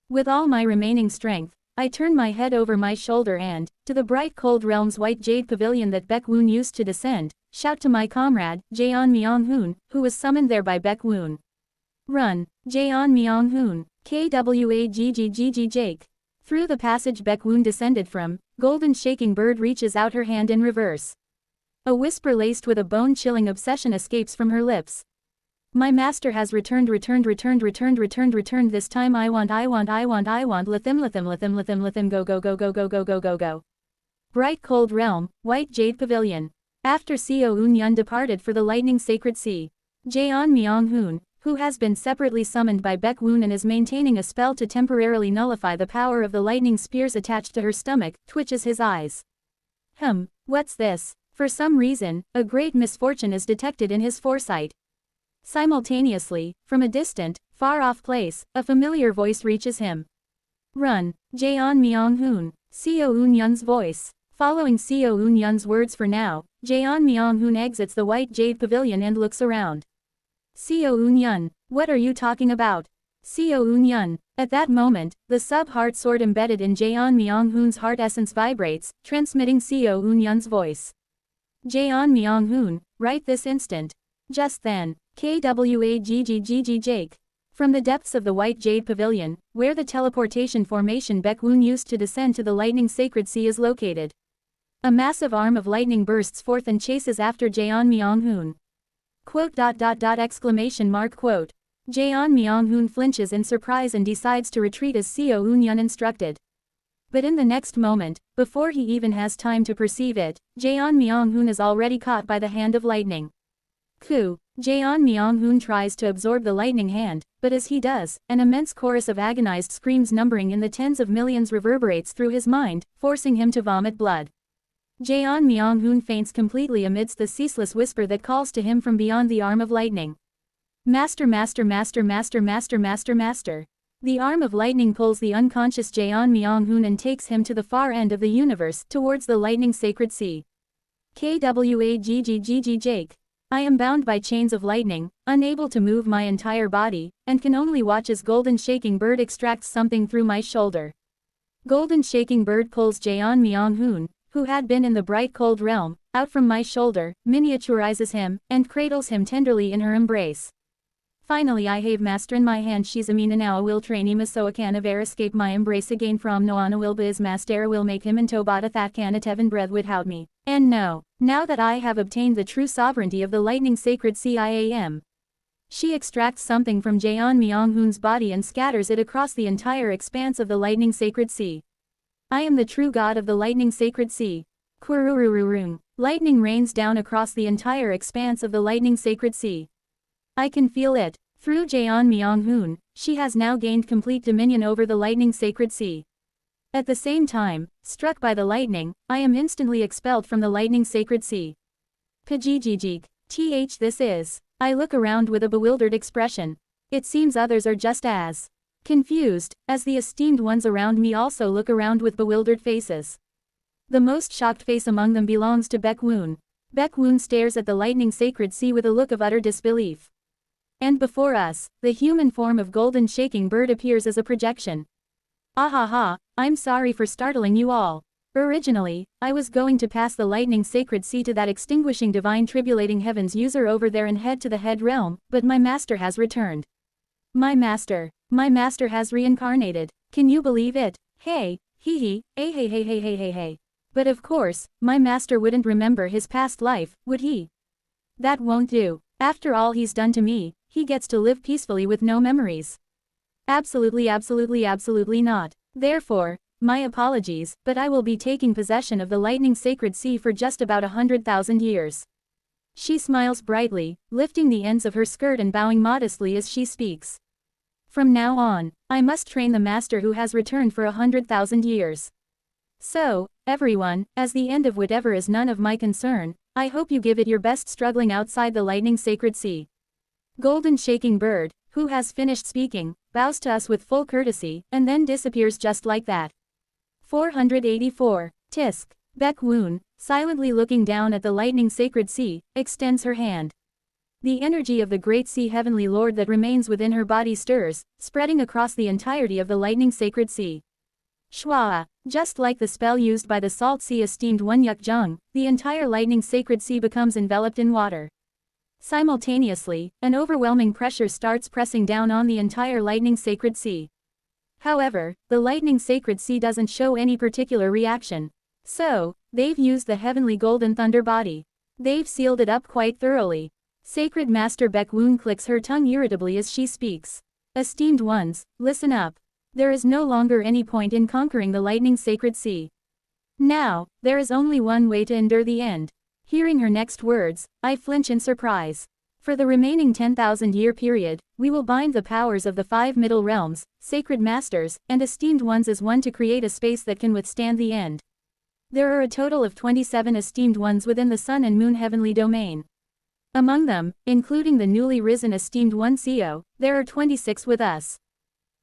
With all my remaining strength, I turn my head over my shoulder and, to the bright cold realm's white jade pavilion that Baekwoon used to descend, shout to my comrade, Jaeon Myung-hoon, who was summoned there by Baekwoon. Run, Jaeon Myung-hoon, KWAGGGG Jake. Through the passage Baekwoon descended from, Golden Shaking Bird reaches out her hand in reverse. A whisper laced with a bone-chilling obsession escapes from her lips. My master has returned this time I want Lithim go. Bright cold realm, white jade pavilion. After Seo Eun-yun departed for the lightning sacred sea, Jaeon Myung-hoon, who has been separately summoned by Baekwoon and is maintaining a spell to temporarily nullify the power of the lightning spears attached to her stomach, twitches his eyes. What's this? For some reason, a great misfortune is detected in his foresight. Simultaneously, from a distant, far-off place, a familiar voice reaches him. Run, Jaeon Myung-hoon, Seo Eun-yun's voice. Following Seo Eun-yun's words for now, Jaeon Myung-hoon exits the white jade pavilion and looks around. Seo Eun-yun, what are you talking about? Seo Eun-yun. At that moment, the sub-heart sword embedded in Jaeon Myung-hoon's heart essence vibrates, transmitting Seo Eun-yun's voice. Jaeon Myung-hoon, right this instant. Just then, KWAGGGG Jake. From the depths of the white jade pavilion, where the teleportation formation Baekwoon used to descend to the lightning sacred sea is located. A massive arm of lightning bursts forth and chases after Jaeon Myung-hoon. Exclamation mark quote. Jaeon Myung-hoon flinches in surprise and decides to retreat as Seo Eun-yun instructed. But in the next moment, before he even has time to perceive it, Jaeon Myung-hoon is already caught by the hand of lightning. Jaeon Myung-hoon tries to absorb the lightning hand, but as he does, an immense chorus of agonized screams numbering in the tens of millions reverberates through his mind, forcing him to vomit blood. Jaeon Myung-hoon faints completely amidst the ceaseless whisper that calls to him from beyond the arm of lightning. Master. The arm of lightning pulls the unconscious Jaeon Myung-hoon and takes him to the far end of the universe, towards the lightning sacred sea. KWAGGGG Jake. I am bound by chains of lightning, unable to move my entire body, and can only watch as Golden Shaking Bird extracts something through my shoulder. Golden Shaking Bird pulls Jaeon Myung-hoon, who had been in the bright cold realm, out from my shoulder, miniaturizes him, and cradles him tenderly in her embrace. Finally I have master in my hand Shizamina now will train him so can ever escape my embrace again from no on will be his master will make him into bota that cannot even breath without me. And no, now that I have obtained the true sovereignty of the lightning sacred CIAM. She extracts something from Jaeon Myung-hoon's body and scatters it across the entire expanse of the lightning sacred sea. I am the true god of the lightning sacred sea. Kururururung. Lightning rains down across the entire expanse of the lightning sacred sea. I can feel it. Through Jaeon Myung-hoon, she has now gained complete dominion over the lightning sacred sea. At the same time, struck by the lightning, I am instantly expelled from the lightning sacred sea. Pajijijik. This is. I look around with a bewildered expression. It seems others are just as confused, as the esteemed ones around me also look around with bewildered faces. The most shocked face among them belongs to Baek-woon. Baek-woon stares at the lightning sacred sea with a look of utter disbelief. And before us, the human form of golden shaking bird appears as a projection. Ahaha, I'm sorry for startling you all. Originally, I was going to pass the lightning sacred sea to that extinguishing divine tribulating heavens user over there and head to the head realm, but my master has returned. My master has reincarnated. Can you believe it? Hey, hee, hey. But of course, my master wouldn't remember his past life, would he? That won't do. After all he's done to me, he gets to live peacefully with no memories. Absolutely not. Therefore, my apologies, but I will be taking possession of the lightning sacred sea for just about 100,000 years. She smiles brightly, lifting the ends of her skirt and bowing modestly as she speaks. From now on, I must train the master who has returned for 100,000 years. So, everyone, as the end of whatever is none of my concern, I hope you give it your best struggling outside the lightning sacred sea. Golden shaking bird, who has finished speaking, bows to us with full courtesy, and then disappears just like that. 484. Tisk. Baek-woon, silently looking down at the lightning sacred sea, extends her hand. The energy of the great sea heavenly lord that remains within her body stirs, spreading across the entirety of the lightning sacred sea. Shwa. Just like the spell used by the salt sea esteemed one Yuk-jung, the entire lightning sacred sea becomes enveloped in water. Simultaneously, an overwhelming pressure starts pressing down on the entire lightning sacred sea. However, the lightning sacred sea doesn't show any particular reaction. So, they've used the heavenly golden thunder body. They've sealed it up quite thoroughly. Sacred Master Baek-woon clicks her tongue irritably as she speaks. Esteemed ones, listen up. There is no longer any point in conquering the lightning sacred sea. Now, there is only one way to endure the end. Hearing her next words, I flinch in surprise. For the remaining 10,000-year period, we will bind the powers of the 5 middle realms, sacred masters, and esteemed ones as one to create a space that can withstand the end. There are a total of 27 esteemed ones within the sun and moon heavenly domain. Among them, including the newly risen esteemed one CEO, there are 26 with us.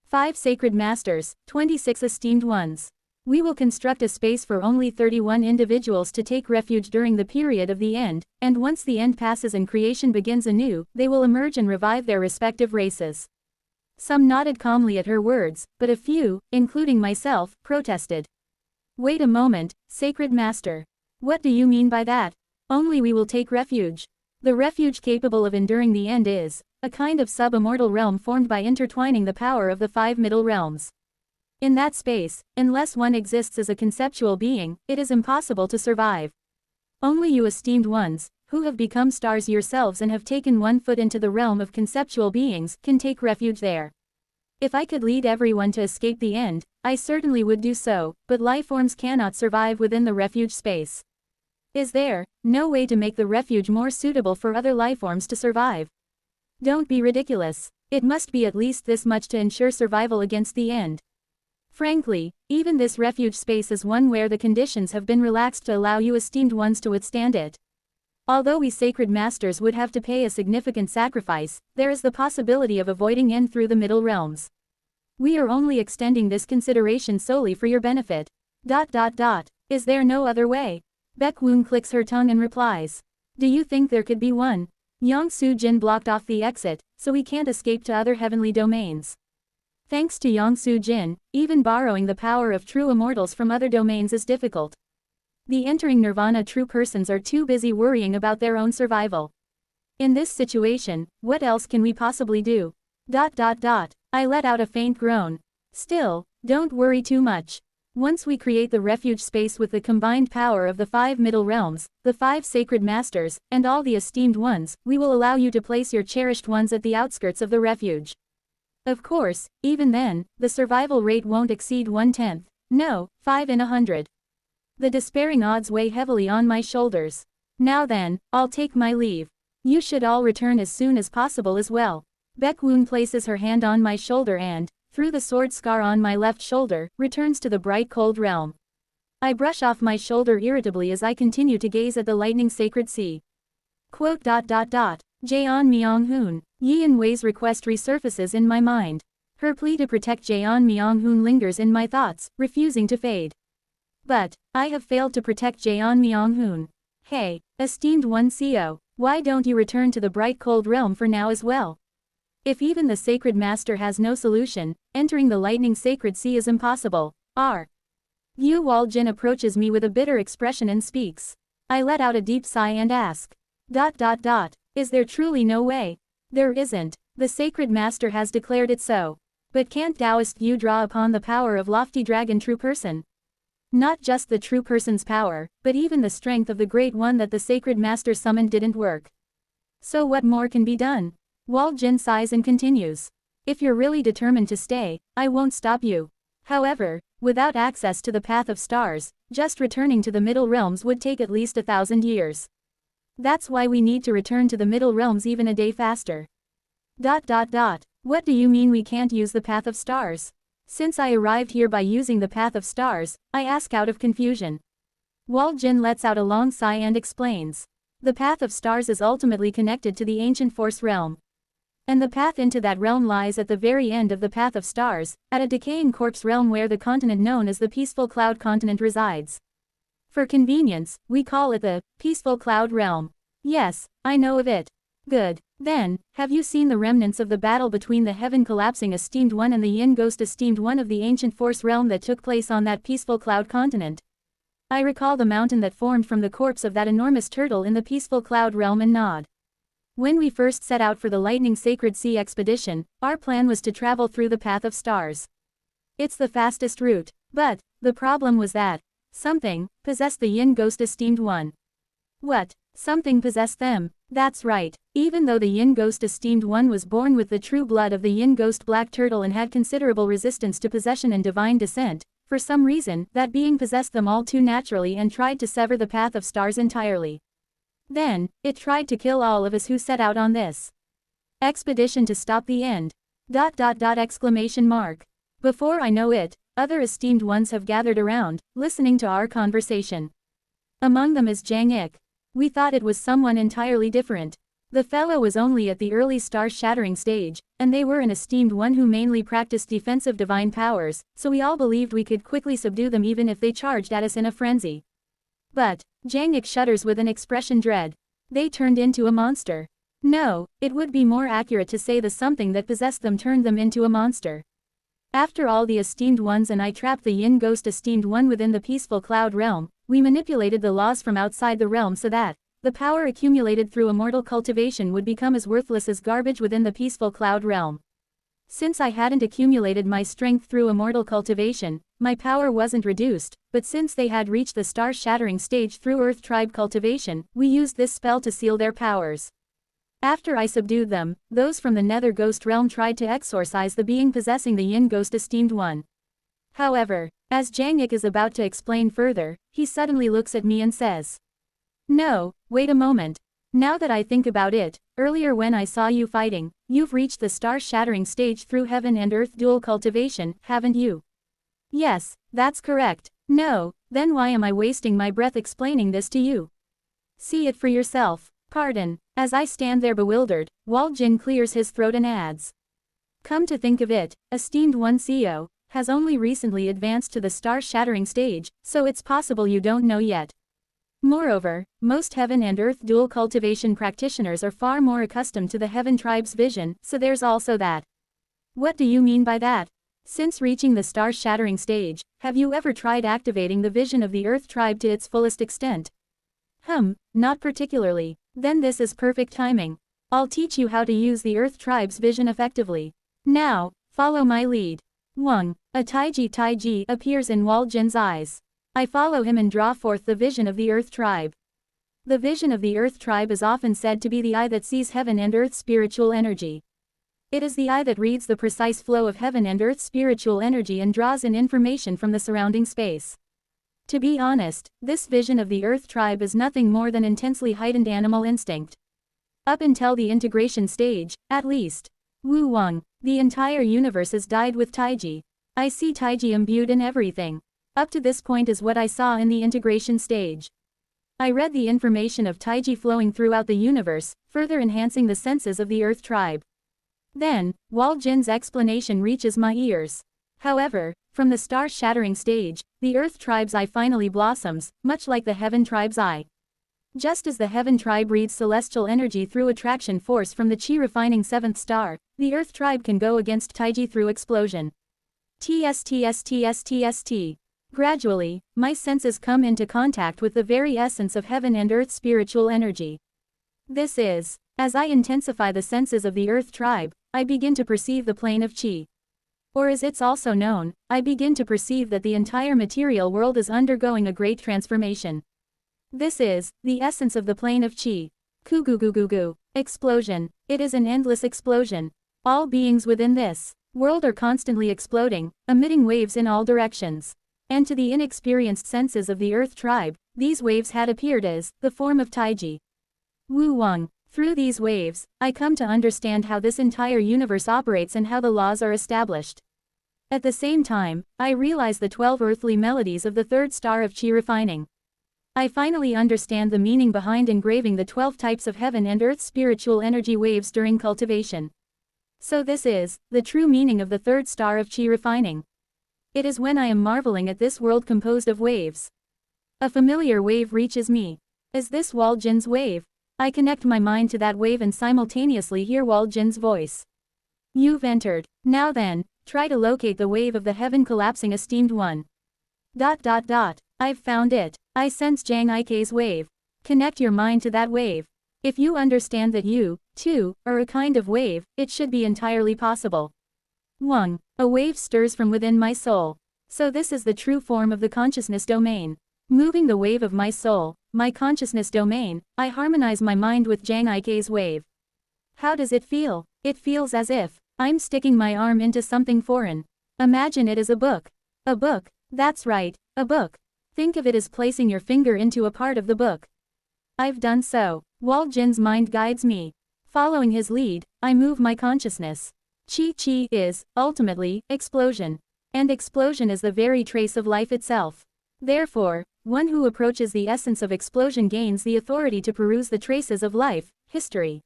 5 sacred masters, 26 esteemed ones. We will construct a space for only 31 individuals to take refuge during the period of the end, and once the end passes and creation begins anew, they will emerge and revive their respective races. Some nodded calmly at her words, but a few, including myself, protested. Wait a moment, sacred master. What do you mean by that? Only we will take refuge. The refuge capable of enduring the end is a kind of sub-immortal realm formed by intertwining the power of the 5 middle realms. In that space, unless one exists as a conceptual being, it is impossible to survive. Only you esteemed ones, who have become stars yourselves and have taken one foot into the realm of conceptual beings, can take refuge there. If I could lead everyone to escape the end, I certainly would do so, but lifeforms cannot survive within the refuge space. Is there no way to make the refuge more suitable for other lifeforms to survive? Don't be ridiculous. It must be at least this much to ensure survival against the end. Frankly, even this refuge space is one where the conditions have been relaxed to allow you esteemed ones to withstand it. Although we sacred masters would have to pay a significant sacrifice, there is the possibility of avoiding end through the middle realms. We are only extending this consideration solely for your benefit. Is there no other way? Baek-woon clicks her tongue and replies. Do you think there could be one? Yang Soo-jin blocked off the exit, so we can't escape to other heavenly domains. Thanks to Yang Soo-jin, even borrowing the power of true immortals from other domains is difficult. The entering nirvana true persons are too busy worrying about their own survival. In this situation, what else can we possibly do? I let out a faint groan. Still, don't worry too much. Once we create the refuge space with the combined power of the 5 middle realms, the 5 sacred masters, and all the esteemed ones, we will allow you to place your cherished ones at the outskirts of the refuge. Of course, even then, the survival rate won't exceed 1/10. No, 5 in 100. The despairing odds weigh heavily on my shoulders. Now then, I'll take my leave. You should all return as soon as possible as well. Baekwoon places her hand on my shoulder and, through the sword scar on my left shoulder, returns to the bright cold realm. I brush off my shoulder irritably as I continue to gaze at the lightning sacred sea. Jaeon Myung-hoon. Yeon Wei's request resurfaces in my mind. Her plea to protect Jaeon Myung-hoon lingers in my thoughts, refusing to fade. But, I have failed to protect Jaeon Myung-hoon. Hey, esteemed one CO, why don't you return to the bright cold realm for now as well? If even the sacred master has no solution, entering the lightning sacred sea is impossible. Yu Waljin approaches me with a bitter expression and speaks. I let out a deep sigh and ask. Is there truly no way? There isn't. The sacred master has declared it so. But can't Taoist Yu draw upon the power of lofty dragon true person? Not just the true person's power, but even the strength of the great one that the sacred master summoned didn't work. So what more can be done? Waljin sighs and continues. If you're really determined to stay, I won't stop you. However, without access to the path of stars, just returning to the middle realms would take at least 1,000 years. That's why we need to return to the middle realms even a day faster. What do you mean we can't use the path of stars? Since I arrived here by using the path of stars, I ask out of confusion. Waljin lets out a long sigh and explains. The path of stars is ultimately connected to the ancient force realm. And the path into that realm lies at the very end of the path of stars, at a decaying corpse realm where the continent known as the Peaceful Cloud Continent resides. For convenience, we call it the Peaceful Cloud Realm. Yes, I know of it. Good. Then, have you seen the remnants of the battle between the Heaven Collapsing Esteemed One and the Yin Ghost Esteemed One of the ancient force realm that took place on that Peaceful Cloud Continent? I recall the mountain that formed from the corpse of that enormous turtle in the Peaceful Cloud Realm and nod. When we first set out for the Lightning Sacred Sea expedition, our plan was to travel through the path of stars. It's the fastest route, but, the problem was that something possessed the Yin Ghost Esteemed One. What? Something possessed them? That's right. Even though the Yin Ghost Esteemed One was born with the true blood of the Yin Ghost Black Turtle and had considerable resistance to possession and divine descent, for some reason, that being possessed them all too naturally and tried to sever the path of stars entirely. Then, it tried to kill all of us who set out on this expedition to stop the end. Exclamation mark. Before I know it, other esteemed ones have gathered around, listening to our conversation. Among them is Jang Ik. We thought it was someone entirely different. The fellow was only at the early star-shattering stage, and they were an esteemed one who mainly practiced defensive divine powers, so we all believed we could quickly subdue them even if they charged at us in a frenzy. But, Jang Ik shudders with an expression dread. They turned into a monster. No, it would be more accurate to say the something that possessed them turned them into a monster. After all, the esteemed ones and I trapped the Yin Ghost Esteemed One within the Peaceful Cloud Realm. We manipulated the laws from outside the realm so that the power accumulated through immortal cultivation would become as worthless as garbage within the Peaceful Cloud Realm. Since I hadn't accumulated my strength through immortal cultivation, my power wasn't reduced, but since they had reached the star-shattering stage through Earth Tribe cultivation, we used this spell to seal their powers. After I subdued them, those from the Nether Ghost Realm tried to exorcise the being possessing the Yin Ghost Esteemed One. However, as Jang Ik is about to explain further, he suddenly looks at me and says, "No, wait a moment. Now that I think about it, earlier when I saw you fighting, you've reached the star-shattering stage through heaven and earth dual cultivation, haven't you?" "Yes, that's correct." "No, then why am I wasting my breath explaining this to you? See it for yourself." "Pardon." As I stand there bewildered, Waljin clears his throat and adds, "Come to think of it, esteemed one CO has only recently advanced to the star-shattering stage, so it's possible you don't know yet. Moreover, most heaven and earth dual cultivation practitioners are far more accustomed to the heaven tribe's vision, so there's also that." "What do you mean by that?" "Since reaching the star-shattering stage, have you ever tried activating the vision of the earth tribe to its fullest extent?" Not particularly." "Then this is perfect timing. I'll teach you how to use the Earth Tribe's vision effectively. Now, follow my lead. 1. A Taiji appears in Wal Jin's eyes. I follow him and draw forth the vision of the Earth Tribe. The vision of the Earth Tribe is often said to be the eye that sees heaven and earth's spiritual energy. It is the eye that reads the precise flow of heaven and earth's spiritual energy and draws in information from the surrounding space. To be honest, this vision of the Earth Tribe is nothing more than intensely heightened animal instinct. Up until the integration stage, at least. Wu Wang, the entire universe is dyed with Taiji. I see Taiji imbued in everything. Up to this point is what I saw in the integration stage. I read the information of Taiji flowing throughout the universe, further enhancing the senses of the Earth Tribe. Then, Wal Jin's explanation reaches my ears. However, from the star-shattering stage, the Earth Tribe's eye finally blossoms, much like the Heaven Tribe's eye. Just as the Heaven Tribe reads celestial energy through attraction force from the chi-refining 7th star, the Earth Tribe can go against Taiji through explosion. TSTSTSTST. Gradually, my senses come into contact with the very essence of heaven and earth's spiritual energy. This is, as I intensify the senses of the Earth Tribe, I begin to perceive the plane of Qi. Or as it's also known, I begin to perceive that the entire material world is undergoing a great transformation. This is, the essence of the plane of Qi. Kugugugugu. Explosion. It is an endless explosion. All beings within this world are constantly exploding, emitting waves in all directions. And to the inexperienced senses of the Earth Tribe, these waves had appeared as the form of Taiji. Wu Wang. Through these waves, I come to understand how this entire universe operates and how the laws are established. At the same time, I realize the 12 earthly melodies of the 3rd star of Qi refining. I finally understand the meaning behind engraving the 12 types of heaven and earth spiritual energy waves during cultivation. So this is the true meaning of the 3rd star of Qi refining. It is when I am marveling at this world composed of waves. A familiar wave reaches me. Is this Wal Jin's wave? I connect my mind to that wave and simultaneously hear Wal Jin's voice. You've entered. Now then, try to locate the wave of the heaven collapsing esteemed one. I've found it. I sense Zhang Ikei's wave. Connect your mind to that wave. If you understand that you, too, are a kind of wave, it should be entirely possible. 1. A wave stirs from within my soul. So this is the true form of the consciousness domain. Moving the wave of my soul, my consciousness domain, I harmonize my mind with Zhang Ikei's wave. How does it feel? It feels as if I'm sticking my arm into something foreign. Imagine it as a book. A book. That's right, a book. Think of it as placing your finger into a part of the book. I've done so. Wal Jin's mind guides me. Following his lead, I move my consciousness. Qi is, ultimately, explosion. And explosion is the very trace of life itself. Therefore, one who approaches the essence of explosion gains the authority to peruse the traces of life, history.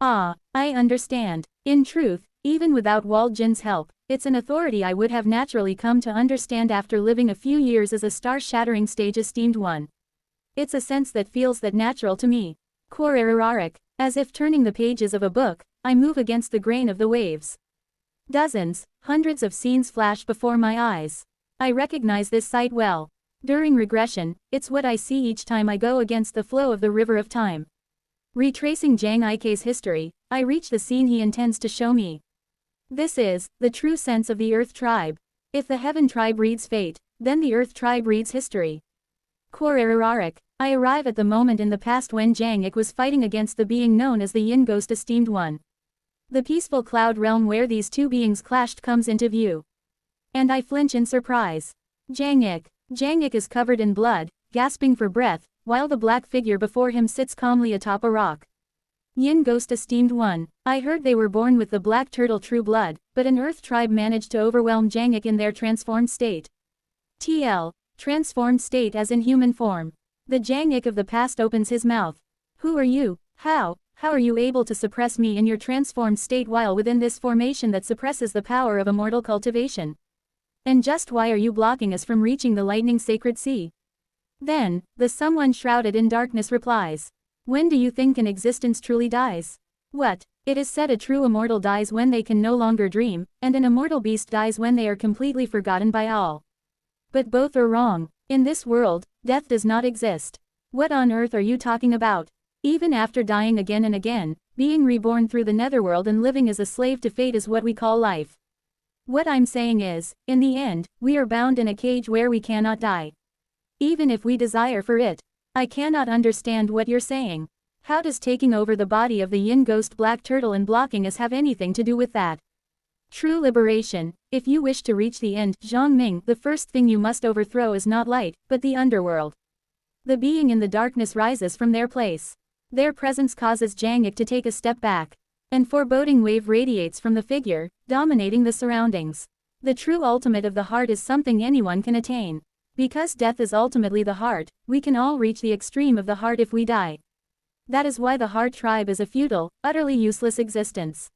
Ah, I understand. In truth, even without Wal Jin's help, it's an authority I would have naturally come to understand after living a few years as a star-shattering stage esteemed one. It's a sense that feels that natural to me. Quararararik, as if turning the pages of a book, I move against the grain of the waves. Dozens, hundreds of scenes flash before my eyes. I recognize this sight well. During regression, it's what I see each time I go against the flow of the river of time. Retracing Zhang Ikei's history, I reach the scene he intends to show me. This is the true sense of the Earth Tribe. If the Heaven Tribe reads fate, then the Earth Tribe reads history. Quararararik, I arrive at the moment in the past when Zhang Ik was fighting against the being known as the Yin Ghost esteemed one. The peaceful cloud realm where these two beings clashed comes into view. And I flinch in surprise. Zhang Ik is covered in blood, gasping for breath, while the black figure before him sits calmly atop a rock. Yin Ghost esteemed one, I heard they were born with the black turtle true blood, but an Earth Tribe managed to overwhelm Zhang Ik in their transformed state. Transformed state as in human form. The Zhang Ik of the past opens his mouth. Who are you? How are you able to suppress me in your transformed state while within this formation that suppresses the power of immortal cultivation? And just why are you blocking us from reaching the lightning sacred sea? Then, the someone shrouded in darkness replies. When do you think an existence truly dies? What? It is said a true immortal dies when they can no longer dream, and an immortal beast dies when they are completely forgotten by all. But both are wrong. In this world, death does not exist. What on earth are you talking about? Even after dying again and again, being reborn through the netherworld and living as a slave to fate is what we call life. What I'm saying is, in the end, we are bound in a cage where we cannot die. Even if we desire for it. I cannot understand what you're saying. How does taking over the body of the yin ghost black turtle and blocking us have anything to do with that? True liberation, if you wish to reach the end, Zhang Ming, the first thing you must overthrow is not light, but the underworld. The being in the darkness rises from their place. Their presence causes Zhang Ik to take a step back. And foreboding wave radiates from the figure, dominating the surroundings. The true ultimate of the heart is something anyone can attain. Because death is ultimately the heart, we can all reach the extreme of the heart if we die. That is why the heart tribe is a futile, utterly useless existence.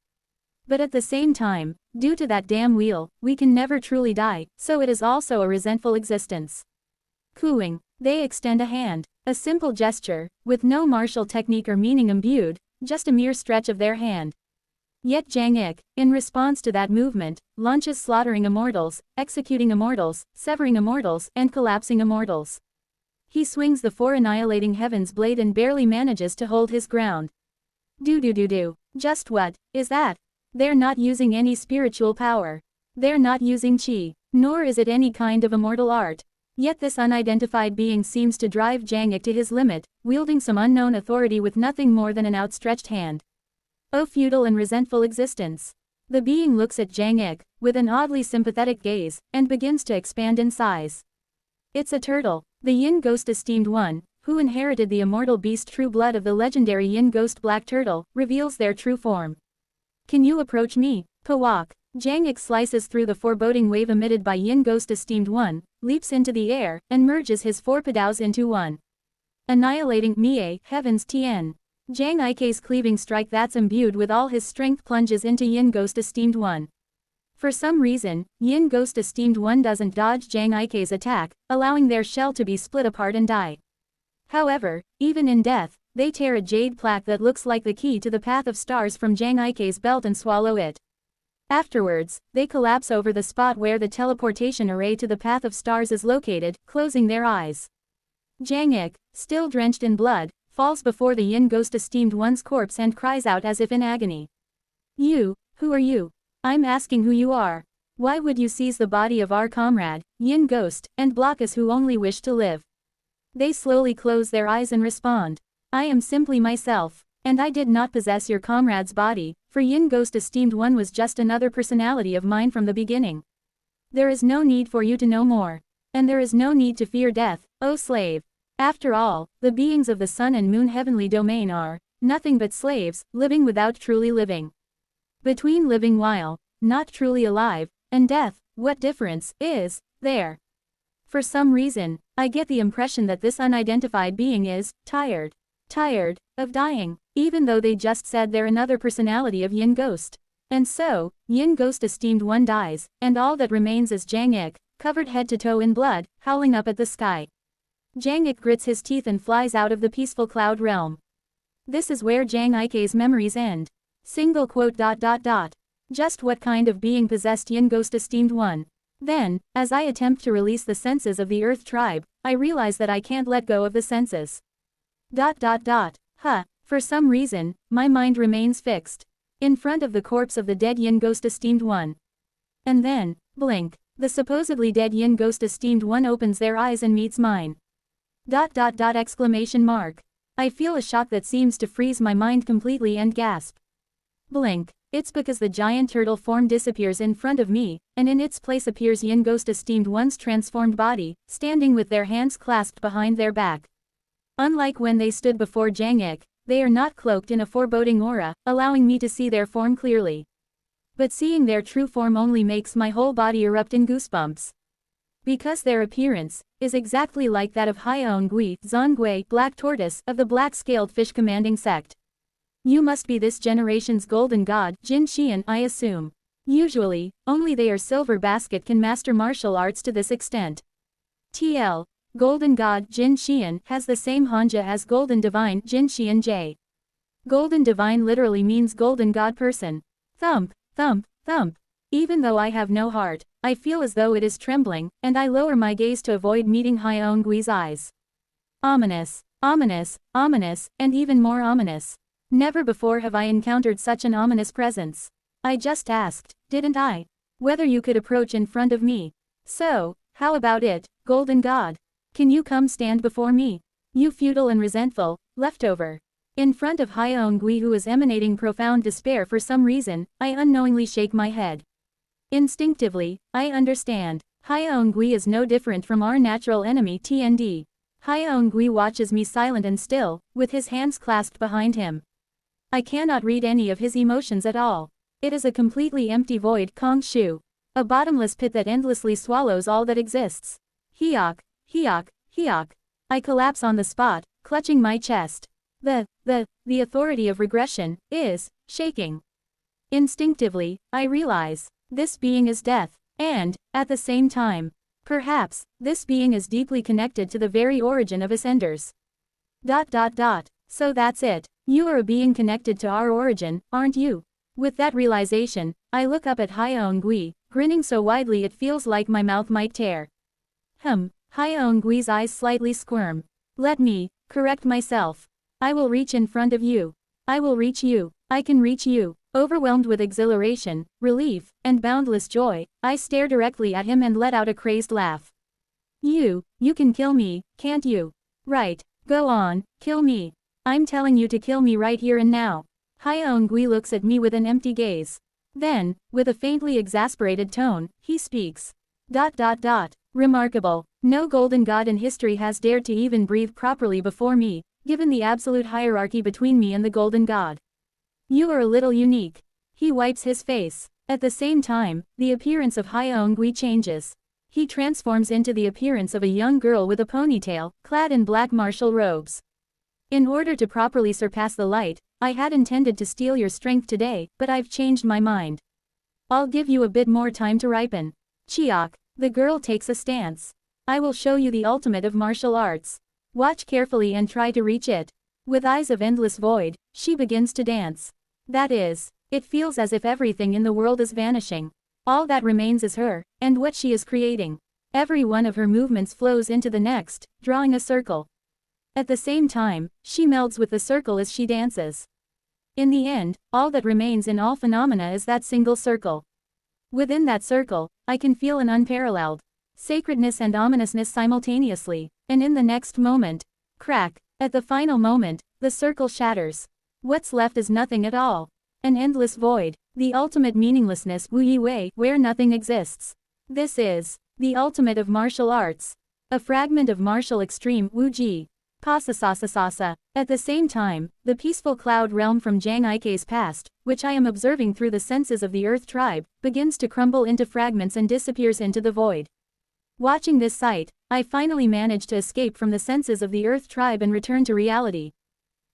But at the same time, due to that damn wheel, we can never truly die, so it is also a resentful existence. Cooing. They extend a hand. A simple gesture, with no martial technique or meaning imbued, just a mere stretch of their hand. Yet Zhang Ik, in response to that movement, launches slaughtering immortals, executing immortals, severing immortals, and collapsing immortals. He swings the annihilating heaven's blade and barely manages to hold his ground. Do. Just what is that? They're not using any spiritual power. They're not using qi, nor is it any kind of immortal art. Yet this unidentified being seems to drive Zhang Ik to his limit, wielding some unknown authority with nothing more than an outstretched hand. O futile and resentful existence. The being looks at Zhang Ik, with an oddly sympathetic gaze, and begins to expand in size. It's a turtle, the yin ghost esteemed one, who inherited the immortal beast true blood of the legendary yin ghost black turtle, reveals their true form. Can you approach me, Pawak? Zhang Ik slices through the foreboding wave emitted by yin ghost esteemed one, leaps into the air, and merges his four padaos into one. Annihilating Mie, Heaven's Tien. Zhang Ike's cleaving strike that's imbued with all his strength plunges into yin ghost esteemed one. For some reason, yin ghost esteemed one doesn't dodge Zhang Ike's attack, allowing their shell to be split apart and die. However, even in death, they tear a jade plaque that looks like the key to the path of stars from Zhang Ike's belt and swallow it. Afterwards, they collapse over the spot where the teleportation array to the path of stars is located, closing their eyes. Zhang Ik, still drenched in blood, falls before the yin ghost esteemed one's corpse and cries out as if in agony. You, who are you? I'm asking who you are. Why would you seize the body of our comrade, yin ghost, and block us who only wish to live? They slowly close their eyes and respond. I am simply myself, and I did not possess your comrade's body, for yin ghost esteemed one was just another personality of mine from the beginning. There is no need for you to know more. And there is no need to fear death, O slave. After all, the beings of the sun and moon heavenly domain are nothing but slaves, living without truly living. Between living while not truly alive, and death, what difference is there? For some reason, I get the impression that this unidentified being is tired of dying, even though they just said they're another personality of yin ghost. And so, yin ghost esteemed one dies, and all that remains is Zhang Ik, covered head to toe in blood, howling up at the sky. Zhang Ik grits his teeth and flies out of the peaceful cloud realm. This is where Zhang Ike's memories end. Single quote. Just what kind of being possessed yin ghost esteemed one? Then, as I attempt to release the senses of the earth tribe, I realize that I can't let go of the senses. For some reason, my mind remains fixed. In front of the corpse of the dead yin ghost esteemed one. And then, blink, the supposedly dead yin ghost esteemed one opens their eyes and meets mine. Exclamation mark. I feel a shock that seems to freeze my mind completely and gasp. Blink. It's because the giant turtle form disappears in front of me, and in its place appears yin ghost esteemed one's transformed body, standing with their hands clasped behind their back. Unlike when they stood before Zhang Ik, they are not cloaked in a foreboding aura, allowing me to see their form clearly. But seeing their true form only makes my whole body erupt in goosebumps. Because their appearance is exactly like that of Hayaongui Zongui, Black Tortoise, of the black-scaled fish commanding sect. You must be this generation's golden god, Jin Xian, I assume. Usually, only they or Silver Basket can master martial arts to this extent. TL. Golden God Jin Xian has the same hanja as Golden Divine Jin Xian J. Golden Divine literally means Golden God person. Thump, thump, thump. Even though I have no heart, I feel as though it is trembling, and I lower my gaze to avoid meeting Hayaongui's eyes. Ominous. Ominous, ominous, and even more ominous. Never before have I encountered such an ominous presence. I just asked, didn't I? Whether you could approach in front of me. So, how about it, Golden God? Can you come stand before me? You futile and resentful, leftover. In front of Hyeongui, who is emanating profound despair for some reason, I unknowingly shake my head. Instinctively, I understand. Hyeongui is no different from our natural enemy TND. Hyeongui watches me silent and still, with his hands clasped behind him. I cannot read any of his emotions at all. It is a completely empty void, Kong Shu. A bottomless pit that endlessly swallows all that exists. Hyok, hyok, hyok. I collapse on the spot, clutching my chest. The authority of regression is shaking. Instinctively, I realize this being is death, and, at the same time, perhaps, this being is deeply connected to the very origin of Ascenders. So that's it. You are a being connected to our origin, aren't you? With that realization, I look up at Hyeongui, grinning so widely it feels like my mouth might tear. Hyeonggui's eyes slightly squirm. Let me correct myself. I will reach in front of you. I will reach you. I can reach you. Overwhelmed with exhilaration, relief, and boundless joy, I stare directly at him and let out a crazed laugh. You can kill me, can't you? Right, go on, kill me. I'm telling you to kill me right here and now. Hyeongui looks at me with an empty gaze. Then, with a faintly exasperated tone, he speaks. Remarkable. No golden god in history has dared to even breathe properly before me, given the absolute hierarchy between me and the golden god. You are a little unique. He wipes his face. At the same time, the appearance of Hyeongui changes. He transforms into the appearance of a young girl with a ponytail, clad in black martial robes. In order to properly surpass the light, I had intended to steal your strength today, but I've changed my mind. I'll give you a bit more time to ripen. Chiok, the girl takes a stance. I will show you the ultimate of martial arts. Watch carefully and try to reach it. With eyes of endless void, she begins to dance. That is, it feels as if everything in the world is vanishing. All that remains is her, and what she is creating. Every one of her movements flows into the next, drawing a circle. At the same time, she melds with the circle as she dances. In the end, all that remains in all phenomena is that single circle. Within that circle, I can feel an unparalleled sacredness and ominousness simultaneously, and in the next moment, crack, at the final moment, the circle shatters. What's left is nothing at all. An endless void, the ultimate meaninglessness Wu Yi Wei, where nothing exists. This is the ultimate of martial arts. A fragment of martial extreme Wu Ji. Pasasasasasa. At the same time, the peaceful cloud realm from Jang Ike's past, which I am observing through the senses of the Earth tribe, begins to crumble into fragments and disappears into the void. Watching this sight, I finally manage to escape from the senses of the Earth tribe and return to reality.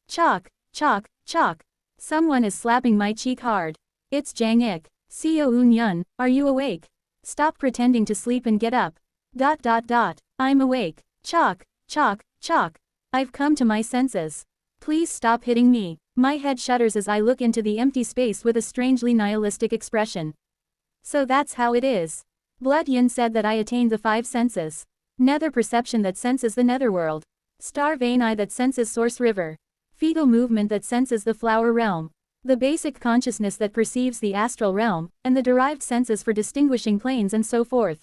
Chalk, chalk, chalk. Someone is slapping my cheek hard. It's Jang Ik. Seo Eun-yun, are you awake? Stop pretending to sleep and get up. I'm awake. Chalk, chalk, chalk. I've come to my senses. Please stop hitting me. My head shudders as I look into the empty space with a strangely nihilistic expression. So that's how it is. Blood Yin said that I attained the 5 senses. Nether perception that senses the netherworld. Star vein eye that senses source river. Fetal movement that senses the flower realm. The basic consciousness that perceives the astral realm, and the derived senses for distinguishing planes and so forth.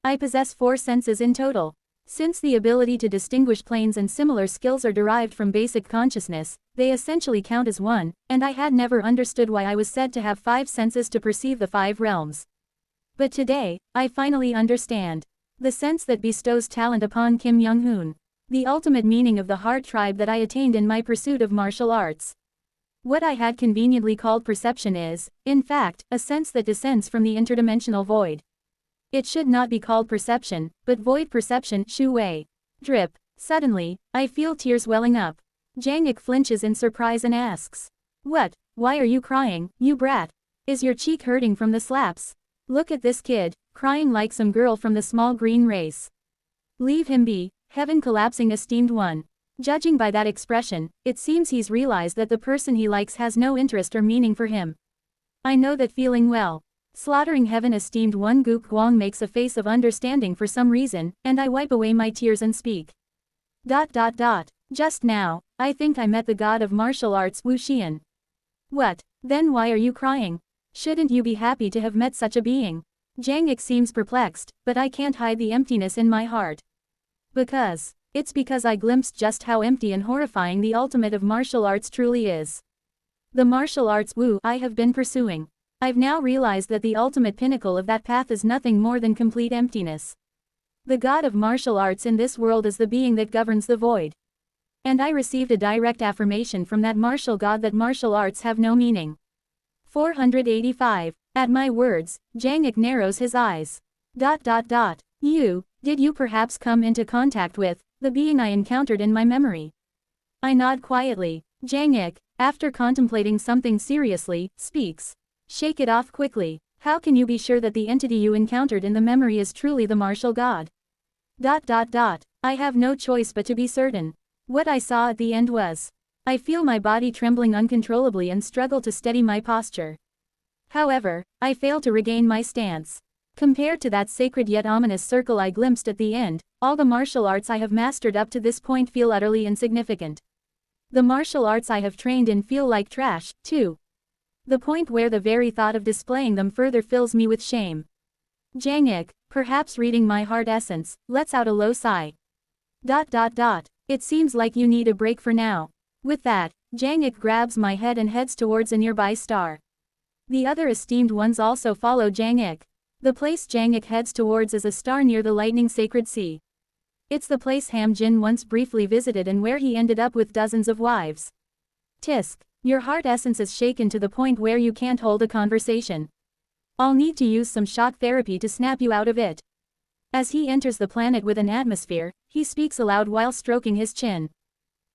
I possess 4 senses in total. Since the ability to distinguish planes and similar skills are derived from basic consciousness, they essentially count as 1, and I had never understood why I was said to have 5 senses to perceive the 5 realms. But today, I finally understand. The sense that bestows talent upon Kim Young-hoon. The ultimate meaning of the heart tribe that I attained in my pursuit of martial arts. What I had conveniently called perception is, in fact, a sense that descends from the interdimensional void. It should not be called perception, but void perception, Shu Wei. Drip. Suddenly, I feel tears welling up. Jang Ik flinches in surprise and asks. What? Why are you crying, you brat? Is your cheek hurting from the slaps? Look at this kid, crying like some girl from the small green race. Leave him be, heaven collapsing esteemed one. Judging by that expression, it seems he's realized that the person he likes has no interest or meaning for him. I know that feeling well. Slaughtering heaven esteemed one. Gook Guang makes a face of understanding for some reason, and I wipe away my tears and speak. Just now, I think I met the god of martial arts Wu Xian. What? Then why are you crying? Shouldn't you be happy to have met such a being? Jiang Ek seems perplexed, but I can't hide the emptiness in my heart. It's because I glimpsed just how empty and horrifying the ultimate of martial arts truly is. The martial arts Wu I have been pursuing. I've now realized that the ultimate pinnacle of that path is nothing more than complete emptiness. The god of martial arts in this world is the being that governs the void. And I received a direct affirmation from that martial god that martial arts have no meaning. 485. At my words, Jiang Ek narrows his eyes. Did you perhaps come into contact with the being I encountered in my memory? I nod quietly. Jiang Ek, after contemplating something seriously, speaks. Shake it off quickly. How can you be sure that the entity you encountered in the memory is truly the martial god? I have no choice but to be certain. What I saw at the end was. I feel my body trembling uncontrollably and struggle to steady my posture. However, I fail to regain my stance. Compared to that sacred yet ominous circle I glimpsed at the end, all the martial arts I have mastered up to this point feel utterly insignificant. The martial arts I have trained in feel like trash, too. The point where the very thought of displaying them further fills me with shame. Jiang Ek, perhaps reading my heart essence, lets out a low sigh. It seems like you need a break for now. With that, Jiang Ek grabs my head and heads towards a nearby star. The other esteemed ones also follow Jiang Ek. The place Jiang Ek heads towards is a star near the lightning sacred sea. It's the place Ham Jin once briefly visited and where he ended up with dozens of wives. Tisk, your heart essence is shaken to the point where you can't hold a conversation. I'll need to use some shock therapy to snap you out of it. As he enters the planet with an atmosphere, he speaks aloud while stroking his chin.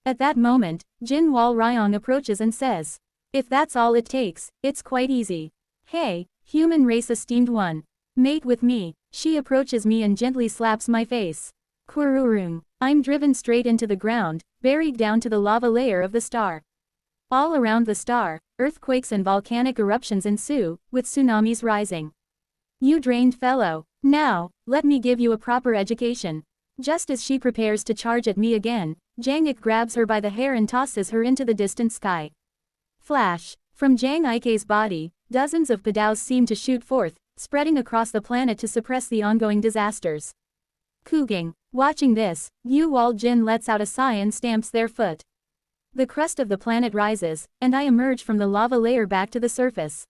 At that moment, Jin Wal Ryong approaches and says, if that's all it takes, it's quite easy. Hey, human race esteemed one. Mate with me. She approaches me and gently slaps my face. Kururung. I'm driven straight into the ground, buried down to the lava layer of the star. All around the star, earthquakes and volcanic eruptions ensue, with tsunamis rising. You drained fellow. Now, let me give you a proper education. Just as she prepares to charge at me again, Jiang Ek grabs her by the hair and tosses her into the distant sky. Flash. From Jiang Ike's body, dozens of padaos seem to shoot forth, spreading across the planet to suppress the ongoing disasters. Cooking. Watching this, Yu Wal Jin lets out a sigh and stamps their foot. The crust of the planet rises, and I emerge from the lava layer back to the surface.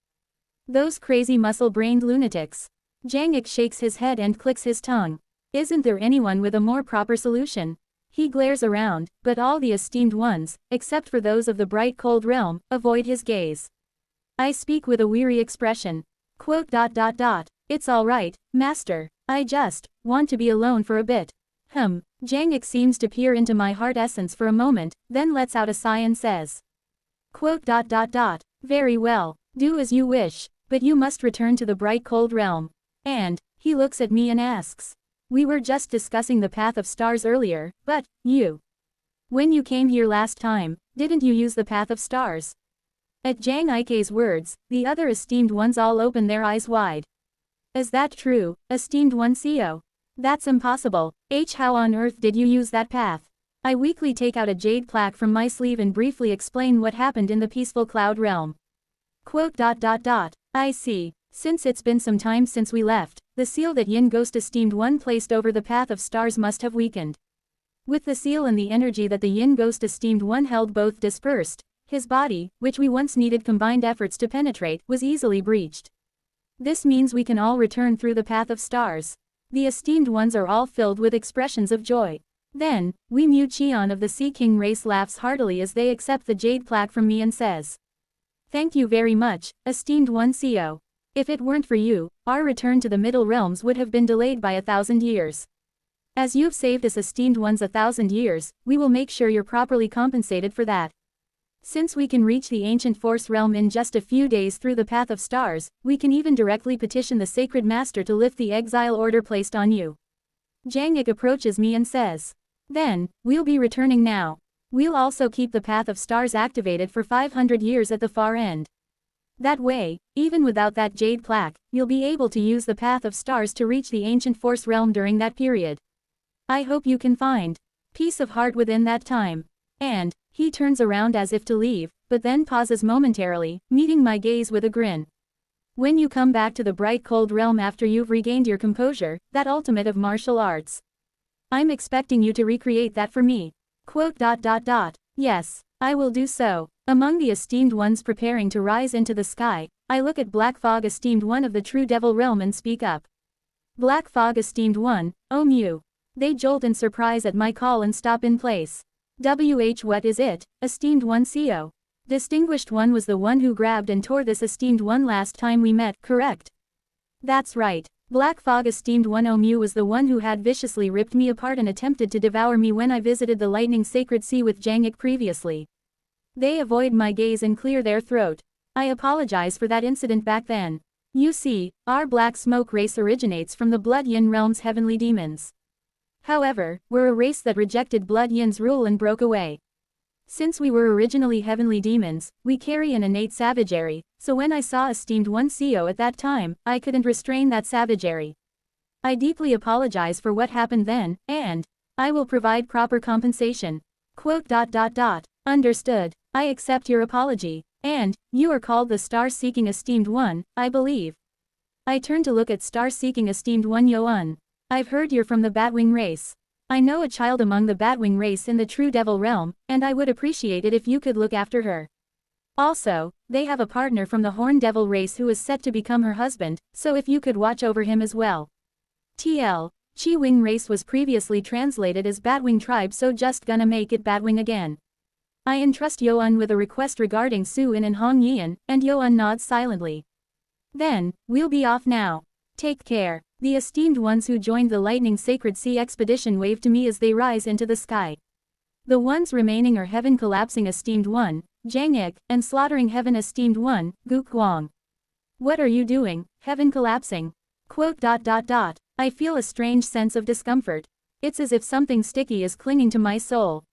Those crazy muscle-brained lunatics. Jiang Ek shakes his head and clicks his tongue. Isn't there anyone with a more proper solution? He glares around, but all the esteemed ones, except for those of the bright cold realm, avoid his gaze. I speak with a weary expression. It's all right, master. I just want to be alone for a bit. Jiang Ek seems to peer into my heart essence for a moment, then lets out a sigh and says. Very well, do as you wish, but you must return to the bright cold realm. And, he looks at me and asks. We were just discussing the path of stars earlier, but, when you came here last time, didn't you use the path of stars? At Jiang Ike's words, the other esteemed ones all open their eyes wide. Is that true, esteemed one CEO? That's impossible. How on earth did you use that path? I weakly take out a jade plaque from my sleeve and briefly explain what happened in the peaceful cloud realm. I see. Since it's been some time since we left, the seal that Yin Ghost esteemed one placed over the path of stars must have weakened. With the seal and the energy that the Yin Ghost esteemed one held both dispersed, his body, which we once needed combined efforts to penetrate, was easily breached. This means we can all return through the path of stars. The esteemed ones are all filled with expressions of joy. Then, Wei Mu Qian of the Sea King race laughs heartily as they accept the jade plaque from me and says. Thank you very much, esteemed one CEO. If it weren't for you, our return to the Middle Realms would have been delayed by 1,000 years. As you've saved us esteemed ones 1,000 years, we will make sure you're properly compensated for that. Since we can reach the ancient force realm in just a few days through the path of stars, we can even directly petition the sacred master to lift the exile order placed on you. Jiang Ek approaches me and says. Then, we'll be returning now. We'll also keep the path of stars activated for 500 years at the far end. That way, even without that jade plaque, you'll be able to use the path of stars to reach the ancient force realm during that period. I hope you can find peace of heart within that time. And he turns around as if to leave, but then pauses momentarily, meeting my gaze with a grin. When you come back to the bright cold realm after you've regained your composure, that ultimate of martial arts. I'm expecting you to recreate that for me. Quote. Yes, I will do so. Among the esteemed ones preparing to rise into the sky, I look at Black Fog, esteemed one of the true devil realm, and speak up. Black Fog, esteemed one, oh Mew. They jolt in surprise at my call and stop in place. What is it, esteemed one? CO. Distinguished one was the one who grabbed and tore this esteemed one last time we met, correct? That's right. Black Fog, esteemed one. Oh Mew was the one who had viciously ripped me apart and attempted to devour me when I visited the lightning sacred sea with Jangik previously. They avoid my gaze and clear their throat. I apologize for that incident back then. You see, our black smoke race originates from the Blood Yin realm's heavenly demons. However, we're a race that rejected Blood Yin's rule and broke away. Since we were originally heavenly demons, we carry an innate savagery, so when I saw esteemed one CO at that time, I couldn't restrain that savagery. I deeply apologize for what happened then, and I will provide proper compensation. Quote. Understood. I accept your apology. And you are called the star-seeking esteemed one, I believe. I turn to look at star-seeking esteemed one. Yoan. I've heard you're from the Batwing race. I know a child among the Batwing race in the true devil realm, and I would appreciate it if you could look after her. Also, they have a partner from the Horn Devil race who is set to become her husband, so if you could watch over him as well. TL. Chi Wing race was previously translated as Batwing tribe, so just gonna make it Batwing again. I entrust Yoan with a request regarding Su In and Hong Yian, and Yoan nods silently. Then, we'll be off now. Take care. The esteemed ones who joined the Lightning Sacred Sea expedition wave to me as they rise into the sky. The ones remaining are Heaven Collapsing esteemed one, Jangik, and Slaughtering Heaven esteemed one, Guk Guang. What are you doing, Heaven Collapsing? Quote. I feel a strange sense of discomfort. It's as if something sticky is clinging to my soul.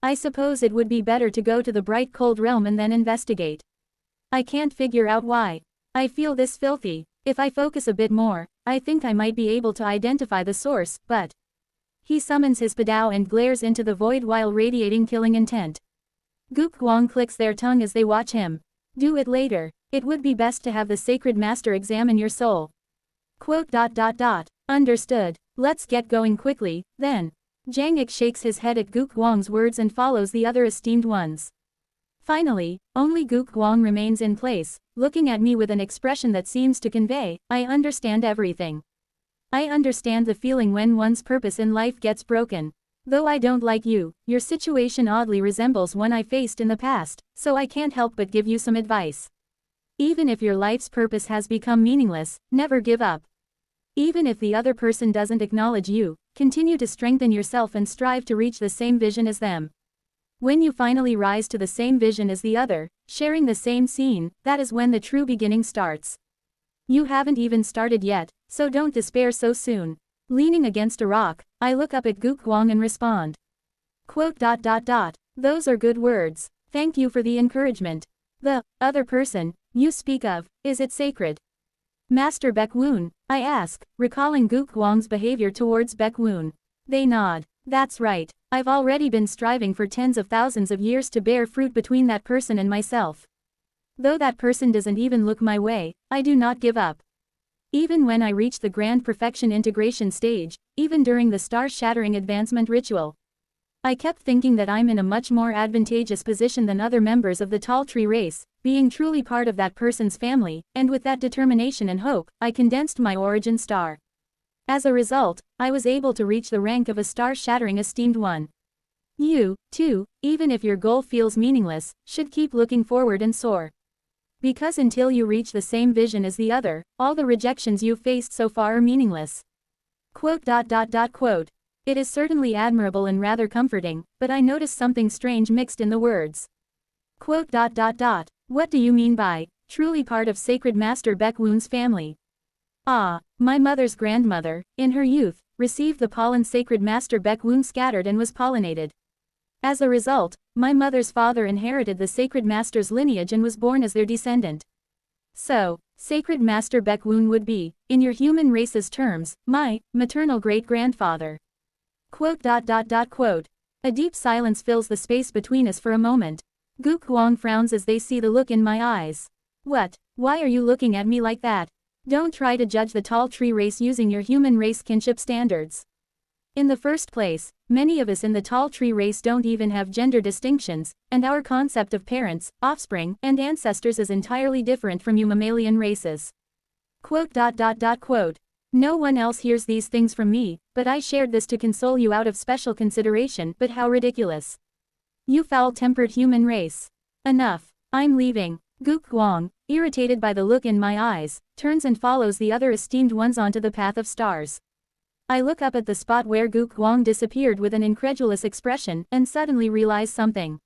I suppose it would be better to go to the bright cold realm and then investigate. I can't figure out why. I feel this filthy. If I focus a bit more, I think I might be able to identify the source, but... He summons his Padao and glares into the void while radiating killing intent. Guk Guang clicks their tongue as they watch him. Do it later. It would be best to have the sacred master examine your soul. Quote. Understood. Let's get going quickly, then. Jangik shakes his head at Guk Guang's words and follows the other esteemed ones. Finally, only Guk Guang remains in place, looking at me with an expression that seems to convey, I understand everything. I understand the feeling when one's purpose in life gets broken. Though I don't like you, your situation oddly resembles one I faced in the past, so I can't help but give you some advice. Even if your life's purpose has become meaningless, never give up. Even if the other person doesn't acknowledge you, continue to strengthen yourself and strive to reach the same vision as them. When you finally rise to the same vision as the other, sharing the same scene, that is when the true beginning starts. You haven't even started yet, so don't despair so soon. Leaning against a rock, I look up at Guk Guang and respond. Quote. Those are good words. Thank you for the encouragement. The other person you speak of, is it sacred? Master Baekwoon, I ask, recalling Guk Guang's behavior towards Baekwoon. They nod. That's right. I've already been striving for tens of thousands of years to bear fruit between that person and myself. Though that person doesn't even look my way, I do not give up. Even when I reach the grand perfection integration stage, even during the star-shattering advancement ritual, I kept thinking that I'm in a much more advantageous position than other members of the tall tree race, being truly part of that person's family, and with that determination and hope, I condensed my origin star. As a result, I was able to reach the rank of a star-shattering esteemed one. You, too, even if your goal feels meaningless, should keep looking forward and soar. Because until you reach the same vision as the other, all the rejections you've faced so far are meaningless. Quote. It is certainly admirable and rather comforting, but I noticed something strange mixed in the words. Quote. What do you mean by, truly part of Sacred Master Baekwoon's family? Ah, my mother's grandmother, in her youth, received the pollen Sacred Master Baekwoon scattered and was pollinated. As a result, my mother's father inherited the Sacred Master's lineage and was born as their descendant. So, Sacred Master Baekwoon would be, in your human race's terms, my maternal great-grandfather. Quote. A deep silence fills the space between us for a moment. Gu Kuang frowns as they see the look in my eyes. What? Why are you looking at me like that? Don't try to judge the tall tree race using your human race kinship standards. In the first place, many of us in the tall tree race don't even have gender distinctions, and our concept of parents, offspring, and ancestors is entirely different from you mammalian races. Quote. No one else hears these things from me, but I shared this to console you out of special consideration. But how ridiculous. You foul-tempered human race. Enough. I'm leaving. Gu Kuang, irritated by the look in my eyes, turns and follows the other esteemed ones onto the path of stars. I look up at the spot where Gu Kuang disappeared with an incredulous expression, and suddenly realize something.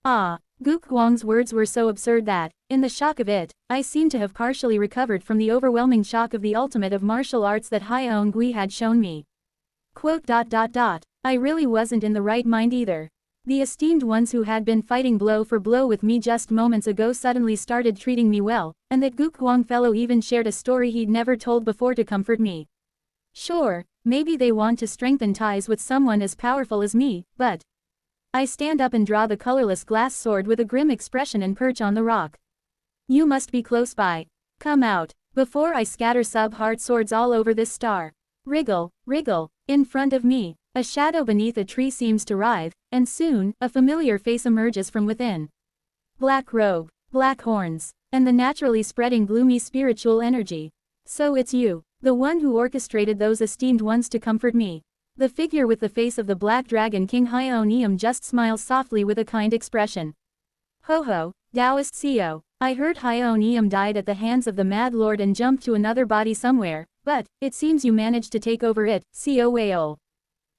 Ah. Gu Kuang's words were so absurd that, in the shock of it, I seemed to have partially recovered from the overwhelming shock of the ultimate of martial arts that Hyeon Gui had shown me. I really wasn't in the right mind either. The esteemed ones who had been fighting blow for blow with me just moments ago suddenly started treating me well, and that Gu Kuang fellow even shared a story he'd never told before to comfort me. Sure, maybe they want to strengthen ties with someone as powerful as me, but... I stand up and draw the colorless glass sword with a grim expression and perch on the rock. You must be close by. Come out, before I scatter sub-heart swords all over this star. Wriggle, wriggle, in front of me, a shadow beneath a tree seems to writhe, and soon, a familiar face emerges from within. Black robe, black horns, and the naturally spreading gloomy spiritual energy. So it's you, the one who orchestrated those esteemed ones to comfort me. The figure with the face of the Black Dragon King Hyeonium just smiles softly with a kind expression. Ho ho, Taoist Seo, I heard Hyeonium died at the hands of the Mad Lord and jumped to another body somewhere, but, it seems you managed to take over it, Seo Weol.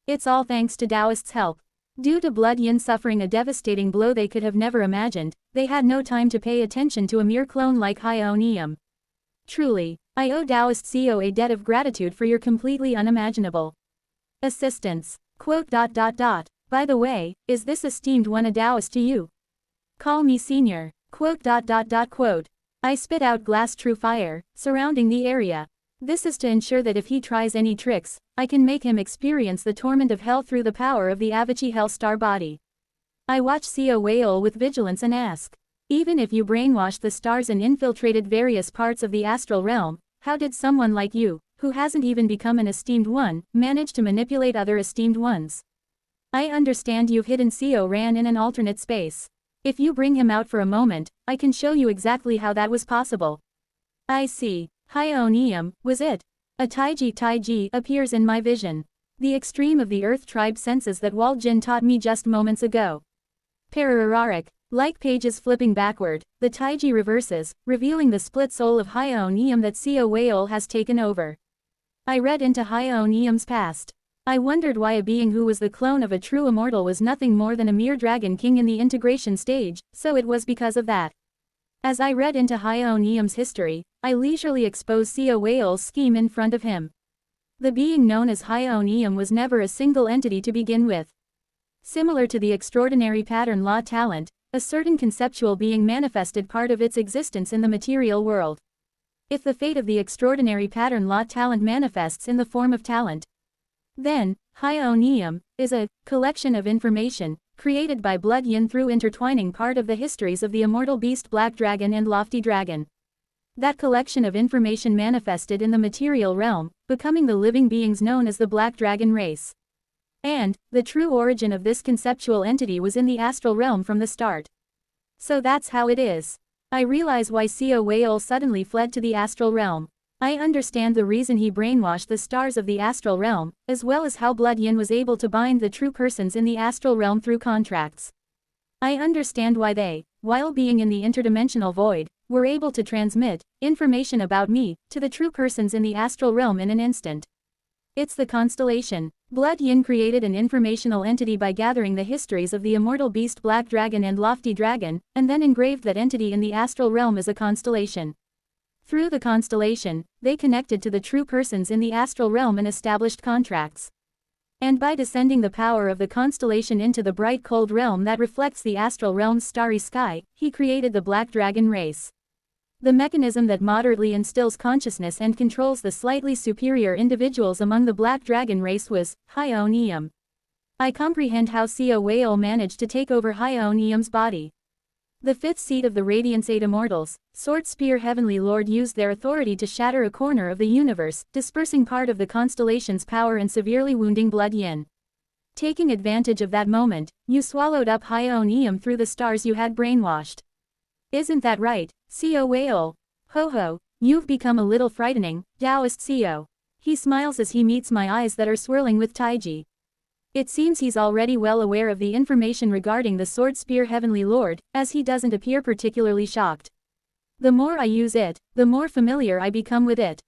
It's all thanks to Taoist's help. Due to Blood Yin suffering a devastating blow they could have never imagined, they had no time to pay attention to a mere clone like Hyeonium. Truly, I owe Taoist Seo a debt of gratitude for your completely unimaginable assistance. By the way, is this esteemed one a Taoist to you? Call me senior. I spit out glass true fire, surrounding the area. This is to ensure that if he tries any tricks, I can make him experience the torment of hell through the power of the Avachi Hellstar body. I watch Seo Weol with vigilance and ask, even if you brainwashed the stars and infiltrated various parts of the astral realm, how did someone like you, who hasn't even become an esteemed one, manage to manipulate other esteemed ones? I understand you've hidden Seo Ran in an alternate space. If you bring him out for a moment, I can show you exactly how that was possible. I see. Hyeonium, was it? A Taiji appears in my vision. The extreme of the Earth tribe senses that Wal Jin taught me just moments ago. Parararic, like pages flipping backward, the Taiji reverses, revealing the split soul of Hyeonium that Seo Weol has taken over. I read into Hyeonium's past. I wondered why a being who was the clone of a true immortal was nothing more than a mere dragon king in the integration stage, so it was because of that. As I read into Hyeonium's history, I leisurely exposed Seo Weol's scheme in front of him. The being known as Hyeonium was never a single entity to begin with. Similar to the extraordinary pattern law talent, a certain conceptual being manifested part of its existence in the material world. If the fate of the extraordinary pattern law talent manifests in the form of talent, then, Hyeonium is a collection of information created by Blood Yin through intertwining part of the histories of the immortal beast Black Dragon and Lofty Dragon. That collection of information manifested in the material realm, becoming the living beings known as the Black Dragon race. And, the true origin of this conceptual entity was in the astral realm from the start. So that's how it is. I realize why Seo Weol suddenly fled to the astral realm. I understand the reason he brainwashed the stars of the astral realm, as well as how Blood Yin was able to bind the true persons in the astral realm through contracts. I understand why they, while being in the interdimensional void, were able to transmit information about me to the true persons in the astral realm in an instant. It's the constellation. Blood Yin created an informational entity by gathering the histories of the immortal beast Black Dragon and Lofty Dragon, and then engraved that entity in the astral realm as a constellation. Through the constellation, they connected to the true persons in the astral realm and established contracts. And by descending the power of the constellation into the bright cold realm that reflects the astral realm's starry sky, he created the Black Dragon race. The mechanism that moderately instills consciousness and controls the slightly superior individuals among the Black Dragon race was Hyeonium. I comprehend how Seo Whale managed to take over Hyeon Eum's body. The fifth seat of the Radiance Eight Immortals, Sword Spear Heavenly Lord used their authority to shatter a corner of the universe, dispersing part of the constellation's power and severely wounding Blood Yin. Taking advantage of that moment, you swallowed up Hyeon Eum through the stars you had brainwashed. Isn't that right, Seo Whale? Ho ho, you've become a little frightening, Taoist Seo. He smiles as he meets my eyes that are swirling with Taiji. It seems he's already well aware of the information regarding the Sword Spear Heavenly Lord, as he doesn't appear particularly shocked. The more I use it, the more familiar I become with it.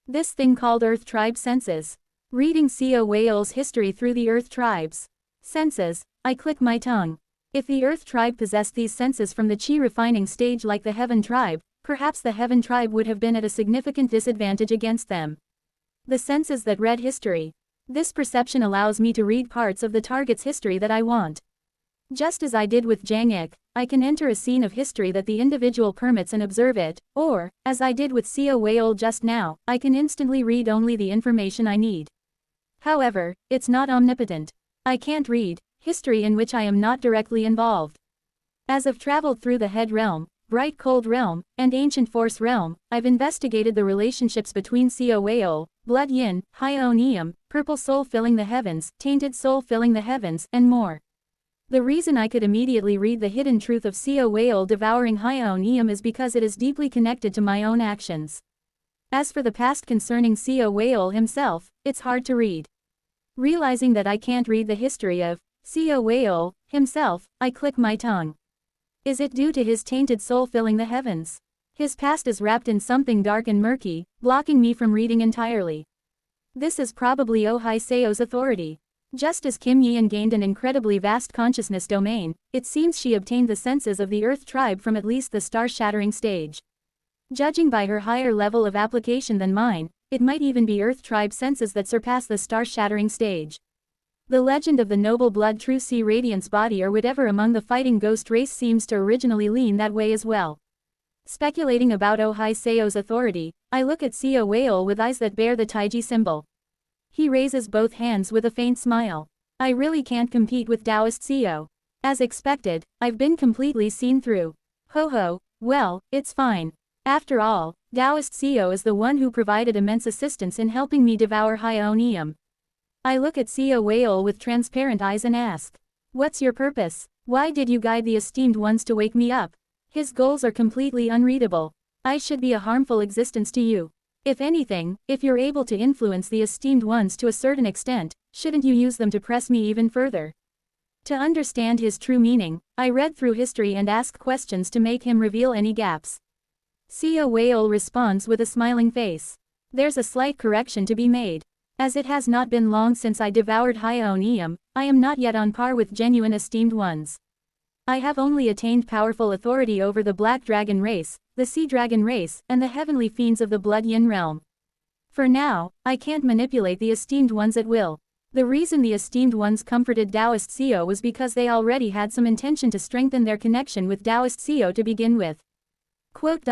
This thing called Earth Tribe Senses. Reading Seo Whale's history through the Earth Tribes. Senses, I click my tongue. If the Earth Tribe possessed these senses from the Chi refining stage like the Heaven Tribe, perhaps the Heaven Tribe would have been at a significant disadvantage against them. The senses that read history. This perception allows me to read parts of the target's history that I want. Just as I did with Jang Ik, I can enter a scene of history that the individual permits and observe it, or, as I did with Seo Whale just now, I can instantly read only the information I need. However, it's not omnipotent. I can't read history in which I am not directly involved. As I've traveled through the Head Realm, Bright Cold Realm, and Ancient Force Realm, I've investigated the relationships between Seo Whale, Blood Yin, Hyeon Eum, Purple Soul filling the heavens, Tainted Soul filling the heavens, and more. The reason I could immediately read the hidden truth of Seo Whale devouring Hyeon Eum is because it is deeply connected to my own actions. As for the past concerning Seo Whale himself, it's hard to read. Realizing that I can't read the history of Seo Whale himself, I click my tongue. Is it due to his tainted soul filling the heavens? His past is wrapped in something dark and murky, blocking me from reading entirely. This is probably Oh Hai Seo's authority. Just as Kim Yeon gained an incredibly vast consciousness domain, it seems she obtained the senses of the Earth Tribe from at least the star-shattering stage. Judging by her higher level of application than mine, it might even be Earth Tribe senses that surpass the star-shattering stage. The legend of the noble blood true sea radiance body or whatever among the fighting ghost race seems to originally lean that way as well. Speculating about Oh Hai Seo's authority, I look at Seo Whale with eyes that bear the Taiji symbol. He raises both hands with a faint smile. I really can't compete with Taoist Seo. As expected, I've been completely seen through. Ho ho, well, it's fine. After all, Taoist Seo is the one who provided immense assistance in helping me devour Hyeon Eum. I look at Seo Whale with transparent eyes and ask, "What's your purpose? Why did you guide the esteemed ones to wake me up?" His goals are completely unreadable. I should be a harmful existence to you. If anything, if you're able to influence the esteemed ones to a certain extent, shouldn't you use them to press me even further? To understand his true meaning, I read through history and ask questions to make him reveal any gaps. Seo Whale responds with a smiling face. There's a slight correction to be made. As it has not been long since I devoured Hyeon Eum, I am not yet on par with genuine esteemed ones. I have only attained powerful authority over the Black Dragon race, the Sea Dragon race, and the heavenly fiends of the Blood Yin realm. For now, I can't manipulate the esteemed ones at will. The reason the esteemed ones comforted Taoist Seo was because they already had some intention to strengthen their connection with Taoist Seo to begin with. Quote.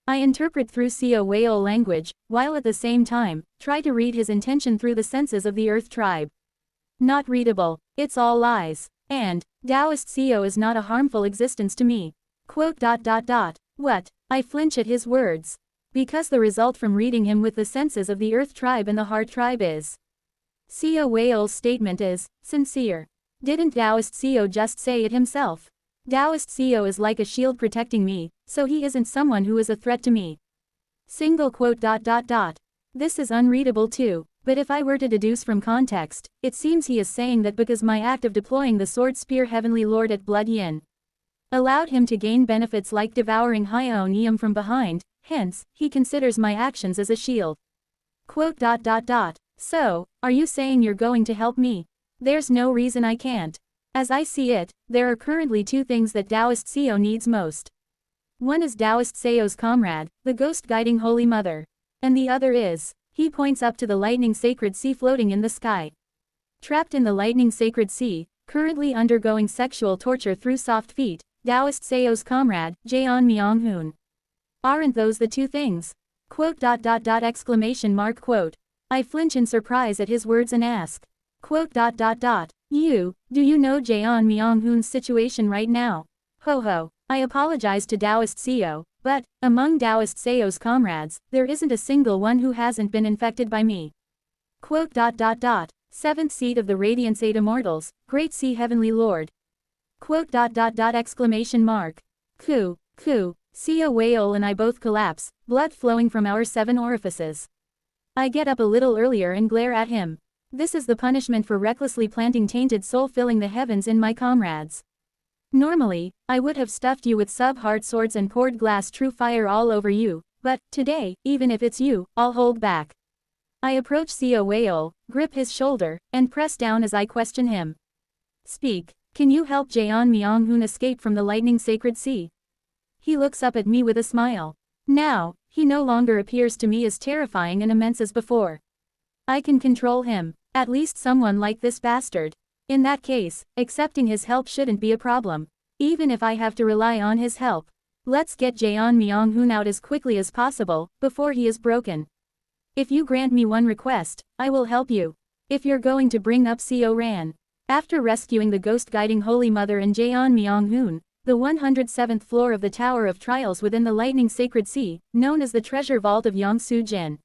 I interpret through Seo Whale language, while at the same time, try to read his intention through the senses of the Earth Tribe. Not readable, it's all lies. And, Taoist Seo is not a harmful existence to me. Quote. What? I flinch at his words. Because the result from reading him with the senses of the Earth Tribe and the Heart Tribe is. Seo Whale's statement is sincere. Didn't Taoist Seo just say it himself? Taoist Seo is like a shield protecting me, so he isn't someone who is a threat to me. Single quote. This is unreadable too, but if I were to deduce from context, it seems he is saying that because my act of deploying the Sword Spear Heavenly Lord at Blood Yin allowed him to gain benefits like devouring Hyeon Eum from behind, hence, he considers my actions as a shield. Quote. So, are you saying you're going to help me? There's no reason I can't. As I see it, there are currently two things that Taoist Seo needs most. One is Taoist Seo's comrade, the ghost guiding Holy Mother. And the other is, he points up to the lightning sacred sea floating in the sky. Trapped in the lightning sacred sea, currently undergoing sexual torture through soft feet, Taoist Seo's comrade, Jaeon Myung-hoon. Aren't those the two things? Quote. Exclamation mark quote. I flinch in surprise at his words and ask. Quote. Do you know Jaeon Myung-hoon's situation right now? Ho ho. I apologize to Taoist Seo, but, among Taoist Seo's comrades, there isn't a single one who hasn't been infected by me. Quote. Seventh seat of the Radiance 8 Immortals, Great Sea Heavenly Lord. Quote. Exclamation mark. Ku. Seo Weol and I both collapse, blood flowing from our 7 orifices. I get up a little earlier and glare at him. This is the punishment for recklessly planting tainted soul filling the heavens in my comrades. Normally, I would have stuffed you with sub-heart swords and poured glass true fire all over you, but, today, even if it's you, I'll hold back. I approach Seo Weol, grip his shoulder, and press down as I question him. Speak, can you help Jaeon Myung-hoon escape from the lightning sacred sea? He looks up at me with a smile. Now, he no longer appears to me as terrifying and immense as before. I can control him, at least someone like this bastard. In that case, accepting his help shouldn't be a problem. Even if I have to rely on his help. Let's get Jaeon Myung-hoon out as quickly as possible, before he is broken. If you grant me one request, I will help you. If you're going to bring up Seo Ran. After rescuing the ghost-guiding Holy Mother and Jaeon Myung-hoon, the 107th floor of the Tower of Trials within the Lightning Sacred Sea, known as the Treasure Vault of Yongsu-jin.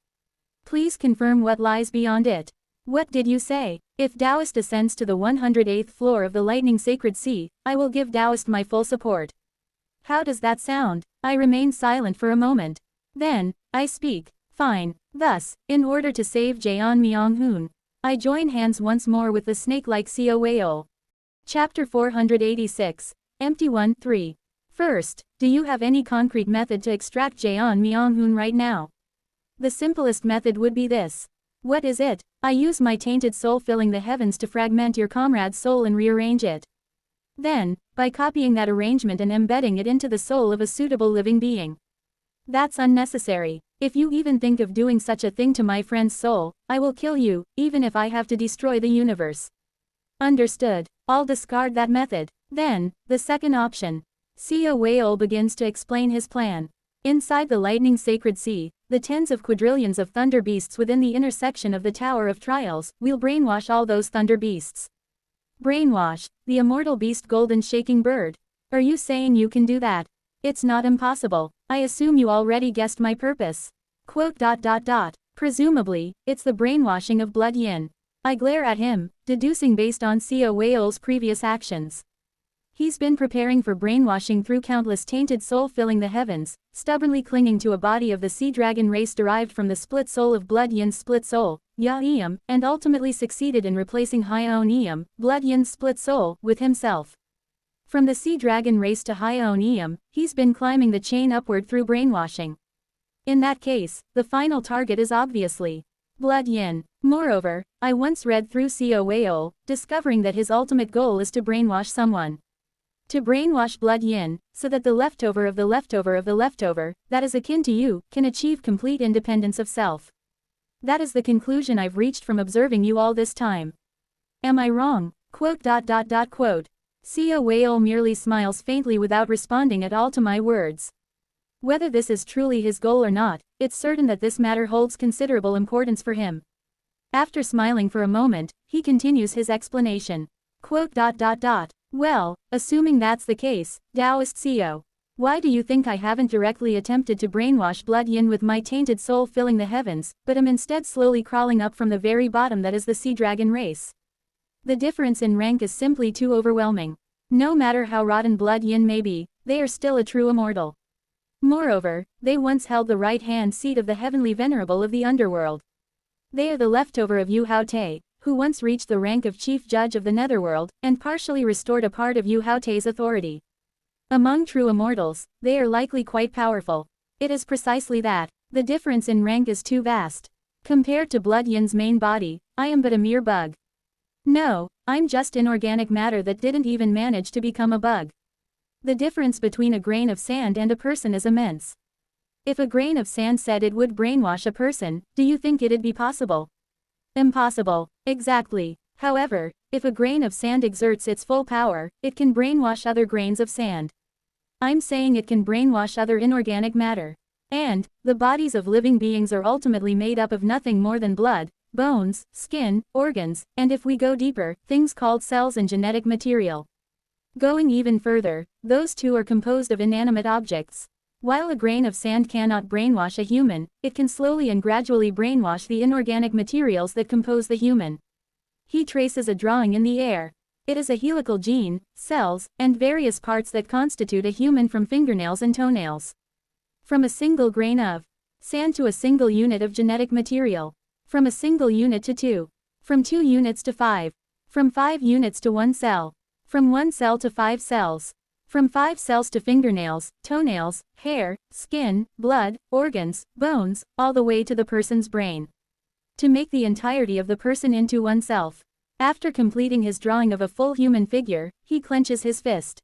Please confirm what lies beyond it. What did you say? If Taoist ascends to the 108th floor of the Lightning Sacred Sea, I will give Taoist my full support. How does that sound? I remain silent for a moment. Then, I speak. Fine. Thus, in order to save Jaeon Myung-hoon, I join hands once more with the snake-like Seo Weol. Chapter 486. Empty 1-3. First, do you have any concrete method to extract Jaeon Myung-hoon right now? The simplest method would be this. What is it? I use my tainted soul filling the heavens to fragment your comrade's soul and rearrange it. Then, by copying that arrangement and embedding it into the soul of a suitable living being. That's unnecessary. If you even think of doing such a thing to my friend's soul, I will kill you, even if I have to destroy the universe. Understood. I'll discard that method. Then, the second option. Seo Weol begins to explain his plan. Inside the lightning sacred sea, the tens of quadrillions of thunder beasts within the intersection of the Tower of Trials, we'll brainwash all those thunder beasts. Brainwash, the immortal beast golden shaking bird. Are you saying you can do that? It's not impossible. I assume you already guessed my purpose. Quote. Presumably, it's the brainwashing of Blood Yin. I glare at him, deducing based on Seo Weol's previous actions. He's been preparing for brainwashing through countless tainted soul filling the heavens, stubbornly clinging to a body of the sea dragon race derived from the split soul of Blood Yin's split soul, Ya-eum, and ultimately succeeded in replacing Hyeon-eum, Blood Yin's split soul, with himself. From the sea dragon race to Hyeon-eum, he's been climbing the chain upward through brainwashing. In that case, the final target is obviously Blood Yin. Moreover, I once read through Seo Weol, discovering that his ultimate goal is to brainwash someone. To brainwash Blood Yin, so that the leftover of the leftover of the leftover, that is akin to you, can achieve complete independence of self. That is the conclusion I've reached from observing you all this time. Am I wrong? Quote. Seo Weol merely smiles faintly without responding at all to my words. Whether this is truly his goal or not, it's certain that this matter holds considerable importance for him. After smiling for a moment, he continues his explanation. Quote. Well, assuming that's the case, Taoist Seo. Why do you think I haven't directly attempted to brainwash Blood Yin with my tainted soul filling the heavens, but am instead slowly crawling up from the very bottom that is the sea dragon race? The difference in rank is simply too overwhelming. No matter how rotten Blood Yin may be, they are still a true immortal. Moreover, they once held the right-hand seat of the heavenly venerable of the underworld. They are the leftover of Yu Hao Te, who once reached the rank of chief judge of the netherworld, and partially restored a part of Yu Hao Te's authority. Among true immortals, they are likely quite powerful. It is precisely that. The difference in rank is too vast. Compared to Blood Yin's main body, I am but a mere bug. No, I'm just inorganic matter that didn't even manage to become a bug. The difference between a grain of sand and a person is immense. If a grain of sand said it would brainwash a person, do you think it'd be possible? Impossible. Exactly. However, if a grain of sand exerts its full power, it can brainwash other grains of sand. I'm saying it can brainwash other inorganic matter. And, the bodies of living beings are ultimately made up of nothing more than blood, bones, skin, organs, and if we go deeper, things called cells and genetic material. Going even further, those two are composed of inanimate objects. While a grain of sand cannot brainwash a human, it can slowly and gradually brainwash the inorganic materials that compose the human. He traces a drawing in the air. It is a helical gene, cells, and various parts that constitute a human from fingernails and toenails. From a single grain of sand to a single unit of genetic material. From a single unit to 2. From 2 units to 5. From 5 units to 1 cell. From 1 cell to 5 cells. From 5 cells to fingernails, toenails, hair, skin, blood, organs, bones, all the way to the person's brain. To make the entirety of the person into oneself. After completing his drawing of a full human figure, he clenches his fist.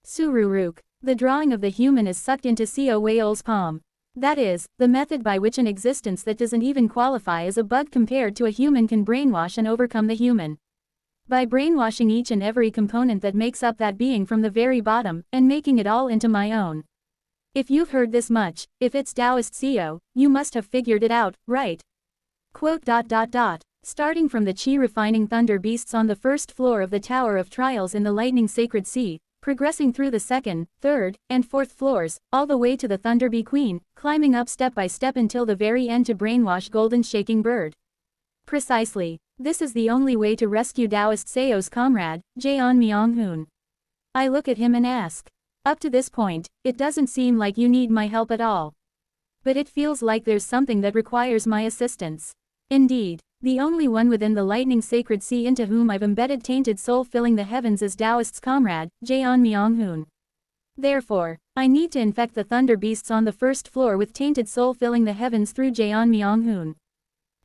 Sururuk. The drawing of the human is sucked into Seo Wayol's palm. That is, the method by which an existence that doesn't even qualify as a bug compared to a human can brainwash and overcome the human. By brainwashing each and every component that makes up that being from the very bottom, and making it all into my own. If you've heard this much, if it's Taoist Seo, you must have figured it out, right? Quote. Starting from the chi-refining thunder beasts on the first floor of the Tower of Trials in the lightning sacred sea, progressing through the second, third, and fourth floors, all the way to the Thunder Bee Queen, climbing up step by step until the very end to brainwash Golden Shaking Bird. Precisely. This is the only way to rescue Taoist Seo's comrade, Jaeon Myung-hoon. I look at him and ask. Up to this point, it doesn't seem like you need my help at all. But it feels like there's something that requires my assistance. Indeed, the only one within the lightning sacred sea into whom I've embedded tainted soul filling the heavens is Taoist's comrade, Jaeon Myung-hoon. Therefore, I need to infect the thunder beasts on the first floor with tainted soul filling the heavens through Jaeon Myung-hoon.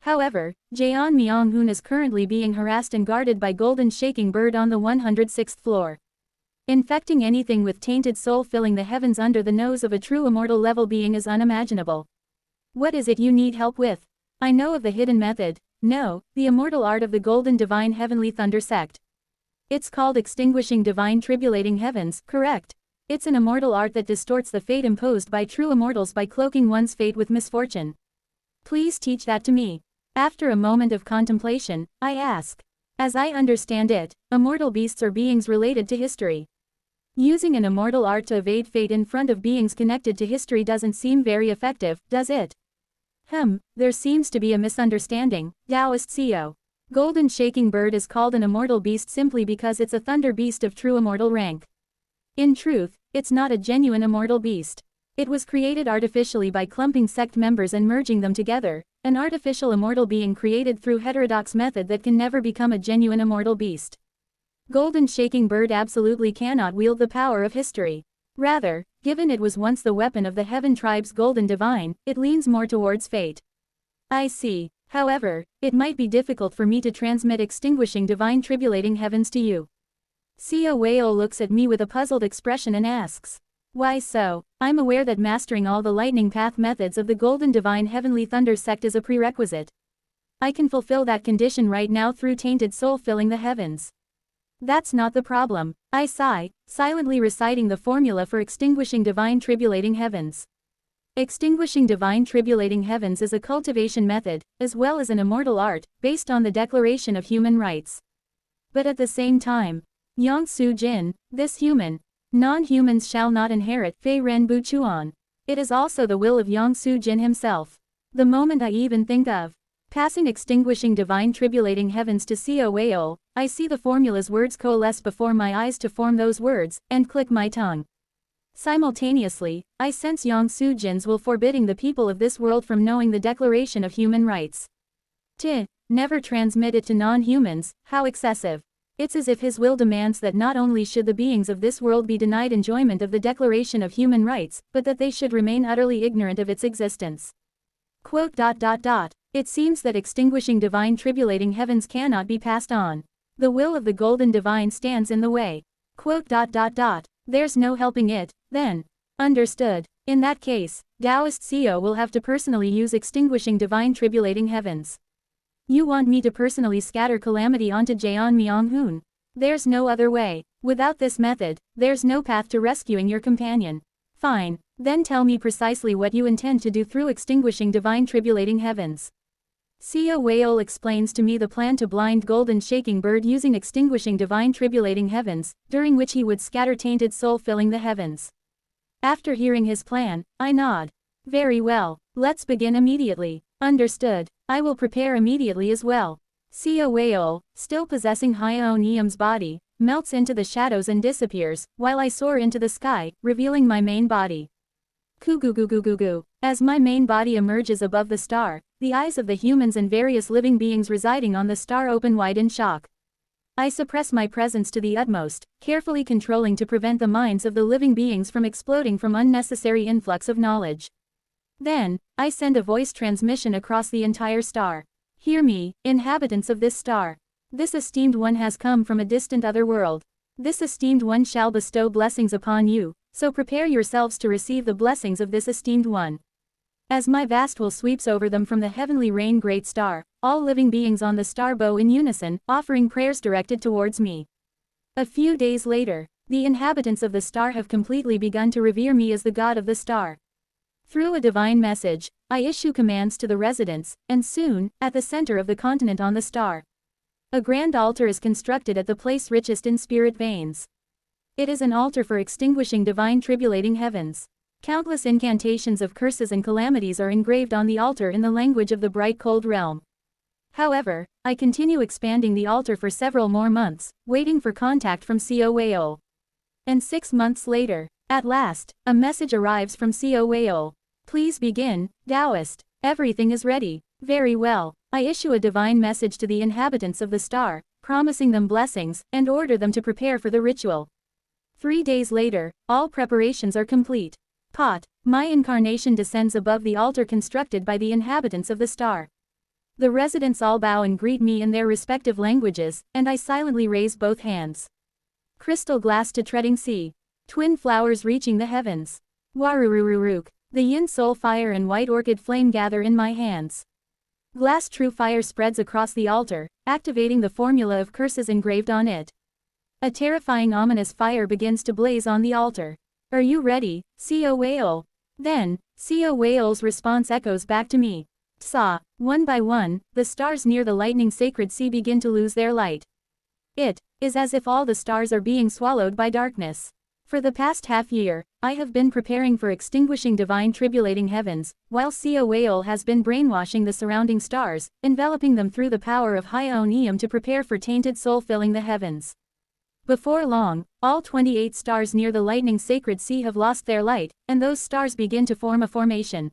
However, Jaeon Myung-hoon is currently being harassed and guarded by Golden Shaking Bird on the 106th floor. Infecting anything with tainted soul filling the heavens under the nose of a true immortal level being is unimaginable. What is it you need help with? I know of the hidden method. No, the immortal art of the Golden Divine Heavenly Thunder Sect. It's called Extinguishing Divine Tribulating Heavens, correct? It's an immortal art that distorts the fate imposed by true immortals by cloaking one's fate with misfortune. Please teach that to me. After a moment of contemplation, I ask. As I understand it, immortal beasts are beings related to history. Using an immortal art to evade fate in front of beings connected to history doesn't seem very effective, does it? There seems to be a misunderstanding, Taoist Seo. Golden Shaking Bird is called an immortal beast simply because it's a thunder beast of true immortal rank. In truth, it's not a genuine immortal beast. It was created artificially by clumping sect members and merging them together, an artificial immortal being created through heterodox method that can never become a genuine immortal beast. Golden Shaking Bird absolutely cannot wield the power of history. Rather, given it was once the weapon of the Heaven Tribe's Golden Divine, it leans more towards fate. I see. However, it might be difficult for me to transmit Extinguishing Divine Tribulating Heavens to you. Seo Wayol looks at me with a puzzled expression and asks. Why so? I'm aware that mastering all the lightning path methods of the Golden Divine Heavenly Thunder Sect is a prerequisite. I can fulfill that condition right now through tainted soul filling the heavens. That's not the problem, I sigh, silently reciting the formula for Extinguishing Divine Tribulating Heavens. Extinguishing Divine Tribulating Heavens is a cultivation method, as well as an immortal art, based on the Declaration of Human Rights. But at the same time, Yang Su Jin, this human, non-humans shall not inherit Fei Ren Bu Chuan. It is also the will of Yang Su Jin himself. The moment I even think of passing Extinguishing Divine Tribulating Heavens to Seo Wayol, I see the formula's words coalesce before my eyes to form those words, and click my tongue. Simultaneously, I sense Yang Su Jin's will forbidding the people of this world from knowing the Declaration of Human Rights. Never transmit it to non-humans, how excessive. It's as if his will demands that not only should the beings of this world be denied enjoyment of the Declaration of Human Rights, but that they should remain utterly ignorant of its existence. Quote. It seems that Extinguishing Divine Tribulating Heavens cannot be passed on. The will of the Golden Divine stands in the way. Quote. There's no helping it, then. Understood. In that case, Taoist Seo will have to personally use Extinguishing Divine Tribulating Heavens. You want me to personally scatter calamity onto Jaeon Myung-hoon. There's no other way. Without this method, there's no path to rescuing your companion. Fine, then tell me precisely what you intend to do through Extinguishing Divine Tribulating Heavens. Seo Whale explains to me the plan to blind golden shaking bird using extinguishing divine tribulating heavens, during which he would scatter tainted soul filling the heavens. After hearing his plan, I nod. Very well, let's begin immediately. Understood. I will prepare immediately as well. Seo Whale, still possessing Hyeonium's body, melts into the shadows and disappears, while I soar into the sky, revealing my main body. Goo. As my main body emerges above the star, the eyes of the humans and various living beings residing on the star open wide in shock. I suppress my presence to the utmost, carefully controlling to prevent the minds of the living beings from exploding from unnecessary influx of knowledge. Then, I send a voice transmission across the entire star. Hear me, inhabitants of this star. This esteemed one has come from a distant other world. This esteemed one shall bestow blessings upon you, so prepare yourselves to receive the blessings of this esteemed one. As my vast will sweeps over them from the heavenly rain great star, all living beings on the star bow in unison, offering prayers directed towards me. A few days later, the inhabitants of the star have completely begun to revere me as the god of the star. Through a divine message, I issue commands to the residents, and soon, at the center of the continent on the star, a grand altar is constructed at the place richest in spirit veins. It is an altar for extinguishing divine tribulating heavens. Countless incantations of curses and calamities are engraved on the altar in the language of the bright cold realm. However, I continue expanding the altar for several more months, waiting for contact from Seo Whale. And 6 months later, at last, a message arrives from Seo Whale. Please begin, Taoist. Everything is ready. Very well. I issue a divine message to the inhabitants of the star, promising them blessings, and order them to prepare for the ritual. 3 days later, all preparations are complete. My incarnation descends above the altar constructed by the inhabitants of the star. The residents all bow and greet me in their respective languages, and I silently raise both hands. Crystal glass to treading sea. Twin flowers reaching the heavens. Warurururuk. The yin soul fire and white orchid flame gather in my hands. Glass true fire spreads across the altar, activating the formula of curses engraved on it. A terrifying ominous fire begins to blaze on the altar. Are you ready, Seo Whale? Then, Seo Whale's response echoes back to me. Tsa. One by one, the stars near the lightning sacred sea begin to lose their light. It is as if all the stars are being swallowed by darkness. For the past half-year, I have been preparing for extinguishing divine tribulating heavens, while Seo Whale has been brainwashing the surrounding stars, enveloping them through the power of Hyeonium to prepare for tainted soul filling the heavens. Before long, all 28 stars near the lightning sacred sea have lost their light, and those stars begin to form a formation.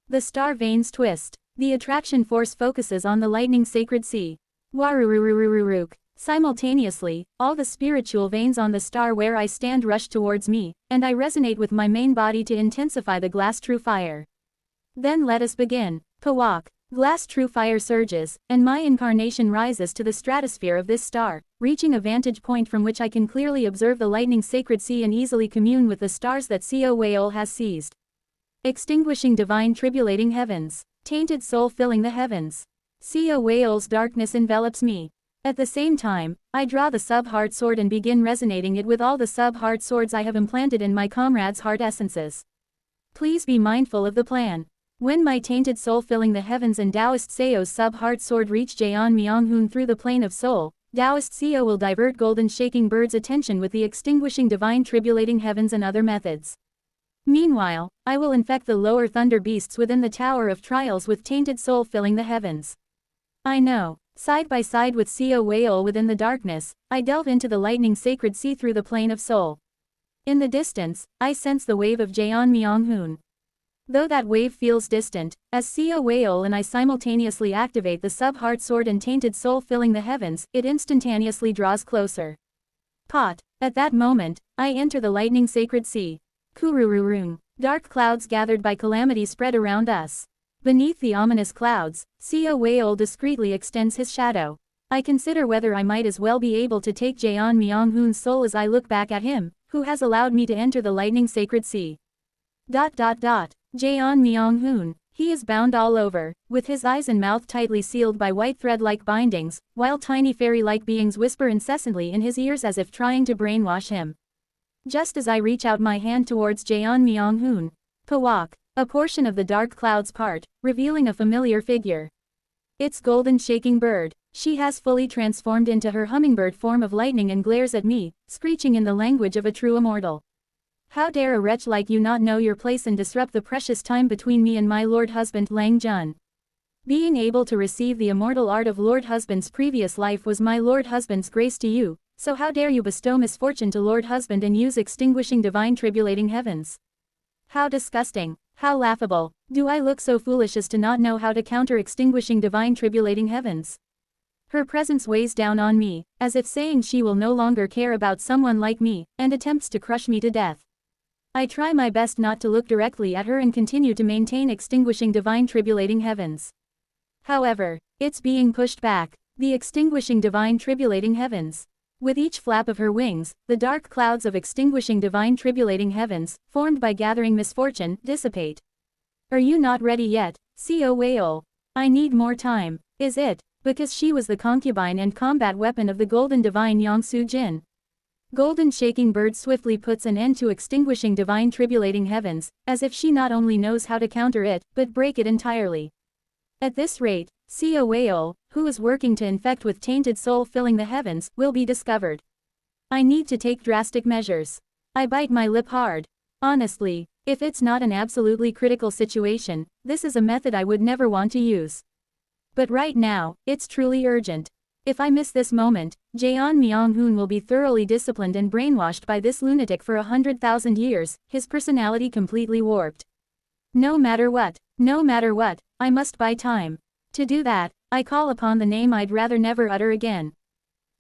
The star veins twist. The attraction force focuses on the lightning sacred sea. Warururururuk. Simultaneously, all the spiritual veins on the star where I stand rush towards me, and I resonate with my main body to intensify the glass true fire. Then let us begin. Pawak. Glass true fire surges, and my incarnation rises to the stratosphere of this star, reaching a vantage point from which I can clearly observe the lightning sacred sea and easily commune with the stars that Seo Whale has seized. Extinguishing divine tribulating heavens. Tainted soul filling the heavens. Seo Whale's darkness envelops me. At the same time, I draw the sub-heart sword and begin resonating it with all the sub-heart swords I have implanted in my comrades' heart essences. Please be mindful of the plan. When my tainted soul filling the heavens and Taoist Seo's sub-heart sword reach Jaeon Myonghoon through the plane of soul, Taoist Seo will divert golden shaking bird's attention with the extinguishing divine tribulating heavens and other methods. Meanwhile, I will infect the lower thunder beasts within the Tower of Trials with tainted soul filling the heavens. I know. Side by side with Seo Whale within the darkness, I delve into the lightning sacred sea through the plane of soul. In the distance, I sense the wave of Jaeon Myonghoon. Though that wave feels distant, as Seo Whale and I simultaneously activate the sub-heart sword and tainted soul filling the heavens, it instantaneously draws closer. At that moment, I enter the lightning sacred sea. Kurururung. Dark clouds gathered by calamity spread around us. Beneath the ominous clouds, Seo Whale discreetly extends his shadow. I consider whether I might as well be able to take Jaeon Myonghoon's soul as I look back at him, who has allowed me to enter the lightning sacred sea. Jaeon Myonghoon. He is bound all over, with his eyes and mouth tightly sealed by white thread-like bindings, while tiny fairy-like beings whisper incessantly in his ears as if trying to brainwash him. Just as I reach out my hand towards Jaeon Myonghoon, Pawak, a portion of the dark clouds part, revealing a familiar figure. It's Golden Shaking Bird. She has fully transformed into her hummingbird form of lightning and glares at me, screeching in the language of a true immortal. How dare a wretch like you not know your place and disrupt the precious time between me and my lord husband Lang Jun. Being able to receive the immortal art of lord husband's previous life was my lord husband's grace to you, so how dare you bestow misfortune to lord husband and use extinguishing divine tribulating heavens? How disgusting, how laughable, do I look so foolish as to not know how to counter extinguishing divine tribulating heavens? Her presence weighs down on me, as if saying she will no longer care about someone like me, and attempts to crush me to death. I try my best not to look directly at her and continue to maintain extinguishing divine tribulating heavens. However, it's being pushed back, the extinguishing divine tribulating heavens. With each flap of her wings, the dark clouds of extinguishing divine tribulating heavens, formed by gathering misfortune, dissipate. Are you not ready yet, Co Weo? I need more time, is it, because she was the concubine and combat weapon of the golden divine Yangsu Jin? Golden Shaking Bird swiftly puts an end to extinguishing divine tribulating heavens, as if she not only knows how to counter it, but break it entirely. At this rate, Co Weo, who is working to infect with tainted soul filling the heavens, will be discovered. I need to take drastic measures. I bite my lip hard. Honestly, if it's not an absolutely critical situation, this is a method I would never want to use. But right now, it's truly urgent. If I miss this moment, Jeon Myung-hoon will be thoroughly disciplined and brainwashed by this lunatic for 100,000 years, his personality completely warped. No matter what, I must buy time. To do that, I call upon the name I'd rather never utter again.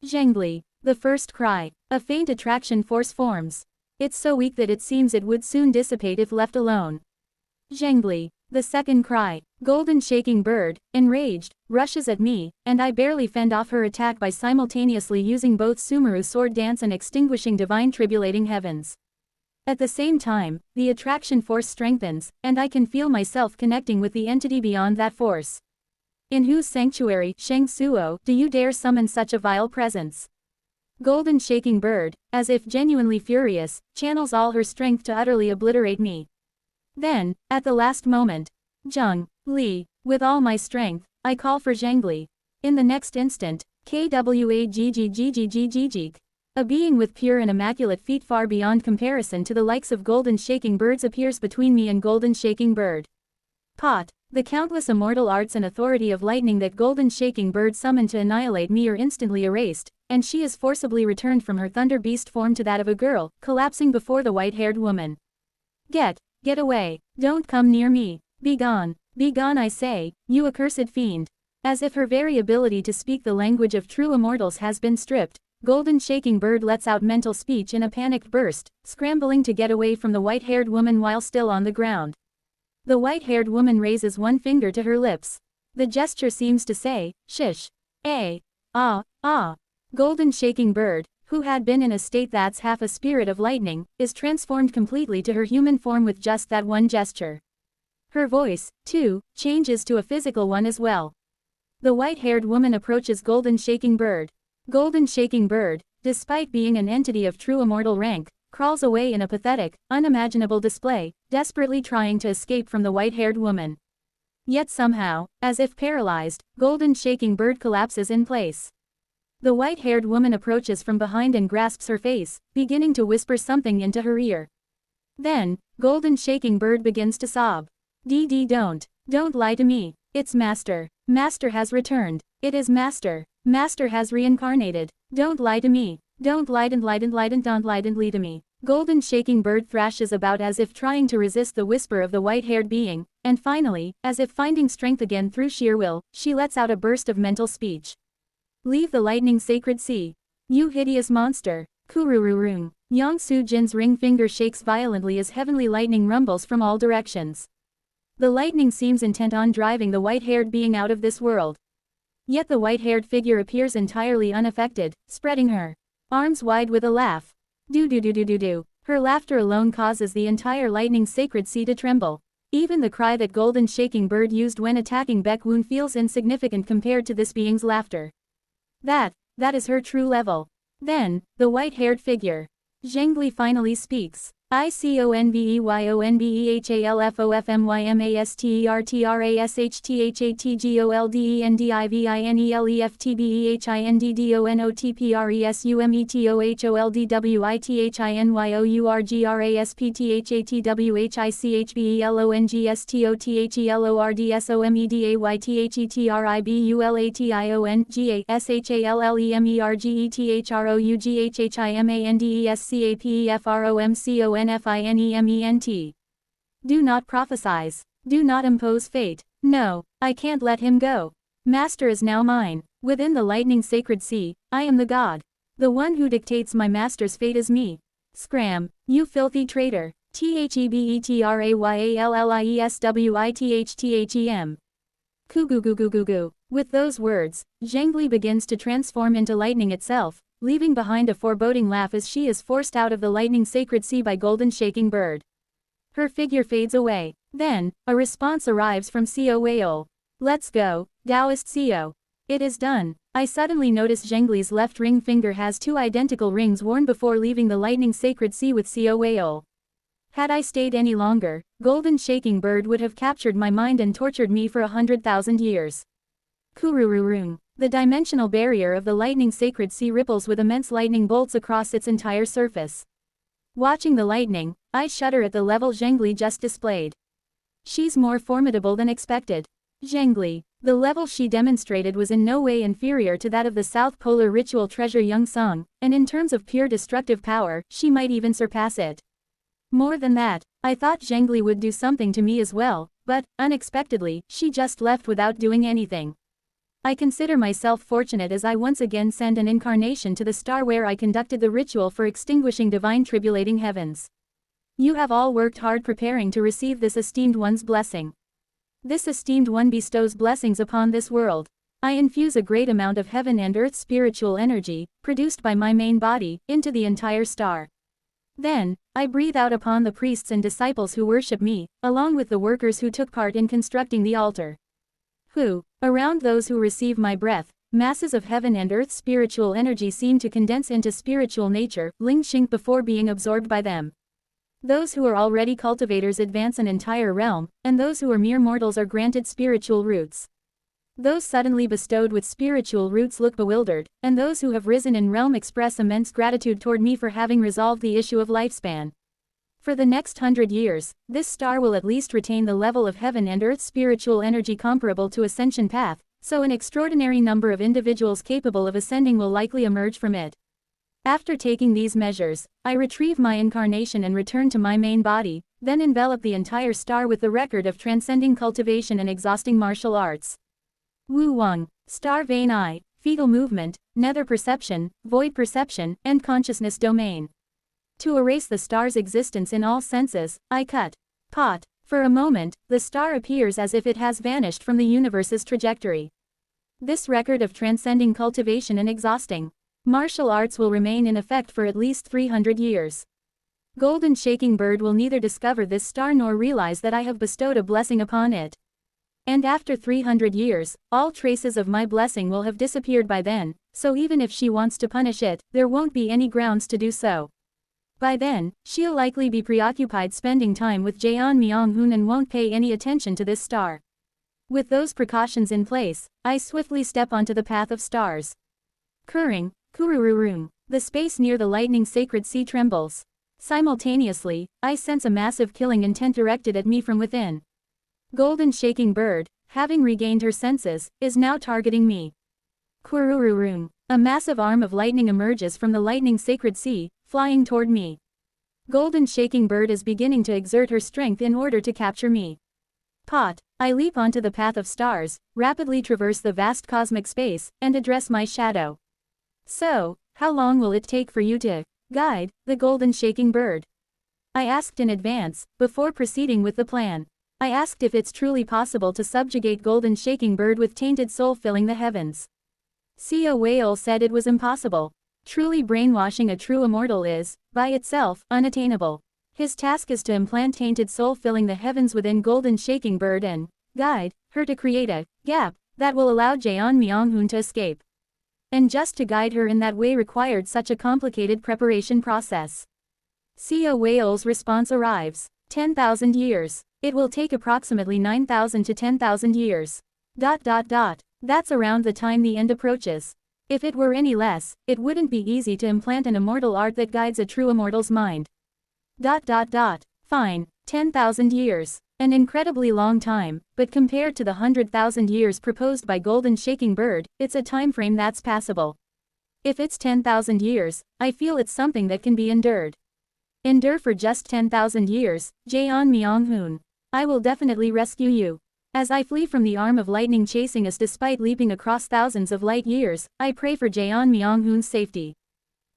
Zhengli. The first cry. A faint attraction force forms. It's so weak that it seems it would soon dissipate if left alone. Zhengli. The second cry. Golden Shaking Bird, enraged, rushes at me, and I barely fend off her attack by simultaneously using both Sumeru Sword Dance and extinguishing divine tribulating heavens. At the same time, the attraction force strengthens, and I can feel myself connecting with the entity beyond that force. In whose sanctuary, Sheng Suo, do you dare summon such a vile presence? Golden Shaking Bird, as if genuinely furious, channels all her strength to utterly obliterate me. Then, at the last moment, Zheng Li, with all my strength, I call for Zhengli. In the next instant, Kwaggggggggg. A being with pure and immaculate feet far beyond comparison to the likes of Golden Shaking Birds appears between me and Golden Shaking Bird. Pot. The countless immortal arts and authority of lightning that Golden Shaking Bird summoned to annihilate me are instantly erased, and she is forcibly returned from her thunder beast form to that of a girl, collapsing before the white-haired woman. Get away, don't come near me, be gone, I say, you accursed fiend. As if her very ability to speak the language of true immortals has been stripped, Golden Shaking Bird lets out mental speech in a panicked burst, scrambling to get away from the white-haired woman while still on the ground. The white-haired woman raises one finger to her lips. The gesture seems to say, shish. Golden Shaking Bird, who had been in a state that's half a spirit of lightning, is transformed completely to her human form with just that one gesture. Her voice, too, changes to a physical one as well. The white-haired woman approaches Golden Shaking Bird. Golden Shaking Bird, despite being an entity of true immortal rank, crawls away in a pathetic, unimaginable display, desperately trying to escape from the white-haired woman. Yet somehow, as if paralyzed, Golden Shaking Bird collapses in place. The white-haired woman approaches from behind and grasps her face, beginning to whisper something into her ear. Then, Golden Shaking Bird begins to sob. Don't lie to me. It's Master. Master has returned. It is Master. Master has reincarnated. Don't lie to me. Don't lie to me. Golden Shaking Bird thrashes about as if trying to resist the whisper of the white-haired being, and finally, as if finding strength again through sheer will, she lets out a burst of mental speech. Leave the lightning sacred sea. You hideous monster. Kurururung. Yangsu Jin's ring finger shakes violently as heavenly lightning rumbles from all directions. The lightning seems intent on driving the white-haired being out of this world. Yet the white-haired figure appears entirely unaffected, spreading her arms wide with a laugh. Do. Her laughter alone causes the entire lightning sacred sea to tremble. Even the cry that Golden Shaking Bird used when attacking Baekwoon feels insignificant compared to this being's laughter. That is her true level. Then, the white-haired figure. Zhengli finally speaks. Do not prophesize. Do not impose fate. No, I can't let him go. Master is now mine. Within the lightning sacred sea, I am the god. The one who dictates my master's fate is me. Scram, you filthy traitor. Thebetrayallieswiththem. Kugugugugugu. With those words, Zhengli begins to transform into lightning itself, leaving behind a foreboding laugh as she is forced out of the lightning sacred sea by Golden Shaking Bird. Her figure fades away. Then, a response arrives from Xiao Weiol. Let's go, Taoist Xiao. It is done. I suddenly notice Zhengli's left ring finger has two identical rings worn before leaving the lightning sacred sea with Xiao Weiol. Had I stayed any longer, Golden Shaking Bird would have captured my mind and tortured me for 100,000 years. Kurururung. The dimensional barrier of the lightning sacred sea ripples with immense lightning bolts across its entire surface. Watching the lightning, I shudder at the level Zhengli just displayed. She's more formidable than expected. Zhengli. The level she demonstrated was in no way inferior to that of the South Polar Ritual Treasure Young Song, and in terms of pure destructive power, she might even surpass it. More than that, I thought Zhengli would do something to me as well, but, unexpectedly, she just left without doing anything. I consider myself fortunate as I once again send an incarnation to the star where I conducted the ritual for extinguishing divine tribulating heavens. You have all worked hard preparing to receive this esteemed one's blessing. This esteemed one bestows blessings upon this world. I infuse a great amount of heaven and earth spiritual energy, produced by my main body, into the entire star. Then, I breathe out upon the priests and disciples who worship me, along with the workers who took part in constructing the altar. Around those who receive my breath, masses of heaven and earth spiritual energy seem to condense into spiritual nature, Ling Xing before being absorbed by them. Those who are already cultivators advance an entire realm, and those who are mere mortals are granted spiritual roots. Those suddenly bestowed with spiritual roots look bewildered, and those who have risen in realm express immense gratitude toward me for having resolved the issue of lifespan. For the next 100 years, this star will at least retain the level of heaven and earth spiritual energy comparable to Ascension Path, so an extraordinary number of individuals capable of ascending will likely emerge from it. After taking these measures, I retrieve my incarnation and return to my main body, then envelop the entire star with the record of transcending cultivation and exhausting martial arts. Wu Wang, star vein eye, fetal movement, nether perception, void perception, and consciousness domain. To erase the star's existence in all senses, I cut. Pot. For a moment, the star appears as if it has vanished from the universe's trajectory. This record of transcending cultivation and exhausting martial arts will remain in effect for at least 300 years. Golden Shaking Bird will neither discover this star nor realize that I have bestowed a blessing upon it. And after 300 years, all traces of my blessing will have disappeared by then, so even if she wants to punish it, there won't be any grounds to do so. By then, she'll likely be preoccupied spending time with Jaeon Myung-hoon and won't pay any attention to this star. With those precautions in place, I swiftly step onto the path of stars. Kurung, Kurururung. The space near the lightning sacred sea trembles. Simultaneously, I sense a massive killing intent directed at me from within. Golden Shaking Bird, having regained her senses, is now targeting me. Kurururung. A massive arm of lightning emerges from the lightning sacred sea, flying toward me. Golden Shaking Bird is beginning to exert her strength in order to capture me. Pot. I leap onto the path of stars, rapidly traverse the vast cosmic space, and address my shadow. So, how long will it take for you to guide the Golden Shaking Bird? I asked in advance, before proceeding with the plan. I asked if it's truly possible to subjugate Golden Shaking Bird with tainted soul filling the heavens. Xiao Weiol said it was impossible. Truly brainwashing a true immortal is, by itself, unattainable. His task is to implant tainted soul filling the heavens within Golden Shaking Bird and guide her to create a gap that will allow Jaeon Myung-hoon to escape. And just to guide her in that way required such a complicated preparation process. CO Whale's response arrives. 10,000 years. It will take approximately 9,000 to 10,000 years. That's around the time the end approaches. If it were any less, it wouldn't be easy to implant an immortal art that guides a true immortal's mind. Fine, 10,000 years. An incredibly long time, but compared to the 100,000 years proposed by Golden Shaking Bird, it's a time frame that's passable. If it's 10,000 years, I feel it's something that can be endured. Endure for just 10,000 years, Jaeon Myung-hoon. I will definitely rescue you. As I flee from the arm of lightning chasing us despite leaping across thousands of light years, I pray for Jaeon Myung-hoon's safety.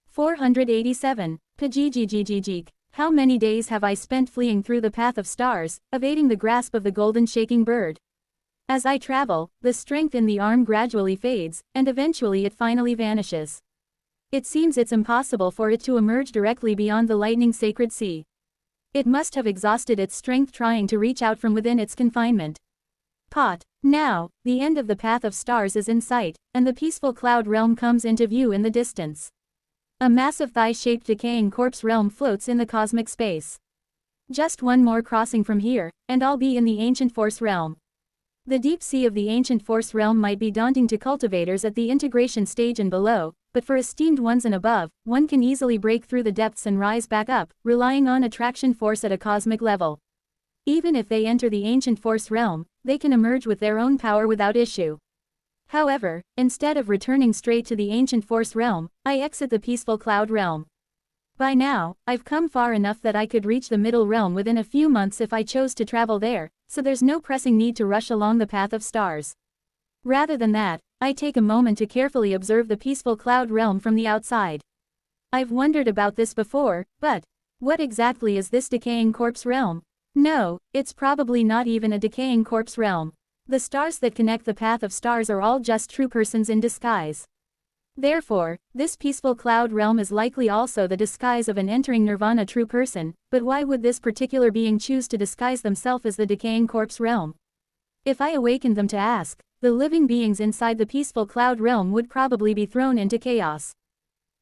487. Pajijijijijik. How many days have I spent fleeing through the path of stars, evading the grasp of the Golden Shaking Bird? As I travel, the strength in the arm gradually fades, and eventually it finally vanishes. It seems it's impossible for it to emerge directly beyond the lightning sacred sea. It must have exhausted its strength trying to reach out from within its confinement. Now, the end of the path of stars is in sight, and the peaceful cloud realm comes into view in the distance. A massive thigh-shaped decaying corpse realm floats in the cosmic space. Just one more crossing from here, and I'll be in the ancient force realm. The deep sea of the ancient force realm might be daunting to cultivators at the integration stage and below, but for esteemed ones and above, one can easily break through the depths and rise back up, relying on attraction force at a cosmic level. Even if they enter the ancient force realm, they can emerge with their own power without issue. However, instead of returning straight to the ancient force realm, I exit the peaceful cloud realm. By now, I've come far enough that I could reach the middle realm within a few months if I chose to travel there, so there's no pressing need to rush along the path of stars. Rather than that, I take a moment to carefully observe the peaceful cloud realm from the outside. I've wondered about this before, but what exactly is this decaying corpse realm? No, it's probably not even a decaying corpse realm. The stars that connect the path of stars are all just true persons in disguise. Therefore, this peaceful cloud realm is likely also the disguise of an entering nirvana true person, but why would this particular being choose to disguise themselves as the decaying corpse realm? If I awakened them to ask, the living beings inside the peaceful cloud realm would probably be thrown into chaos.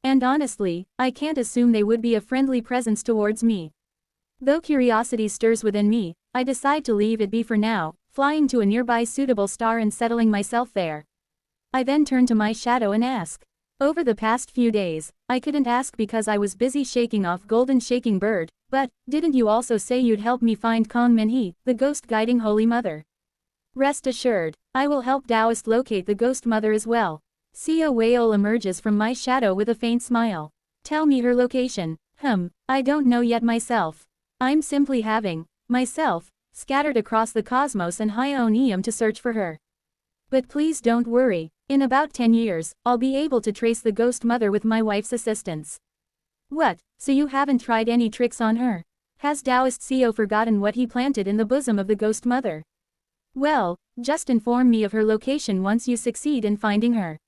And honestly, I can't assume they would be a friendly presence towards me. Though curiosity stirs within me, I decide to leave it be for now, flying to a nearby suitable star and settling myself there. I then turn to my shadow and ask. Over the past few days, I couldn't ask because I was busy shaking off Golden Shaking Bird, but didn't you also say you'd help me find Kong Minhee, the ghost guiding Holy Mother? Rest assured, I will help Taoist locate the ghost mother as well. Sia Whale emerges from my shadow with a faint smile. Tell me her location. I don't know yet myself. I'm simply having myself scattered across the cosmos and Hyonium to search for her. But please don't worry, in about 10 years, I'll be able to trace the ghost mother with my wife's assistance. What, so you haven't tried any tricks on her? Has Taoist Seo forgotten what he planted in the bosom of the ghost mother? Well, just inform me of her location once you succeed in finding her.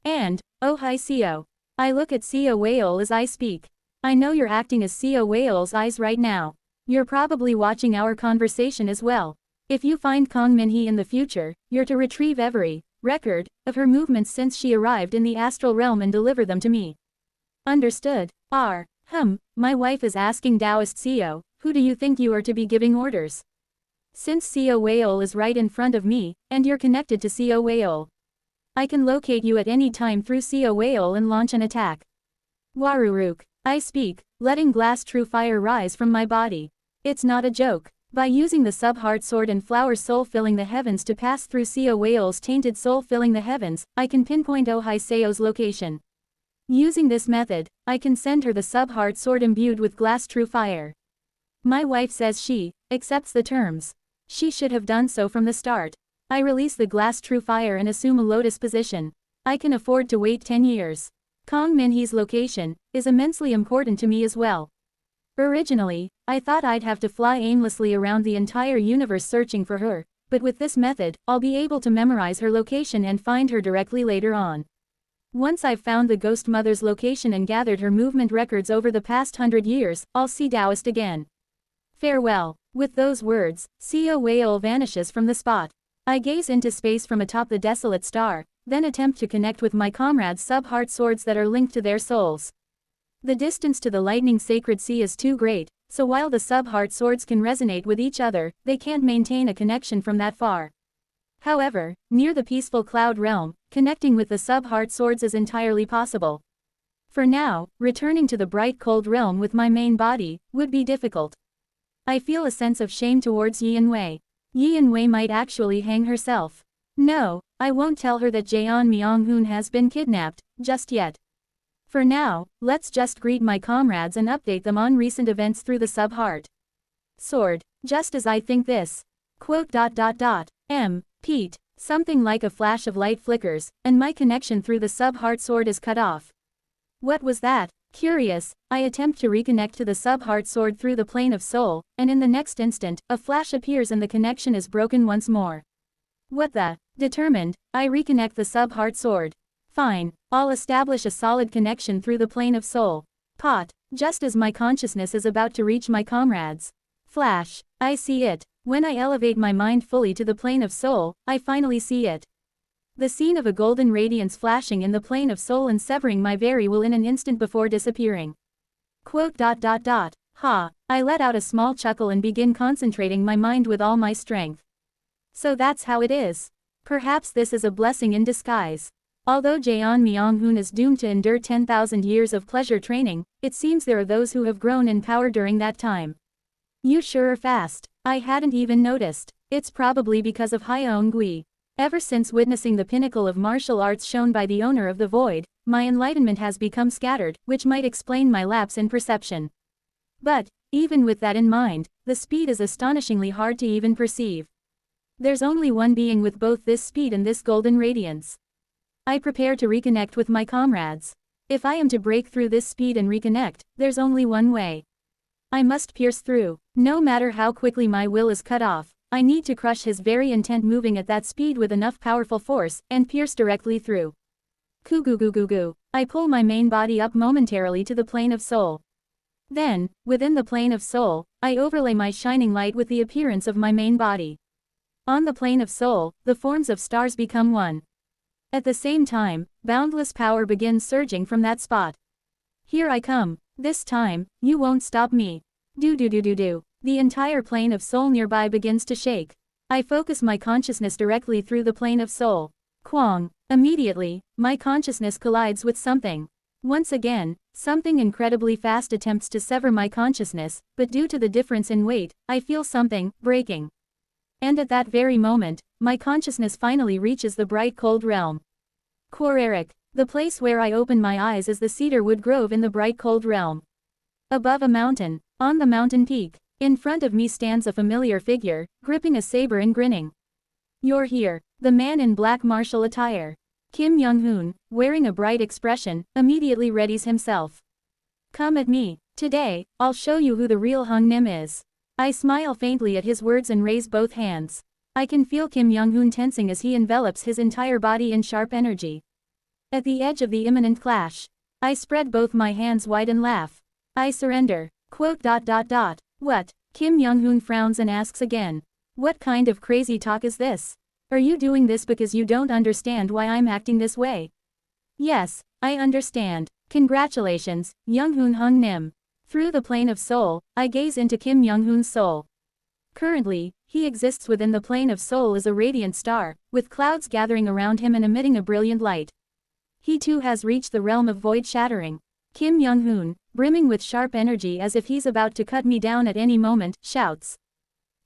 And, oh hi Seo. I look at Seo Whale as I speak. I know you're acting as Seo Whale's eyes right now. You're probably watching our conversation as well. If you find Kong Minhee in the future, you're to retrieve every record of her movements since she arrived in the astral realm and deliver them to me. Understood. My wife is asking Taoist Seo, who do you think you are to be giving orders? Since Seo Whale is right in front of me, and you're connected to Seo Whale, I can locate you at any time through Seo Whale and launch an attack. Waruruk, I speak, letting glass true fire rise from my body. It's not a joke. By using the sub-heart sword and flower soul filling the heavens to pass through Seo Whale's tainted soul filling the heavens, I can pinpoint Ohai Seo's location. Using this method, I can send her the sub-heart sword imbued with glass true fire. My wife says she accepts the terms. She should have done so from the start. I release the glass true fire and assume a lotus position. I can afford to wait 10 years. Kong Minhee's location is immensely important to me as well. Originally, I thought I'd have to fly aimlessly around the entire universe searching for her, but with this method, I'll be able to memorize her location and find her directly later on. Once I've found the ghost mother's location and gathered her movement records over the past 100 years, I'll see Taoist again. Farewell. With those words, Seo Whale vanishes from the spot. I gaze into space from atop the desolate star, then attempt to connect with my comrades' sub-heart swords that are linked to their souls. The distance to the lightning sacred sea is too great, so while the sub-heart swords can resonate with each other, they can't maintain a connection from that far. However, near the peaceful cloud realm, connecting with the sub-heart swords is entirely possible. For now, returning to the bright cold realm with my main body would be difficult. I feel a sense of shame towards Yi Wei. Yi Wei might actually hang herself. No, I won't tell her that Jeon Myung-hoon has been kidnapped, just yet. For now, let's just greet my comrades and update them on recent events through the sub-heart sword. Just as I think this. Quote. Pete. Something like a flash of light flickers, and my connection through the sub-heart sword is cut off. What was that? Curious, I attempt to reconnect to the sub-heart sword through the plane of soul, and in the next instant, a flash appears and the connection is broken once more. What the? Determined, I reconnect the sub-heart sword. Fine, I'll establish a solid connection through the plane of soul. Pot, just as my consciousness is about to reach my comrades. Flash, I see it. When I elevate my mind fully to the plane of soul, I finally see it. The scene of a golden radiance flashing in the plane of soul and severing my very will in an instant before disappearing. Quote. Ha, I let out a small chuckle and begin concentrating my mind with all my strength. So that's how it is. Perhaps this is a blessing in disguise. Although Jeon Myung-hoon is doomed to endure 10,000 years of pleasure training, it seems there are those who have grown in power during that time. You sure are fast. I hadn't even noticed. It's probably because of Hyeon Gui. Ever since witnessing the pinnacle of martial arts shown by the owner of the void, my enlightenment has become scattered, which might explain my lapse in perception. But, even with that in mind, the speed is astonishingly hard to even perceive. There's only one being with both this speed and this golden radiance. I prepare to reconnect with my comrades. If I am to break through this speed and reconnect, there's only one way. I must pierce through. No matter how quickly my will is cut off, I need to crush his very intent moving at that speed with enough powerful force, and pierce directly through. Goo. I pull my main body up momentarily to the plane of soul. Then, within the plane of soul, I overlay my shining light with the appearance of my main body. On the plane of soul, the forms of stars become one. At the same time, boundless power begins surging from that spot. Here I come. This time, you won't stop me. Do. The entire plane of soul nearby begins to shake. I focus my consciousness directly through the plane of soul. Kwang. Immediately, my consciousness collides with something. Once again, something incredibly fast attempts to sever my consciousness, but due to the difference in weight, I feel something breaking. And at that very moment, my consciousness finally reaches the bright cold realm. Quareric. The place where I open my eyes is the cedarwood grove in the bright cold realm. Above a mountain, on the mountain peak, in front of me stands a familiar figure, gripping a saber and grinning. You're here. The man in black martial attire. Kim Young-hoon, wearing a bright expression, immediately readies himself. Come at me. Today, I'll show you who the real Hung Nim is. I smile faintly at his words and raise both hands. I can feel Kim Young-hoon tensing as he envelops his entire body in sharp energy. At the edge of the imminent clash, I spread both my hands wide and laugh. I surrender. Quote. What? Kim Young-hoon frowns and asks again. What kind of crazy talk is this? Are you doing this because you don't understand why I'm acting this way? Yes, I understand. Congratulations, Young-hoon Hung Nim. Through the plane of soul, I gaze into Kim Young-hoon's soul. Currently, he exists within the plane of soul as a radiant star, with clouds gathering around him and emitting a brilliant light. He too has reached the realm of void shattering. Kim Young-hoon, brimming with sharp energy as if he's about to cut me down at any moment, shouts.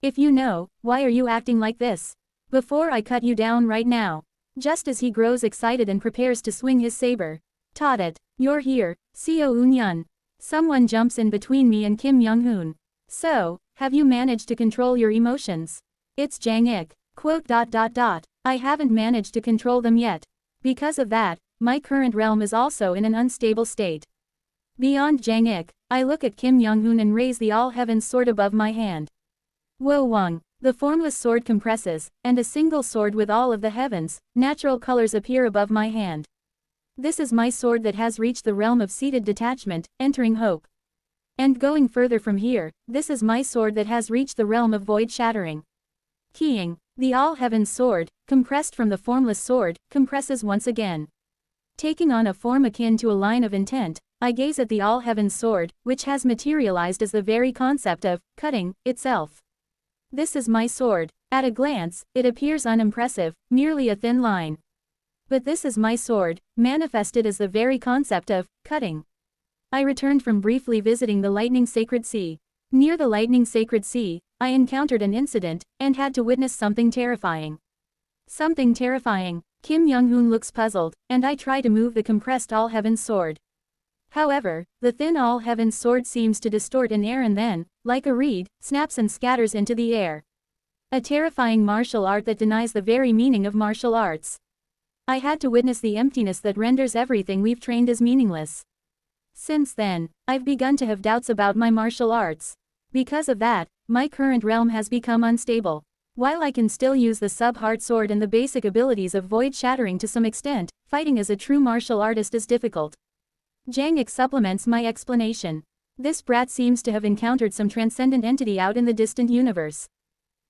If you know, why are you acting like this? Before I cut you down right now. Just as he grows excited and prepares to swing his saber. Tadet, you're here, Seo Eun-yun. Someone jumps in between me and Kim Young-hoon. So, have you managed to control your emotions? It's Jang-ik. Quote. I haven't managed to control them yet. Because of that, my current realm is also in an unstable state. Beyond Jang-ik, I look at Kim Young-hoon and raise the all-heavens sword above my hand. Wo-wang. The formless sword compresses, and a single sword with all of the heavens, natural colors appear above my hand. This is my sword that has reached the realm of seated detachment, entering hope. And going further from here, this is my sword that has reached the realm of void shattering. Keying. The all-heavens sword, compressed from the formless sword, compresses once again. Taking on a form akin to a line of intent, I gaze at the all-heavens sword, which has materialized as the very concept of cutting itself. This is my sword. At a glance, it appears unimpressive, merely a thin line. But this is my sword, manifested as the very concept of cutting. I returned from briefly visiting the lightning sacred sea. Near the lightning sacred sea, I encountered an incident, and had to witness something terrifying. Something terrifying. Kim Young-hoon looks puzzled, and I try to move the compressed all-heavens sword. However, the thin all-heavens sword seems to distort in air and then, like a reed, snaps and scatters into the air. A terrifying martial art that denies the very meaning of martial arts. I had to witness the emptiness that renders everything we've trained as meaningless. Since then, I've begun to have doubts about my martial arts. Because of that, my current realm has become unstable. While I can still use the sub-heart sword and the basic abilities of void shattering to some extent, fighting as a true martial artist is difficult. Jang-ik supplements my explanation. This brat seems to have encountered some transcendent entity out in the distant universe.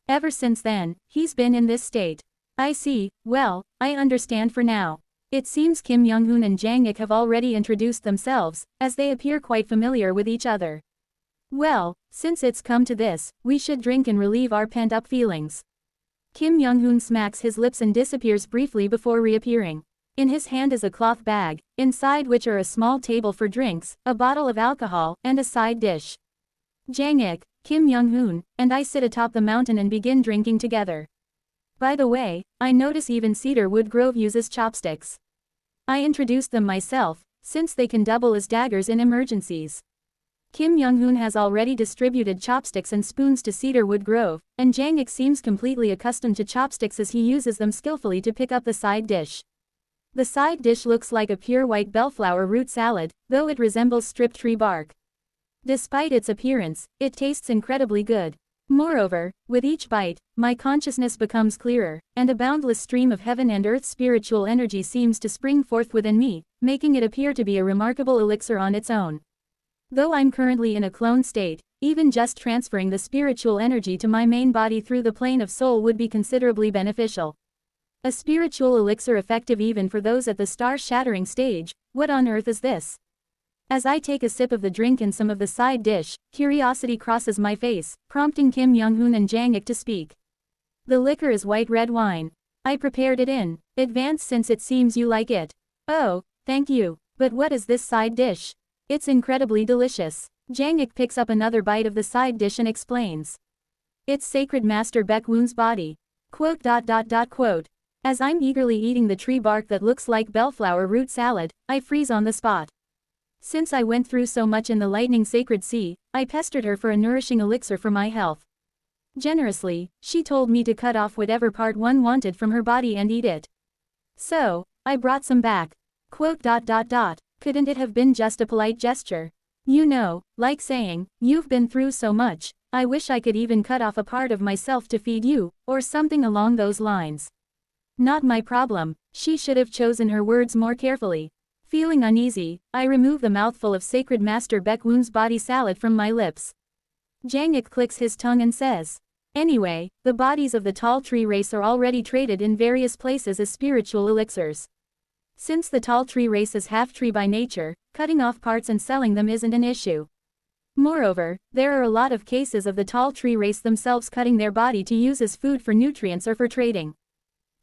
Ever since then, he's been in this state. I see. Well, I understand for now. It seems Kim Young-hoon and Jang-ik have already introduced themselves, as they appear quite familiar with each other. Well, since it's come to this, we should drink and relieve our pent-up feelings. Kim Young-hoon smacks his lips and disappears briefly before reappearing. In his hand is a cloth bag, inside which are a small table for drinks, a bottle of alcohol, and a side dish. Jang-ik, Kim Young-hoon, and I sit atop the mountain and begin drinking together. By the way, I notice even Cedarwood Grove uses chopsticks. I introduced them myself, since they can double as daggers in emergencies. Kim Young-hoon has already distributed chopsticks and spoons to Cedarwood Grove, and Jang-ik seems completely accustomed to chopsticks as he uses them skillfully to pick up the side dish. The side dish looks like a pure white bellflower root salad, though it resembles stripped tree bark. Despite its appearance, it tastes incredibly good. Moreover, with each bite, my consciousness becomes clearer, and a boundless stream of heaven and earth spiritual energy seems to spring forth within me, making it appear to be a remarkable elixir on its own. Though I'm currently in a clone state, even just transferring the spiritual energy to my main body through the plane of soul would be considerably beneficial. A spiritual elixir effective even for those at the star-shattering stage. What on earth is this? As I take a sip of the drink and some of the side dish, curiosity crosses my face, prompting Kim Young-hoon and Jang-ik to speak. The liquor is white red wine. I prepared it in advance since it seems you like it. Oh, thank you. But what is this side dish? It's incredibly delicious. Jang-ik picks up another bite of the side dish and explains. It's Sacred Master Baek-woon's body. Quote. As I'm eagerly eating the tree bark that looks like bellflower root salad, I freeze on the spot. Since I went through so much in the lightning sacred sea, I pestered her for a nourishing elixir for my health. Generously, she told me to cut off whatever part one wanted from her body and eat it. So, I brought some back. Quote. Couldn't it have been just a polite gesture? You know, like saying, you've been through so much, I wish I could even cut off a part of myself to feed you, or something along those lines. Not my problem. She should have chosen her words more carefully. Feeling uneasy, I remove the mouthful of Sacred Master Baek-woon's body salad from my lips. Jang-ik clicks his tongue and says, anyway, the bodies of the tall tree race are already traded in various places as spiritual elixirs. Since the tall tree race is half-tree by nature, cutting off parts and selling them isn't an issue. Moreover, there are a lot of cases of the tall tree race themselves cutting their body to use as food for nutrients or for trading.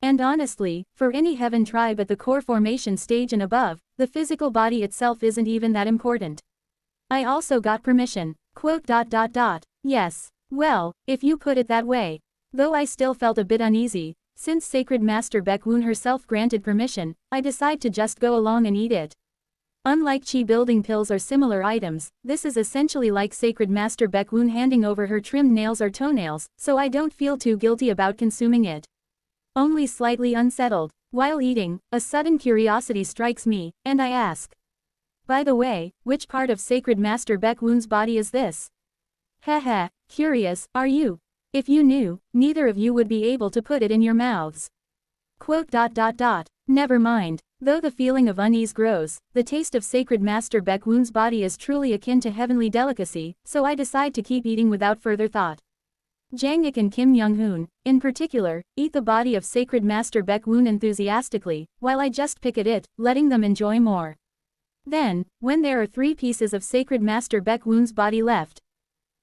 And honestly, for any heaven tribe at the core formation stage and above, the physical body itself isn't even that important. I also got permission. Quote. Yes. Well, if you put it that way. Though I still felt a bit uneasy, since Sacred Master Baek-woon herself granted permission, I decide to just go along and eat it. Unlike chi building pills or similar items, this is essentially like Sacred Master Baek-woon handing over her trimmed nails or toenails, so I don't feel too guilty about consuming it. Only slightly unsettled. While eating, a sudden curiosity strikes me, and I ask. By the way, which part of Sacred Master Baek-woon's body is this? Heh, curious, are you? If you knew, neither of you would be able to put it in your mouths. Quote. Never mind. Though the feeling of unease grows, the taste of Sacred Master Baek-woon's body is truly akin to heavenly delicacy, so I decide to keep eating without further thought. Jang-ik and Kim Young-hoon, in particular, eat the body of Sacred Master Baek-woon enthusiastically, while I just pick at it, letting them enjoy more. Then, when there are 3 pieces of Sacred Master Baekwoon's body left,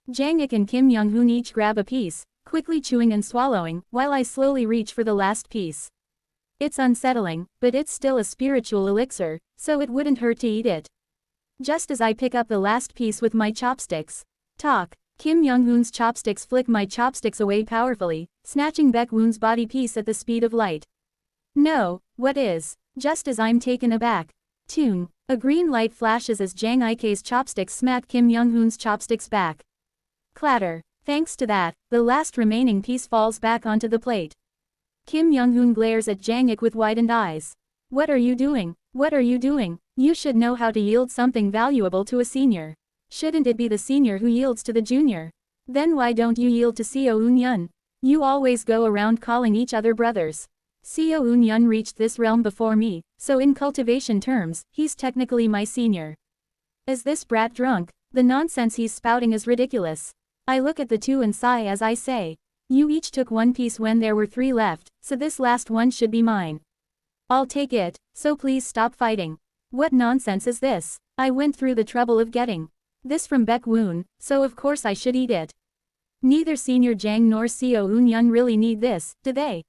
Jang Ik and Kim Young-hoon each grab a piece, quickly chewing and swallowing, while I slowly reach for the last piece. It's unsettling, but it's still a spiritual elixir, so it wouldn't hurt to eat it. Just as I pick up the last piece with my chopsticks, Kim Young-hoon's chopsticks flick my chopsticks away powerfully, snatching Baekwoon's body piece at the speed of light. No, what is? Just as I'm taken aback. Toon. A green light flashes as Jang Ik-'s chopsticks smack Kim Young-hoon's chopsticks back. Clatter. Thanks to that, the last remaining piece falls back onto the plate. Kim Young-hoon glares at Jang Ik with widened eyes. What are you doing? What are you doing? You should know how to yield something valuable to a senior. Shouldn't it be the senior who yields to the junior? Then why don't you yield to Seo Eun-yun? You always go around calling each other brothers. Seo Eun-yun reached this realm before me, so in cultivation terms, he's technically my senior. Is this brat drunk? The nonsense he's spouting is ridiculous. I look at the two and sigh as I say. You each took 1 piece when there were 3 left, so this last one should be mine. I'll take it, so please stop fighting. What nonsense is this? I went through the trouble of getting this from Baekwoon, so of course I should eat it. Neither Senior Jang nor Seo Eun-yun really need this, do they?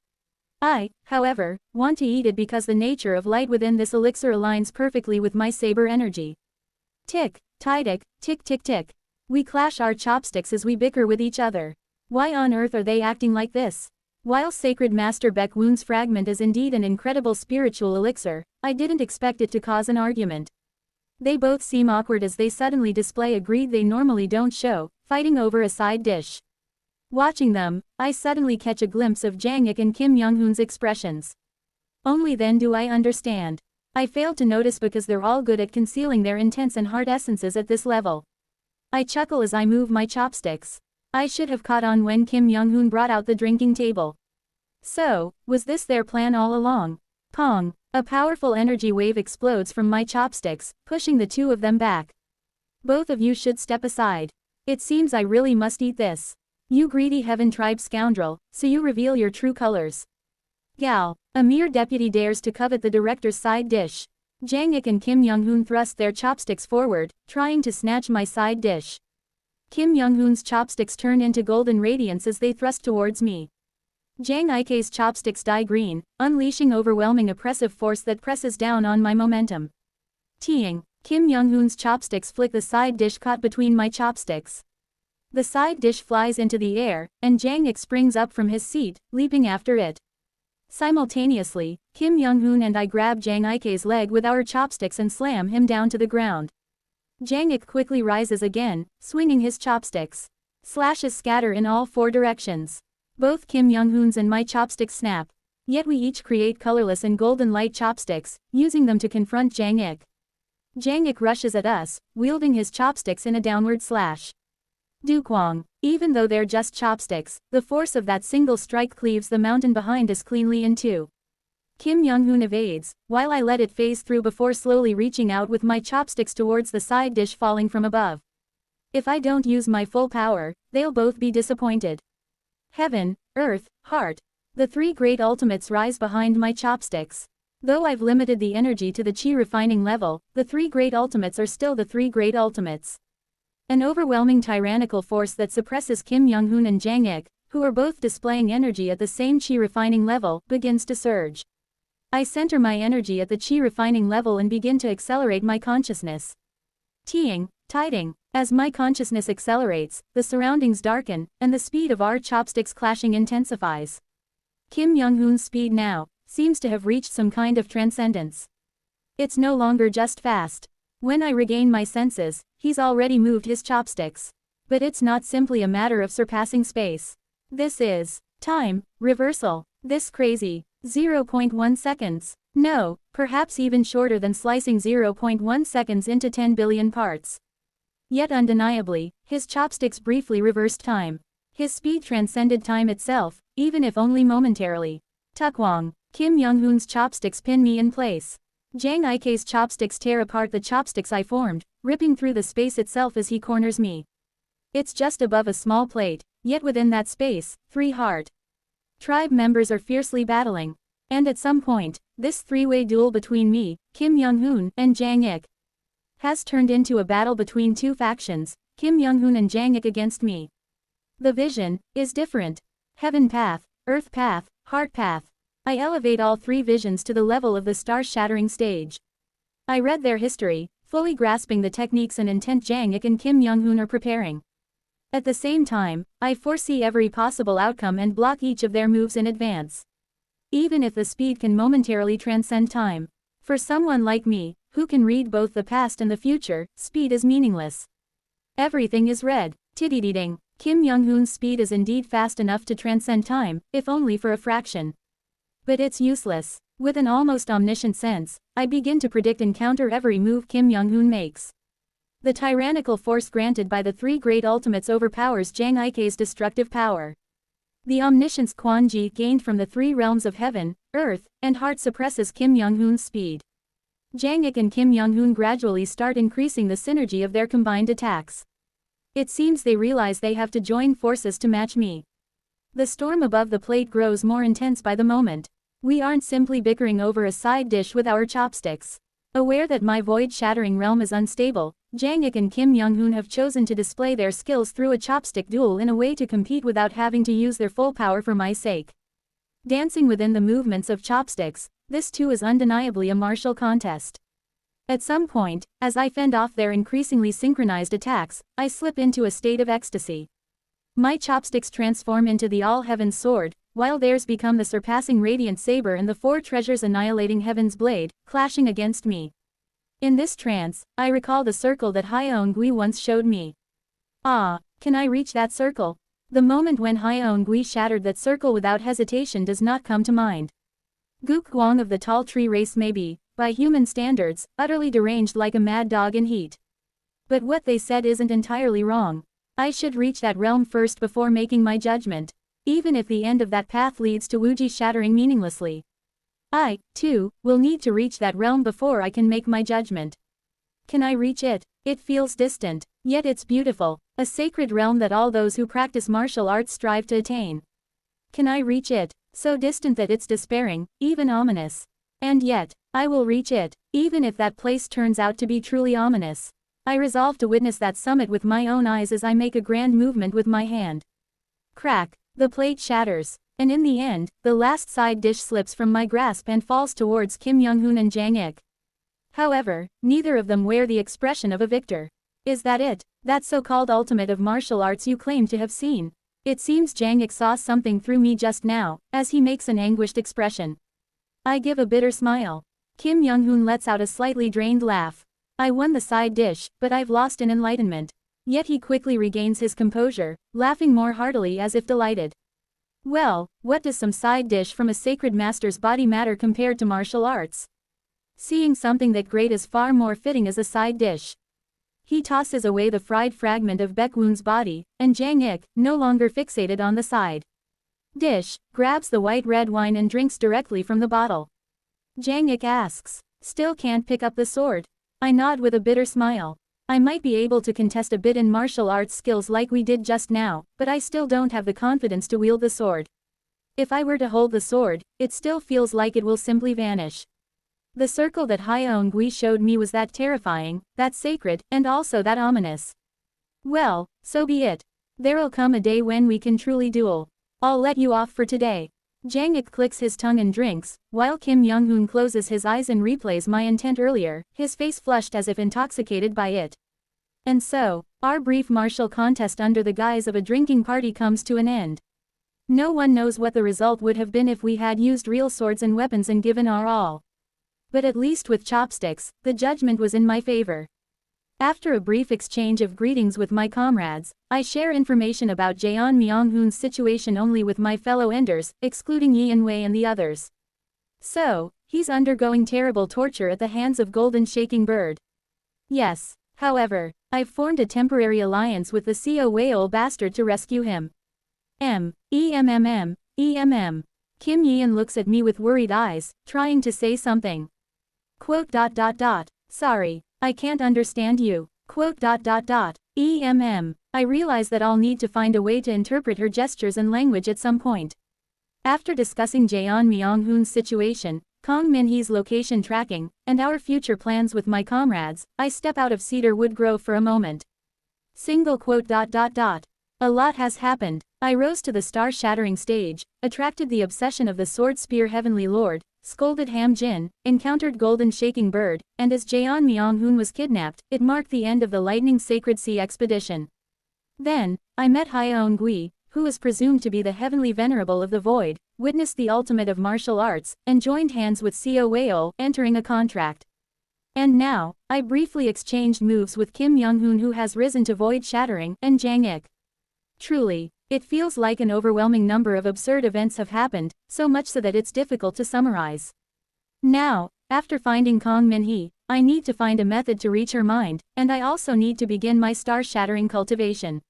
I, however, want to eat it because the nature of light within this elixir aligns perfectly with my saber energy. Tick, tick, tick tick tick. We clash our chopsticks as we bicker with each other. Why on earth are they acting like this? While Sacred Master Baekwoon's fragment is indeed an incredible spiritual elixir, I didn't expect it to cause an argument. They both seem awkward as they suddenly display a greed they normally don't show, fighting over a side dish. Watching them, I suddenly catch a glimpse of Jang Ik and Kim Young-hoon's expressions. Only then do I understand. I failed to notice because they're all good at concealing their intents and heart essences at this level. I chuckle as I move my chopsticks. I should have caught on when Kim Young-hoon brought out the drinking table. So, was this their plan all along? Pong! A powerful energy wave explodes from my chopsticks, pushing the 2 of them back. Both of you should step aside. It seems I really must eat this. You greedy Heaven Tribe scoundrel, so you reveal your true colors. Gal, a mere deputy dares to covet the director's side dish. Jang Ik and Kim Young-hoon thrust their chopsticks forward, trying to snatch my side dish. Kim Young-hoon's chopsticks turn into golden radiance as they thrust towards me. Jang Ik-'s chopsticks dye green, unleashing overwhelming oppressive force that presses down on my momentum. Teeing, Kim Young-hoon's chopsticks flick the side dish caught between my chopsticks. The side dish flies into the air, and Jang Ik springs up from his seat, leaping after it. Simultaneously, Kim Young-hoon and I grab Jang Ik-'s leg with our chopsticks and slam him down to the ground. Jang Ik quickly rises again, swinging his chopsticks. Slashes scatter in all 4 directions. Both Kim Young-hoon's and my chopsticks snap. Yet we each create colorless and golden light chopsticks, using them to confront Jang Ik. Jang Ik rushes at us, wielding his chopsticks in a downward slash. Dukwang. Even though they're just chopsticks, the force of that single strike cleaves the mountain behind us cleanly in 2. Kim Young-hoon evades, while I let it phase through before slowly reaching out with my chopsticks towards the side dish falling from above. If I don't use my full power, they'll both be disappointed. Heaven, Earth, Heart. The 3 great ultimates rise behind my chopsticks. Though I've limited the energy to the chi refining level, the 3 great ultimates are still the 3 great ultimates. An overwhelming tyrannical force that suppresses Kim Young-hoon and Jang Ik, who are both displaying energy at the same chi refining level, begins to surge. I center my energy at the chi refining level and begin to accelerate my consciousness. Teeing, tiding. As my consciousness accelerates, the surroundings darken, and the speed of our chopsticks clashing intensifies. Kim Young-hoon's speed now seems to have reached some kind of transcendence. It's no longer just fast. When I regain my senses, he's already moved his chopsticks. But it's not simply a matter of surpassing space. This is time reversal. This crazy 0.1 seconds. No, perhaps even shorter than slicing 0.1 seconds into 10 billion parts. Yet undeniably, his chopsticks briefly reversed time. His speed transcended time itself, even if only momentarily. Tukwang. Kim Young-hoon's chopsticks pin me in place. Jang Ik-'s chopsticks tear apart the chopsticks I formed, ripping through the space itself as he corners me. It's just above a small plate, yet within that space, 3 Heart Tribe members are fiercely battling. And at some point, this 3-way duel between me, Kim Young-hoon, and Jang Ik has turned into a battle between two factions, Kim Young-hoon and Jang Ik against me. The vision is different. Heaven path, earth path, heart path. I elevate all three visions to the level of the star-shattering stage. I read their history, fully grasping the techniques and intent Jang Ik and Kim Young-hoon are preparing. At the same time, I foresee every possible outcome and block each of their moves in advance. Even if the speed can momentarily transcend time. For someone like me, who can read both the past and the future, speed is meaningless. Everything is red. Tidididing. Kim Young-hoon's speed is indeed fast enough to transcend time, if only for a fraction. But it's useless. With an almost omniscient sense, I begin to predict and counter every move Kim Young-hoon makes. The tyrannical force granted by the three great ultimates overpowers Jang Ik's destructive power. The omniscience Quan Ji gained from the three realms of heaven, earth, and heart suppresses Kim Young-hoon's speed. Jang Ik and Kim Young-hoon gradually start increasing the synergy of their combined attacks. It seems they realize they have to join forces to match me. The storm above the plate grows more intense by the moment. We aren't simply bickering over a side dish with our chopsticks. Aware that my void-shattering realm is unstable, Jang Ik and Kim Young-hoon have chosen to display their skills through a chopstick duel in a way to compete without having to use their full power for my sake. Dancing within the movements of chopsticks, this too is undeniably a martial contest. At some point, as I fend off their increasingly synchronized attacks, I slip into a state of ecstasy. My chopsticks transform into the all-heaven sword, while theirs become the surpassing radiant saber and the four treasures annihilating heaven's blade, clashing against me. In this trance, I recall the circle that Hyeon-gui once showed me. Ah, can I reach that circle? The moment when Hyeon-gui shattered that circle without hesitation does not come to mind. Gook Gwang of the tall tree race may be, by human standards, utterly deranged like a mad dog in heat. But what they said isn't entirely wrong. I should reach that realm first before making my judgment, even if the end of that path leads to Wuji shattering meaninglessly. I, too, will need to reach that realm before I can make my judgment. Can I reach it? It feels distant, yet it's beautiful, a sacred realm that all those who practice martial arts strive to attain. Can I reach it? So distant that it's despairing, even ominous. And yet, I will reach it, even if that place turns out to be truly ominous. I resolve to witness that summit with my own eyes as I make a grand movement with my hand. Crack, the plate shatters, and in the end, the last side dish slips from my grasp and falls towards Kim Young-hoon and Jang Ik. However, neither of them wear the expression of a victor. Is that it, that so-called ultimate of martial arts you claim to have seen? It seems Jang Ik saw something through me just now, as he makes an anguished expression. I give a bitter smile. Kim Young-hoon lets out a slightly drained laugh. I won the side dish, but I've lost in enlightenment. Yet he quickly regains his composure, laughing more heartily as if delighted. Well, what does some side dish from a sacred master's body matter compared to martial arts? Seeing something that great is far more fitting as a side dish. He tosses away the fried fragment of Baekwoon's body, and Jang Ik, no longer fixated on the side dish, grabs the white red wine and drinks directly from the bottle. Jang Ik asks, "Still can't pick up the sword?" I nod with a bitter smile. I might be able to contest a bit in martial arts skills like we did just now, but I still don't have the confidence to wield the sword. If I were to hold the sword, it still feels like it will simply vanish. The circle that Hyeon-gui showed me was that terrifying, that sacred, and also that ominous. Well, so be it. There'll come a day when we can truly duel. I'll let you off for today. Jang Ik clicks his tongue and drinks, while Kim Young-hoon closes his eyes and replays my intent earlier, his face flushed as if intoxicated by it. And so, our brief martial contest under the guise of a drinking party comes to an end. No one knows what the result would have been if we had used real swords and weapons and given our all. But at least with chopsticks, the judgment was in my favor. After a brief exchange of greetings with my comrades, I share information about Jaeon Myung-hoon's situation only with my fellow enders, excluding Yi In-wei and the others. So, he's undergoing terrible torture at the hands of Golden Shaking Bird. Yes, however, I've formed a temporary alliance with the Co Whale bastard to rescue him. EMMM. Kim Yeon looks at me with worried eyes, trying to say something. Sorry, I can't understand you. I realize that I'll need to find a way to interpret her gestures and language at some point. After discussing Jaeon Myung-hoon's situation, Kong Minhee's location tracking, and our future plans with my comrades, I step out of Cedar Wood Grove for a moment. Single quote. A lot has happened. I rose to the star-shattering stage, attracted the obsession of the Sword-Spear Heavenly Lord, scolded Ham Jin, encountered Golden Shaking Bird, and as Jaeon Myung-hoon was kidnapped, it marked the end of the Lightning Sacred Sea expedition. Then, I met Hyeon Gui, who is presumed to be the Heavenly Venerable of the Void, witnessed the ultimate of martial arts, and joined hands with Seo Weol, entering a contract. And now, I briefly exchanged moves with Kim Young-hoon, who has risen to Void Shattering, and Jang Ik. Truly, it feels like an overwhelming number of absurd events have happened, so much so that it's difficult to summarize. Now, after finding Kong Minhee, I need to find a method to reach her mind, and I also need to begin my star-shattering cultivation.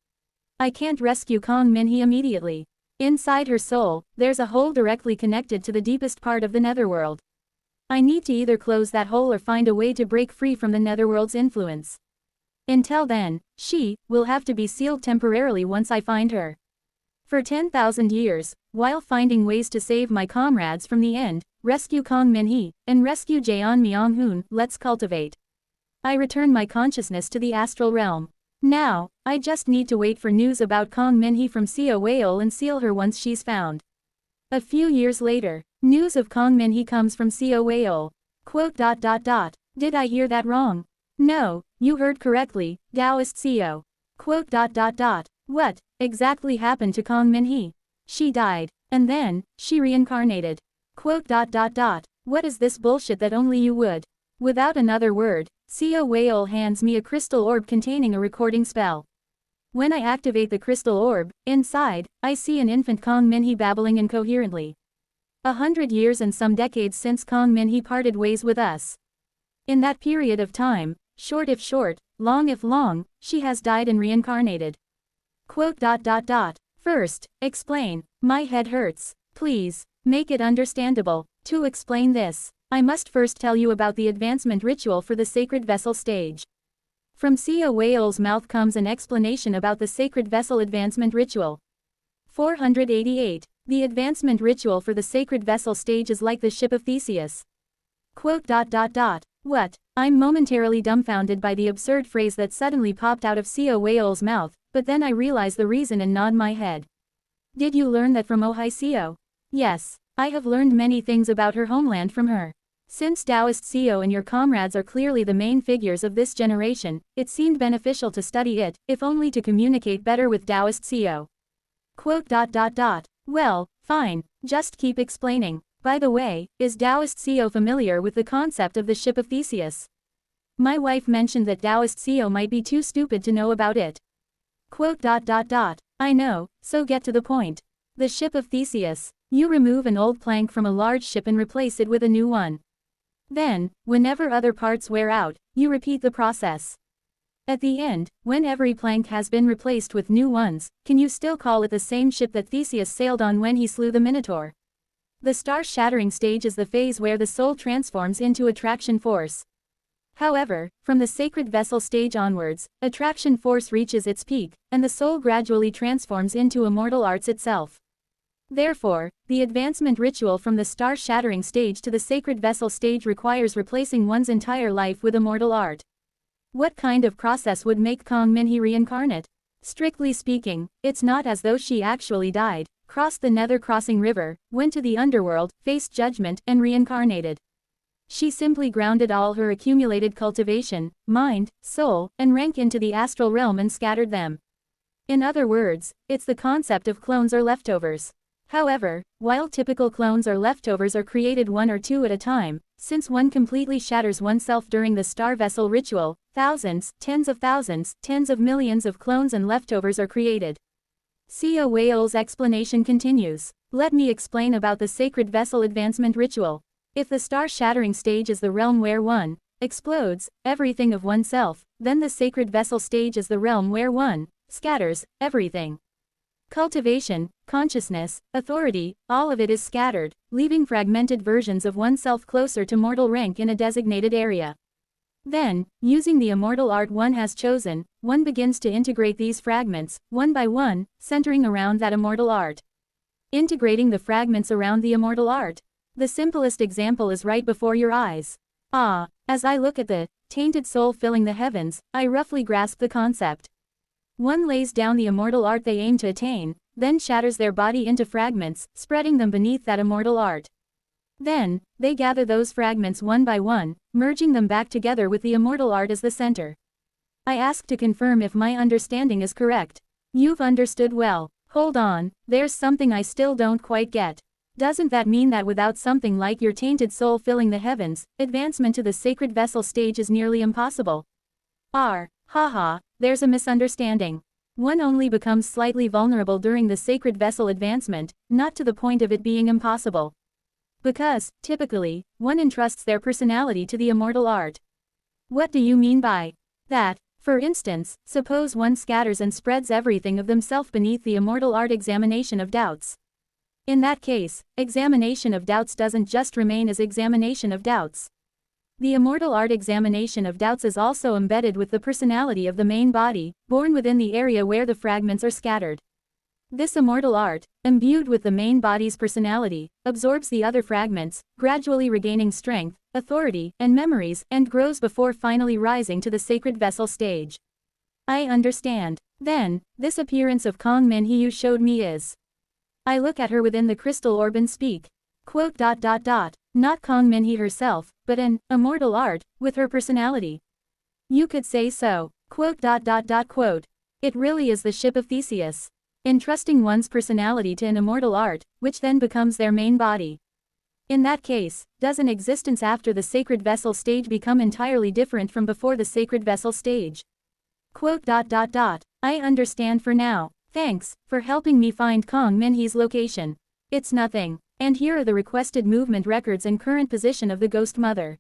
I can't rescue Kong Minhee immediately. Inside her soul, there's a hole directly connected to the deepest part of the netherworld. I need to either close that hole or find a way to break free from the netherworld's influence. Until then, she will have to be sealed temporarily once I find her. For 10,000 years, while finding ways to save my comrades from the end, rescue Kong Minhee, and rescue Jaeon Myung-hoon, let's cultivate. I return my consciousness to the astral realm. Now, I just need to wait for news about Kong Minhee from Seo Weol and seal her once she's found. A few years later, news of Kong Minhee comes from Seo Weol. Quote. Did I hear that wrong? No, you heard correctly, Taoist Seo. Quote. What exactly happened to Kong Minhee? She died, and then, she reincarnated. Quote. What is this bullshit that only you would? Without another word, Seo Weol hands me a crystal orb containing a recording spell. When I activate the crystal orb, inside, I see an infant Kong Minhee babbling incoherently. 100 years and some decades since Kong Minhee parted ways with us. In that period of time, short if short, long if long, she has died and reincarnated. Quote. First, explain. My head hurts. Please, make it understandable. To explain this, I must first tell you about the advancement ritual for the Sacred Vessel stage. From Seo Weol's mouth comes an explanation about the Sacred Vessel advancement ritual. 488. The advancement ritual for the Sacred Vessel stage is like the ship of Theseus. Quote. What? I'm momentarily dumbfounded by the absurd phrase that suddenly popped out of Seo Weol's mouth, but then I realize the reason and nod my head. Did you learn that from Ohai Seo? Yes, I have learned many things about her homeland from her. Since Taoist Seo and your comrades are clearly the main figures of this generation, it seemed beneficial to study it, if only to communicate better with Taoist Seo. Quote. Well, fine, just keep explaining. By the way, is Taoist Seo familiar with the concept of the ship of Theseus? My wife mentioned that Taoist Seo might be too stupid to know about it. Quote. I know, so get to the point. The ship of Theseus. You remove an old plank from a large ship and replace it with a new one. Then, whenever other parts wear out, you repeat the process. At the end, when every plank has been replaced with new ones, can you still call it the same ship that Theseus sailed on when he slew the Minotaur? The star-shattering stage is the phase where the soul transforms into attraction force. However, from the Sacred Vessel stage onwards, attraction force reaches its peak, and the soul gradually transforms into immortal arts itself. Therefore, the advancement ritual from the star-shattering stage to the Sacred Vessel stage requires replacing one's entire life with immortal art. What kind of process would make Kong Minhee reincarnate? Strictly speaking, it's not as though she actually died, crossed the Nether-crossing river, went to the underworld, faced judgment, and reincarnated. She simply grounded all her accumulated cultivation, mind, soul, and rank into the astral realm and scattered them. In other words, it's the concept of clones or leftovers. However, while typical clones or leftovers are created one or two at a time, since one completely shatters oneself during the Star Vessel ritual, thousands, tens of thousands, tens of millions of clones and leftovers are created. Seo Weol's explanation continues. Let me explain about the Sacred Vessel advancement ritual. If the star-shattering stage is the realm where one explodes everything of oneself, then the Sacred Vessel stage is the realm where one scatters everything. Cultivation, consciousness, authority, all of it is scattered, leaving fragmented versions of oneself closer to mortal rank in a designated area. Then, using the immortal art one has chosen, one begins to integrate these fragments, one by one, centering around that immortal art. Integrating the fragments around the immortal art. The simplest example is right before your eyes. Ah, as I look at the tainted soul filling the heavens, I roughly grasp the concept. One lays down the immortal art they aim to attain, then shatters their body into fragments, spreading them beneath that immortal art. Then, they gather those fragments one by one, merging them back together with the immortal art as the center. I ask to confirm if my understanding is correct. You've understood well. Hold on, there's something I still don't quite get. Doesn't that mean that without something like your tainted soul filling the heavens, advancement to the sacred vessel stage is nearly impossible? Haha, there's a misunderstanding. One only becomes slightly vulnerable during the sacred vessel advancement, not to the point of it being impossible. Because, typically, one entrusts their personality to the immortal art. What do you mean by that? For instance, suppose one scatters and spreads everything of themselves beneath the immortal art examination of doubts. In that case, examination of doubts doesn't just remain as examination of doubts. The immortal art examination of doubts is also embedded with the personality of the main body, born within the area where the fragments are scattered. This immortal art, imbued with the main body's personality, absorbs the other fragments, gradually regaining strength, authority, and memories, and grows before finally rising to the sacred vessel stage. I understand. Then, this appearance of Kong Min-hee you showed me is. I look at her within the crystal orb and speak. Quote. Not Kong Min-hee herself, but an immortal art, with her personality. You could say so. Quote. It really is the ship of Theseus. Entrusting one's personality to an immortal art, which then becomes their main body. In that case, does an existence after the sacred vessel stage become entirely different from before the sacred vessel stage? Quote. I understand for now. Thanks for helping me find Kong Min-hee's location. It's nothing. And here are the requested movement records and current position of the Ghost Mother.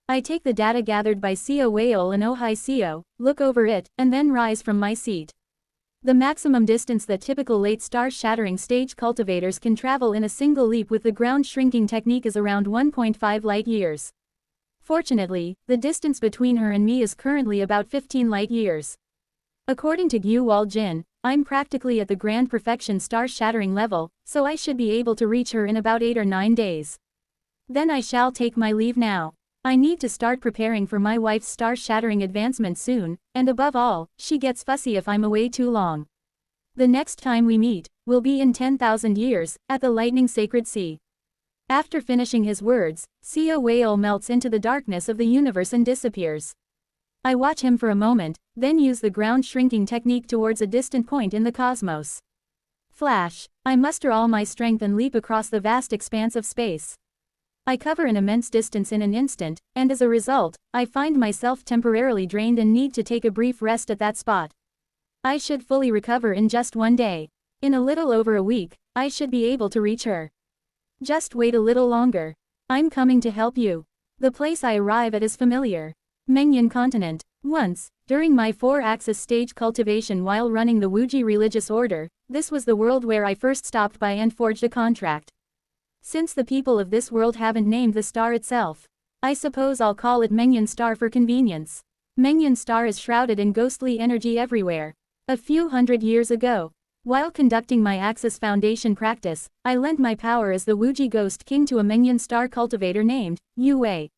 I take the data gathered by Seo Weol and Ohai Seo, look over it, and then rise from my seat. The maximum distance that typical late star shattering stage cultivators can travel in a single leap with the ground shrinking technique is around 1.5 light years. Fortunately, the distance between her and me is currently about 15 light years. According to Gyu Wal Jin, I'm practically at the grand perfection star shattering level, so I should be able to reach her in about 8 or 9 days. Then I shall take my leave now. I need to start preparing for my wife's star shattering advancement soon, and above all, she gets fussy if I'm away too long. The next time we meet will be in 10,000 years, at the lightning sacred sea. After finishing his words, Seo Weol melts into the darkness of the universe and disappears. I watch him for a moment, then use the ground shrinking technique towards a distant point in the cosmos. Flash! I muster all my strength and leap across the vast expanse of space. I cover an immense distance in an instant, and as a result, I find myself temporarily drained and need to take a brief rest at that spot. I should fully recover in just 1 day. In a little over a week, I should be able to reach her. Just wait a little longer. I'm coming to help you. The place I arrive at is familiar. Mengyan continent. Once, during my 4-axis stage cultivation while running the Wuji religious order, this was the world where I first stopped by and forged a contract. Since the people of this world haven't named the star itself, I suppose I'll call it Mengyan Star for convenience. Mengyan Star is shrouded in ghostly energy everywhere. A few hundred years ago, while conducting my Axis Foundation practice, I lent my power as the Wuji Ghost King to a Mengyan Star cultivator named Yu Wei.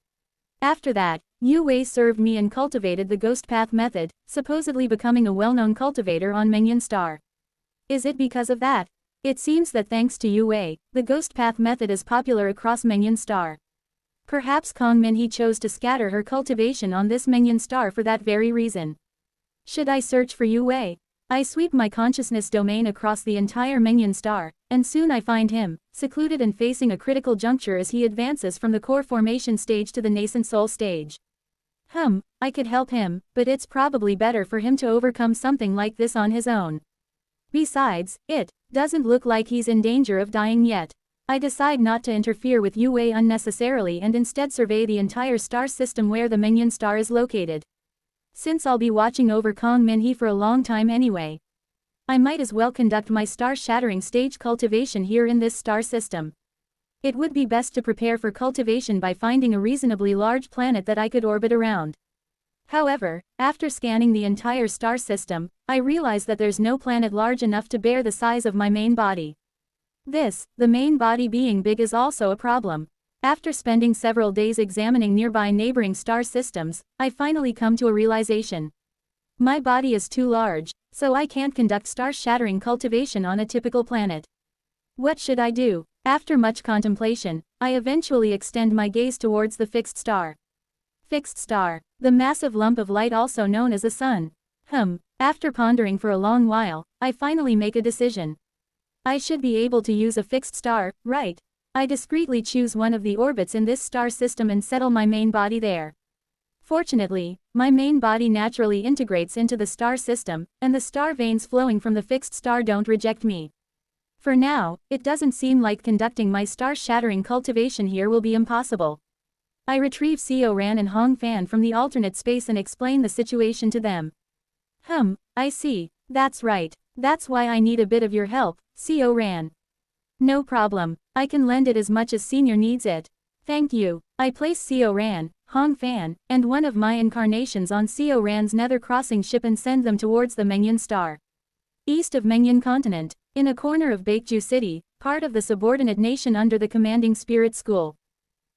After that, Yu Wei served me and cultivated the Ghost Path method, supposedly becoming a well-known cultivator on Mengyan Star. Is it because of that? It seems that thanks to Yu Wei, the Ghost Path method is popular across Mengyan Star. Perhaps Kong Min-hee chose to scatter her cultivation on this Mengyan Star for that very reason. Should I search for Yu Wei? I sweep my consciousness domain across the entire Mengyan Star, and soon I find him, secluded and facing a critical juncture as he advances from the core formation stage to the nascent soul stage. I could help him, but it's probably better for him to overcome something like this on his own. Besides, it doesn't look like he's in danger of dying yet. I decide not to interfere with Yu Wei unnecessarily and instead survey the entire star system where the Mengyan Star is located. Since I'll be watching over Kong Min-hee for a long time anyway, I might as well conduct my star-shattering stage cultivation here in this star system. It would be best to prepare for cultivation by finding a reasonably large planet that I could orbit around. However, after scanning the entire star system, I realize that there's no planet large enough to bear the size of my main body. The main body being big is also a problem. After spending several days examining nearby neighboring star systems, I finally come to a realization. My body is too large, so I can't conduct star-shattering cultivation on a typical planet. What should I do? After much contemplation, I eventually extend my gaze towards the fixed star. Fixed star, the massive lump of light also known as a sun. After pondering for a long while, I finally make a decision. I should be able to use a fixed star, right? I discreetly choose one of the orbits in this star system and settle my main body there. Fortunately, my main body naturally integrates into the star system, and the star veins flowing from the fixed star don't reject me. For now, it doesn't seem like conducting my star-shattering cultivation here will be impossible. I retrieve Seo Ran and Hong Fan from the alternate space and explain the situation to them. I see. That's right. That's why I need a bit of your help, Seo Ran. No problem. I can lend it as much as Senior needs it. Thank you. I place Seo Ran, Hong Fan, and one of my incarnations on Seo Ran's nether crossing ship and send them towards the Mengyan star. East of Mengyan continent, in a corner of Baekju City, part of the subordinate nation under the commanding spirit school.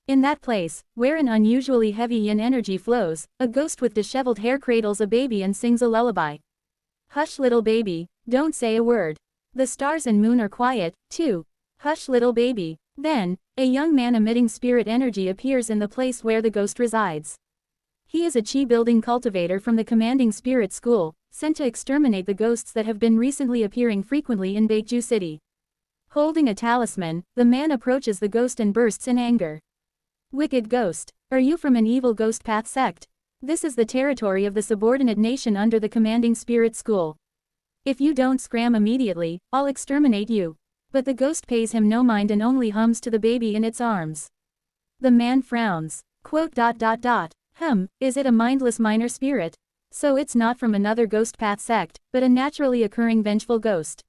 In that place, where an unusually heavy yin energy flows, a ghost with disheveled hair cradles a baby and sings a lullaby. Hush little baby, don't say a word. The stars and moon are quiet, too. Hush little baby. Then, a young man emitting spirit energy appears in the place where the ghost resides. He is a chi-building cultivator from the commanding spirit school, sent to exterminate the ghosts that have been recently appearing frequently in Baekju City. Holding a talisman, the man approaches the ghost and bursts in anger. Wicked ghost, are you from an evil ghost path sect? This is the territory of the subordinate nation under the commanding spirit school. If you don't scram immediately, I'll exterminate you. But the ghost pays him no mind and only hums to the baby in its arms. The man frowns. Is it a mindless minor spirit? So it's not from another ghost path sect, but a naturally occurring vengeful ghost.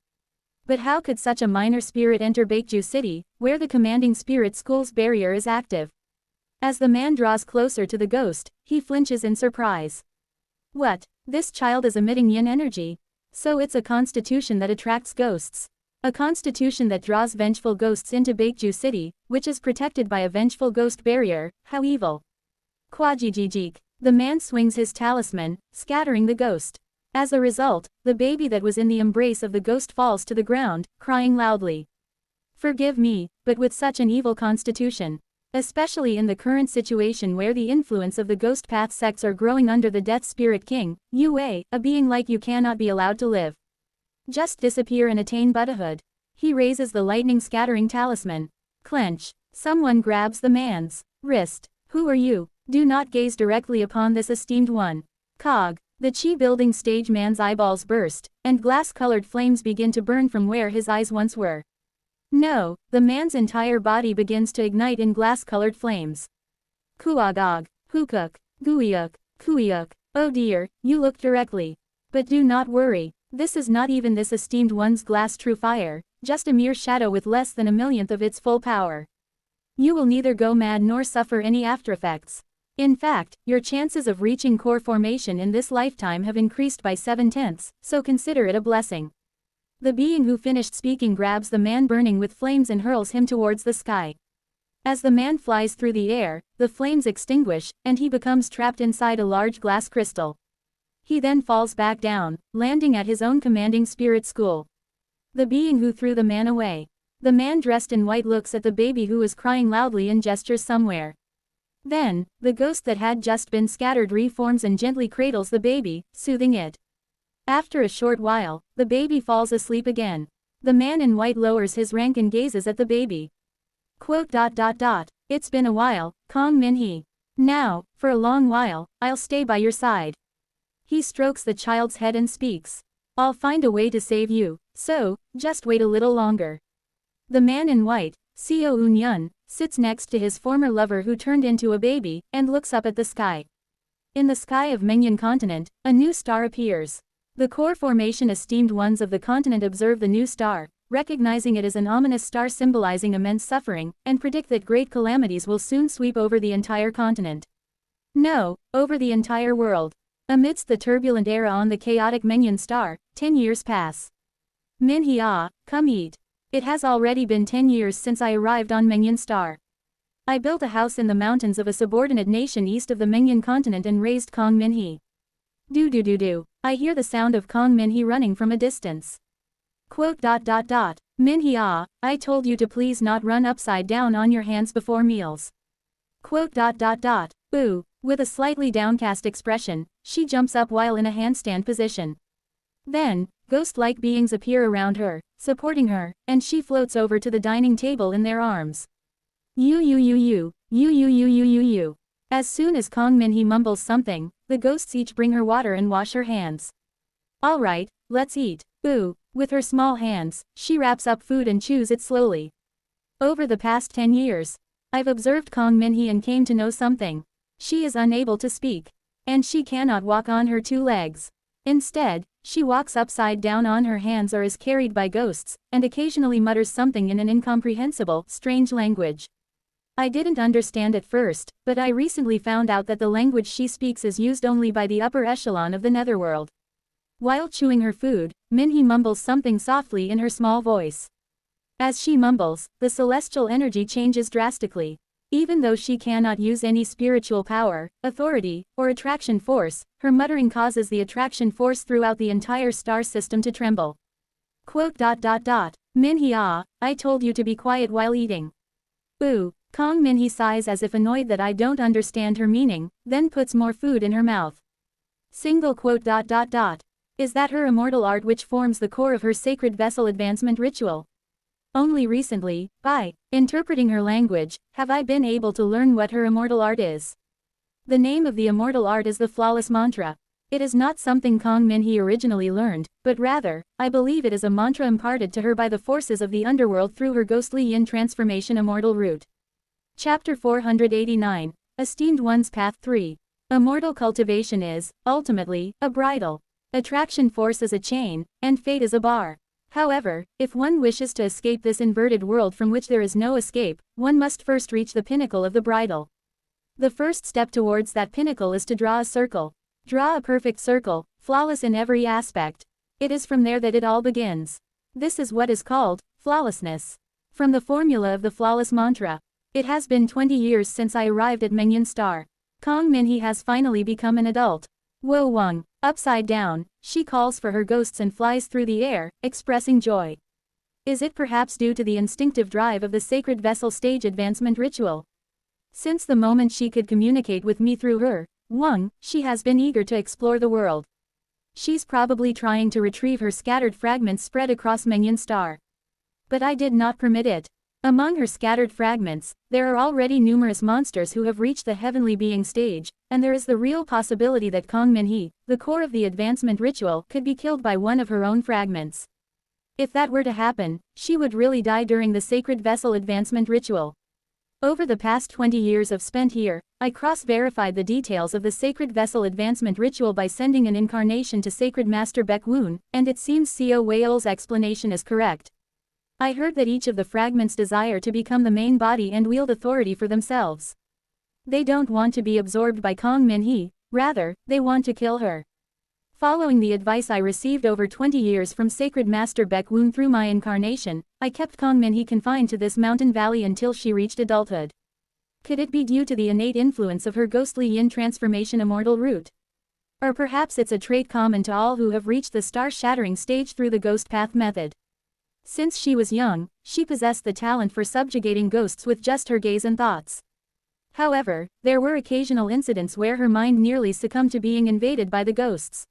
But how could such a minor spirit enter Baekju City, where the commanding spirit school's barrier is active? As the man draws closer to the ghost, he flinches in surprise. What? This child is emitting yin energy. So it's a constitution that attracts ghosts. A constitution that draws vengeful ghosts into Baekju City, which is protected by a vengeful ghost barrier. How evil. Kwajijijik. The man swings his talisman, scattering the ghost. As a result, the baby that was in the embrace of the ghost falls to the ground, crying loudly. Forgive me, but with such an evil constitution, especially in the current situation where the influence of the ghost path sects are growing under the Death Spirit King, a being like you cannot be allowed to live. Just disappear and attain Buddhahood. He raises the lightning scattering talisman. Clench. Someone grabs the man's wrist. Who are you? Do not gaze directly upon this esteemed one. Cog. The chi-building stage man's eyeballs burst, and glass-colored flames begin to burn from where his eyes once were. No, the man's entire body begins to ignite in glass-colored flames. Kuagog. Hukuk. Guiuk. Kuiuk. Oh dear, you look directly. But do not worry. This is not even this esteemed one's glass true fire, just a mere shadow with less than a millionth of its full power. You will neither go mad nor suffer any aftereffects. In fact, your chances of reaching core formation in this lifetime have increased by 7/10, so consider it a blessing. The being who finished speaking grabs the man burning with flames and hurls him towards the sky. As the man flies through the air, the flames extinguish, and he becomes trapped inside a large glass crystal. He then falls back down, landing at his own commanding spirit school. The being who threw the man away. The man dressed in white looks at the baby who is crying loudly and gestures somewhere. Then, the ghost that had just been scattered reforms and gently cradles the baby, soothing it. After a short while, the baby falls asleep again. The man in white lowers his rank and gazes at the baby. It's been a while, Kong Min Hee. Now, for a long while, I'll stay by your side. He strokes the child's head and speaks. I'll find a way to save you, so, just wait a little longer. The man in white, Seo Eun-yun, sits next to his former lover who turned into a baby, and looks up at the sky. In the sky of Mengyan continent, a new star appears. The core formation esteemed ones of the continent observe the new star, recognizing it as an ominous star symbolizing immense suffering, and predict that great calamities will soon sweep over the entire continent. No, over the entire world. Amidst the turbulent era on the chaotic Mengyan star, 10 years pass. Min Hee, come eat. It has already been 10 years since I arrived on Mengyan Star. I built a house in the mountains of a subordinate nation east of the Mengyan continent and raised Kong Minhee. Do. I hear the sound of Kong Minhee running from a distance. Minhee I told you to please not run upside down on your hands before meals. Boo. With a slightly downcast expression, she jumps up while in a handstand position. Then, ghost-like beings appear around her, supporting her, and she floats over to the dining table in their arms. You. As soon as Kong Minhee mumbles something, the ghosts each bring her water and wash her hands. Alright, let's eat. Boo. With her small hands, she wraps up food and chews it slowly. Over the past 10 years, I've observed Kong Minhee and came to know something. She is unable to speak. And she cannot walk on her 2 legs. Instead, she walks upside down on her hands or is carried by ghosts, and occasionally mutters something in an incomprehensible, strange language. I didn't understand at first, but I recently found out that the language she speaks is used only by the upper echelon of the netherworld. While chewing her food, Minhee mumbles something softly in her small voice. As she mumbles, the celestial energy changes drastically. Even though she cannot use any spiritual power, authority, or attraction force, her muttering causes the attraction force throughout the entire star system to tremble. Minhee I told you to be quiet while eating. Boo. Kong Minhee sighs as if annoyed that I don't understand her meaning, then puts more food in her mouth. Is that her immortal art which forms the core of her sacred vessel advancement ritual? Only recently, by interpreting her language, have I been able to learn what her immortal art is. The name of the immortal art is the Flawless Mantra. It is not something Kong Minhee originally learned, but rather, I believe it is a mantra imparted to her by the forces of the underworld through her ghostly yin transformation immortal root. Chapter 489, Esteemed One's Path 3. Immortal cultivation is, ultimately, a bridle. Attraction force is a chain, and fate is a bar. However, if one wishes to escape this inverted world from which there is no escape, one must first reach the pinnacle of the bridle. The first step towards that pinnacle is to draw a circle. Draw a perfect circle, flawless in every aspect. It is from there that it all begins. This is what is called flawlessness. From the formula of the flawless mantra. It has been 20 years since I arrived at Mengyan Star. Kong Minhee has finally become an adult. Wo Wang, upside down, she calls for her ghosts and flies through the air, expressing joy. Is it perhaps due to the instinctive drive of the sacred vessel stage advancement ritual? Since the moment she could communicate with me through her, Wang, she has been eager to explore the world. She's probably trying to retrieve her scattered fragments spread across Mengyan Star. But I did not permit it. Among her scattered fragments, there are already numerous monsters who have reached the heavenly being stage, and there is the real possibility that Kong Minhee, the core of the advancement ritual, could be killed by one of her own fragments. If that were to happen, she would really die during the sacred vessel advancement ritual. Over the past 20 years of spent here, I cross-verified the details of the sacred vessel advancement ritual by sending an incarnation to Sacred Master Baek-woon, and it seems Co Wayol's explanation is correct. I heard that each of the fragments desire to become the main body and wield authority for themselves. They don't want to be absorbed by Kong Minhee, rather, they want to kill her. Following the advice I received over 20 years from Sacred Master Baek-woon through my incarnation, I kept Kong Minhee confined to this mountain valley until she reached adulthood. Could it be due to the innate influence of her ghostly yin transformation immortal root? Or perhaps it's a trait common to all who have reached the star-shattering stage through the ghost path method. Since she was young, she possessed the talent for subjugating ghosts with just her gaze and thoughts. However, there were occasional incidents where her mind nearly succumbed to being invaded by the ghosts.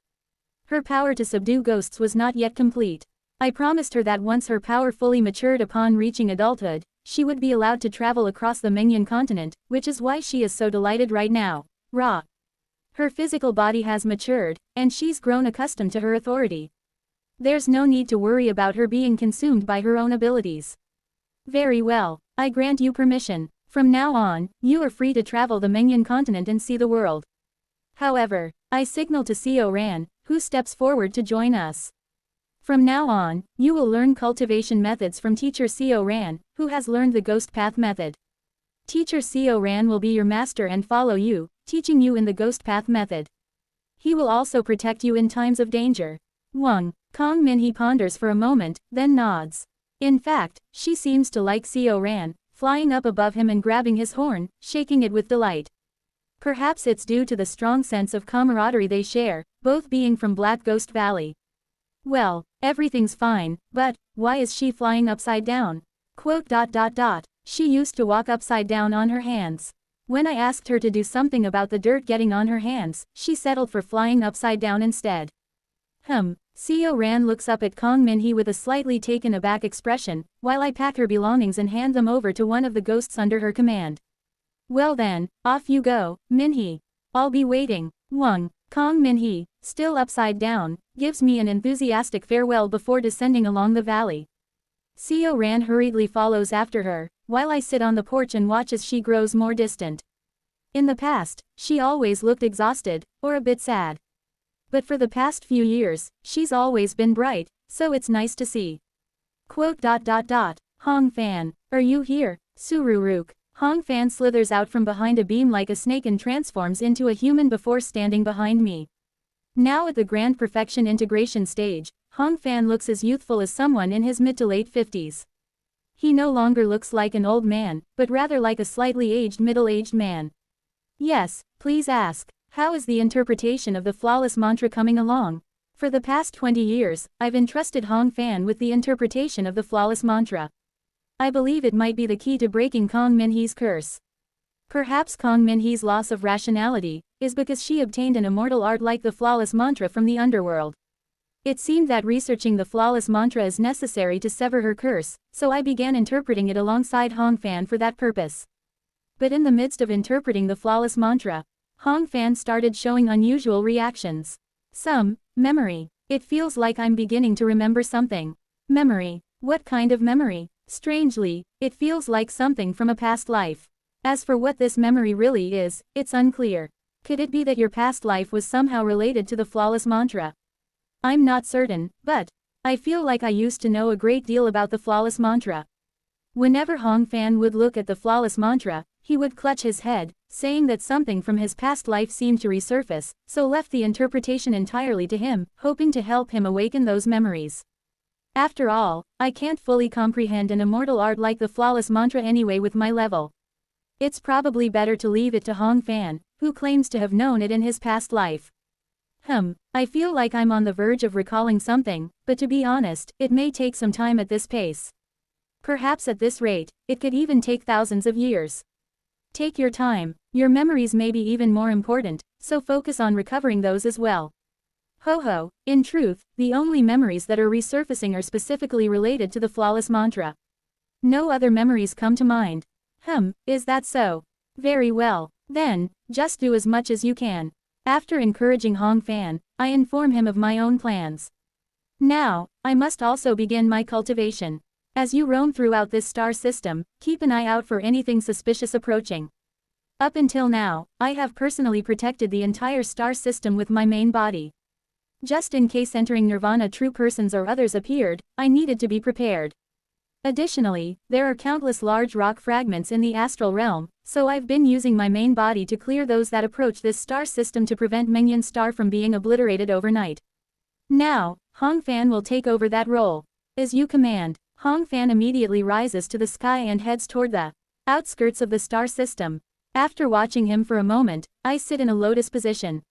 Her power to subdue ghosts was not yet complete. I promised her that once her power fully matured upon reaching adulthood, she would be allowed to travel across the Mengyan continent, which is why she is so delighted right now. Her physical body has matured, and she's grown accustomed to her authority. There's no need to worry about her being consumed by her own abilities. Very well, I grant you permission. From now on, you are free to travel the Mengyan continent and see the world. However, I signal to Co Ran, who steps forward to join us. From now on, you will learn cultivation methods from Teacher Co Ran, who has learned the ghost path method. Teacher Co Ran will be your master and follow you, teaching you in the ghost path method. He will also protect you in times of danger. Kong Minhee ponders for a moment, then nods. In fact, she seems to like Seo Ran, flying up above him and grabbing his horn, shaking it with delight. Perhaps it's due to the strong sense of camaraderie they share, both being from Black Ghost Valley. Well, everything's fine, but why is she flying upside down? Quote. She used to walk upside down on her hands. When I asked her to do something about the dirt getting on her hands, she settled for flying upside down instead. Seo Ran looks up at Kong Minhee with a slightly taken aback expression, while I pack her belongings and hand them over to one of the ghosts under her command. Well then, off you go, Minhee. I'll be waiting. Kong Minhee, still upside down, gives me an enthusiastic farewell before descending along the valley. Seo Ran hurriedly follows after her, while I sit on the porch and watch as she grows more distant. In the past, she always looked exhausted, or a bit sad. But for the past few years, she's always been bright, so it's nice to see. Quote. Hong Fan, are you here, Sururuk? Hong Fan slithers out from behind a beam like a snake and transforms into a human before standing behind me. Now at the grand perfection integration stage, Hong Fan looks as youthful as someone in his mid to late 50s. He no longer looks like an old man, but rather like a slightly aged middle-aged man. Yes, please ask, how is the interpretation of the flawless mantra coming along? For the past 20 years, I've entrusted Hong Fan with the interpretation of the flawless mantra. I believe it might be the key to breaking Kong Minhee's curse. Perhaps Kong Minhee's loss of rationality is because she obtained an immortal art like the flawless mantra from the underworld. It seemed that researching the flawless mantra is necessary to sever her curse, so I began interpreting it alongside Hong Fan for that purpose. But in the midst of interpreting the flawless mantra, Hong Fan started showing unusual reactions. Memory. It feels like I'm beginning to remember something. Memory. What kind of memory? Strangely, it feels like something from a past life. As for what this memory really is, it's unclear. Could it be that your past life was somehow related to the flawless mantra? I'm not certain, but I feel like I used to know a great deal about the flawless mantra. Whenever Hong Fan would look at the flawless mantra, he would clutch his head, saying that something from his past life seemed to resurface, so left the interpretation entirely to him, hoping to help him awaken those memories. After all, I can't fully comprehend an immortal art like the flawless mantra anyway with my level. It's probably better to leave it to Hong Fan, who claims to have known it in his past life. I feel like I'm on the verge of recalling something, but to be honest, it may take some time at this pace. Perhaps at this rate, it could even take thousands of years. Take your time, your memories may be even more important, so focus on recovering those as well. Ho, in truth, the only memories that are resurfacing are specifically related to the flawless mantra. No other memories come to mind. Is that so? Very well, then, just do as much as you can. After encouraging Hong Fan, I inform him of my own plans. Now, I must also begin my cultivation. As you roam throughout this star system, keep an eye out for anything suspicious approaching. Up until now, I have personally protected the entire star system with my main body. Just in case entering Nirvana true persons or others appeared, I needed to be prepared. Additionally, there are countless large rock fragments in the astral realm, so I've been using my main body to clear those that approach this star system to prevent Mengyun's star from being obliterated overnight. Now, Hong Fan will take over that role. As you command. Hong Fan immediately rises to the sky and heads toward the outskirts of the star system. After watching him for a moment, I sit in a lotus position.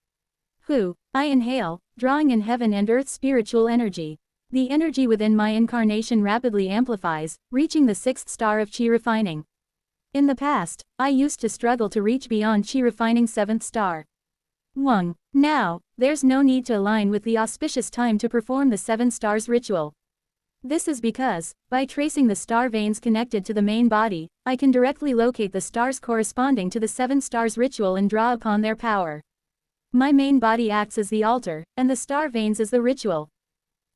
I inhale, drawing in heaven and earth's spiritual energy. The energy within my incarnation rapidly amplifies, reaching the 6th star of Qi refining. In the past, I used to struggle to reach beyond Qi refining 7th star. Now, there's no need to align with the auspicious time to perform the 7 stars ritual. This is because, by tracing the star veins connected to the main body, I can directly locate the stars corresponding to the 7 stars ritual and draw upon their power. My main body acts as the altar, and the star veins as the ritual.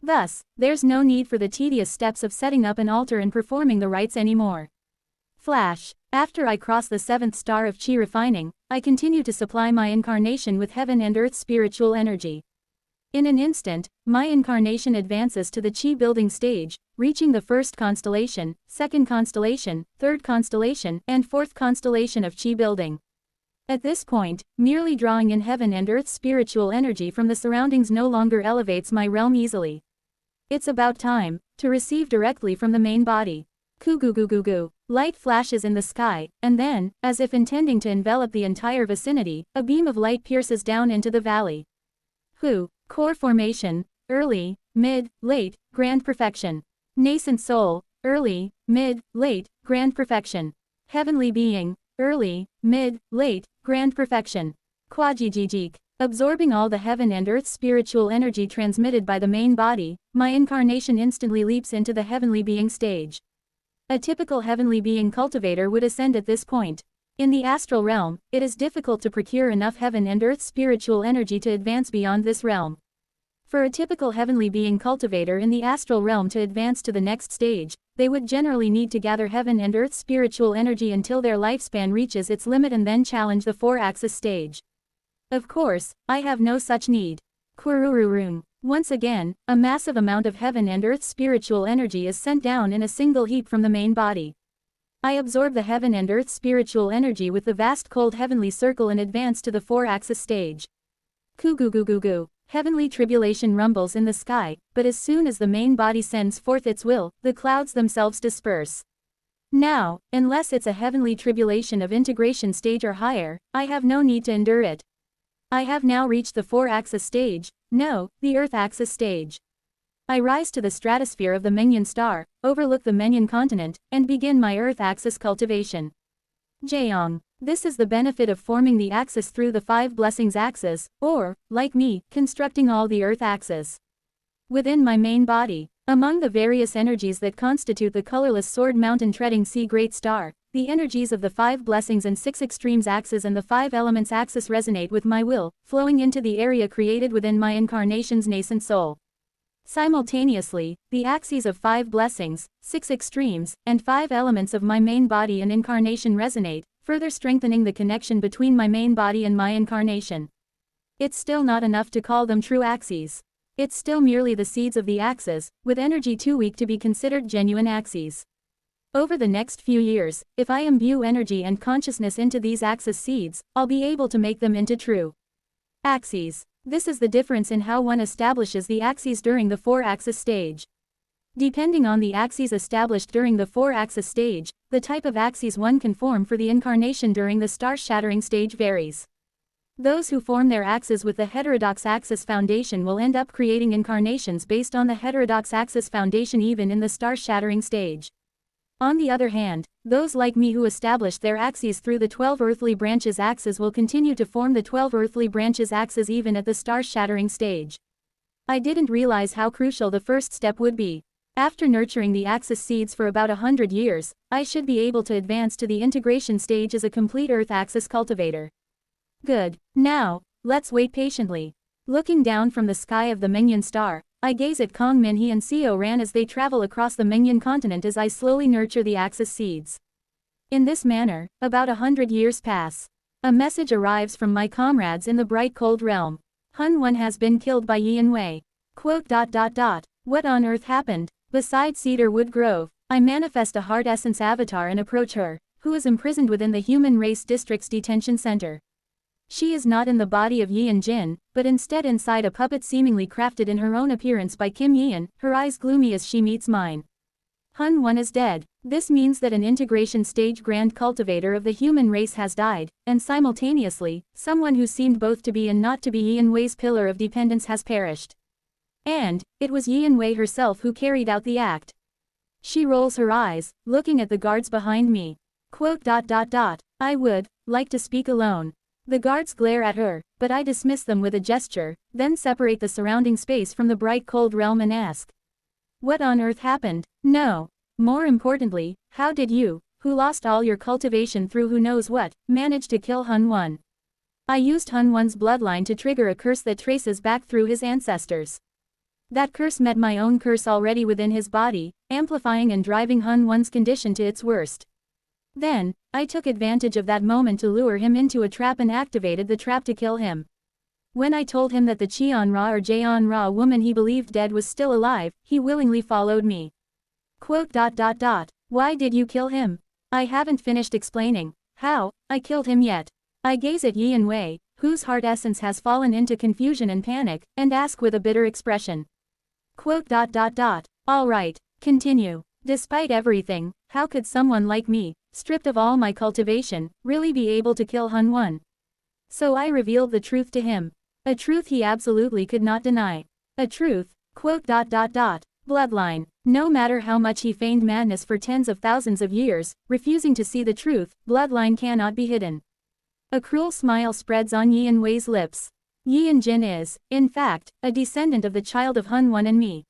Thus, there's no need for the tedious steps of setting up an altar and performing the rites anymore. Flash. After I cross the 7th star of Qi refining, I continue to supply my incarnation with heaven and earth's spiritual energy. In an instant, my incarnation advances to the Qi building stage, reaching the 1st constellation, 2nd constellation, 3rd constellation, and 4th constellation of Qi building. At this point, merely drawing in heaven and earth's spiritual energy from the surroundings no longer elevates my realm easily. It's about time, to receive directly from the main body. Goo. Light flashes in the sky, and then, as if intending to envelop the entire vicinity, a beam of light pierces down into the valley. Core formation, early, mid, late, grand perfection. Nascent soul, early, mid, late, grand perfection. Heavenly being, early, mid, late, grand perfection. Quajijijik. Absorbing all the heaven and earth spiritual energy transmitted by the main body, my incarnation instantly leaps into the heavenly being stage. A typical heavenly being cultivator would ascend at this point. In the astral realm, it is difficult to procure enough heaven and earth spiritual energy to advance beyond this realm. For a typical heavenly being cultivator in the astral realm to advance to the next stage, they would generally need to gather heaven and earth spiritual energy until their lifespan reaches its limit and then challenge the 4-axis stage. Of course, I have no such need. Kurururun. Once again, a massive amount of heaven and earth spiritual energy is sent down in a single heap from the main body. I absorb the heaven and earth spiritual energy with the vast cold heavenly circle and advance to the 4-axis stage. Goo. Heavenly tribulation rumbles in the sky, but as soon as the main body sends forth its will, the clouds themselves disperse. Now, unless it's a heavenly tribulation of integration stage or higher, I have no need to endure it. I have now reached the 4-axis stage, no, the Earth-axis stage. I rise to the stratosphere of the Menyan star, overlook the Menyan continent, and begin my Earth-axis cultivation. Jayong. This is the benefit of forming the axis through the 5 blessings axis, or, like me, constructing all the Earth axis. Within my main body, among the various energies that constitute the colorless sword mountain treading sea great star, the energies of the 5 blessings and 6 extremes axis and the 5 elements axis resonate with my will, flowing into the area created within my incarnation's nascent soul. Simultaneously, the axes of 5 blessings, 6 extremes, and 5 elements of my main body and incarnation resonate, further strengthening the connection between my main body and my incarnation. It's still not enough to call them true axes. It's still merely the seeds of the axis, with energy too weak to be considered genuine axes. Over the next few years, if I imbue energy and consciousness into these axis seeds, I'll be able to make them into true axes. This is the difference in how one establishes the axes during the 4-axis stage. Depending on the axes established during the 4-axis stage, the type of axes one can form for the incarnation during the star-shattering stage varies. Those who form their axes with the heterodox axis foundation will end up creating incarnations based on the heterodox axis foundation even in the star-shattering stage. On the other hand, those like me who established their axes through the 12 earthly branches axis will continue to form the 12 earthly branches axis even at the star-shattering stage. I didn't realize how crucial the first step would be. After nurturing the axis seeds for about 100 years, I should be able to advance to the integration stage as a complete Earth axis cultivator. Good. Now, let's wait patiently. Looking down from the sky of the Menyan star, I gaze at Kong Minhee and Seo Ran as they travel across the Menyan continent as I slowly nurture the axis seeds. In this manner, about 100 years pass. A message arrives from my comrades in the bright cold realm. Hun Wen has been killed by Yin Wei. What on earth happened? Beside Cedar Wood Grove, I manifest a heart essence avatar and approach her, who is imprisoned within the Human Race District's detention center. She is not in the body of Yi and Jin, but instead inside a puppet seemingly crafted in her own appearance by Kim Yeon, her eyes gloomy as she meets mine. Hun Wen is dead. This means that an integration stage grand cultivator of the human race has died, and simultaneously, someone who seemed both to be and not to be Yin Wei's pillar of dependence has perished. And, it was Yin Wei herself who carried out the act. She rolls her eyes, looking at the guards behind me. I would like to speak alone. The guards glare at her, but I dismiss them with a gesture, then separate the surrounding space from the bright cold realm and ask. What on earth happened? No. More importantly, how did you, who lost all your cultivation through who knows what, manage to kill Hun Wen? I used Hun Wen's bloodline to trigger a curse that traces back through his ancestors. That curse met my own curse already within his body, amplifying and driving Hun Wen's condition to its worst. Then, I took advantage of that moment to lure him into a trap and activated the trap to kill him. When I told him that the Cheon Ra or Jaeon Ra woman he believed dead was still alive, he willingly followed me. Why did you kill him? I haven't finished explaining how I killed him yet. I gaze at Yin Wei, whose heart essence has fallen into confusion and panic, and ask with a bitter expression. All right, Continue. Despite everything, how could someone like me, stripped of all my cultivation, really be able to kill Hun Won? So I revealed the truth to him. A truth he absolutely could not deny. A truth, quote. Bloodline. No matter how much he feigned madness for tens of thousands of years, refusing to see the truth, bloodline cannot be hidden. A cruel smile spreads on Yi Wei's lips. Yi Jin is, in fact, a descendant of the child of Hun Won and me.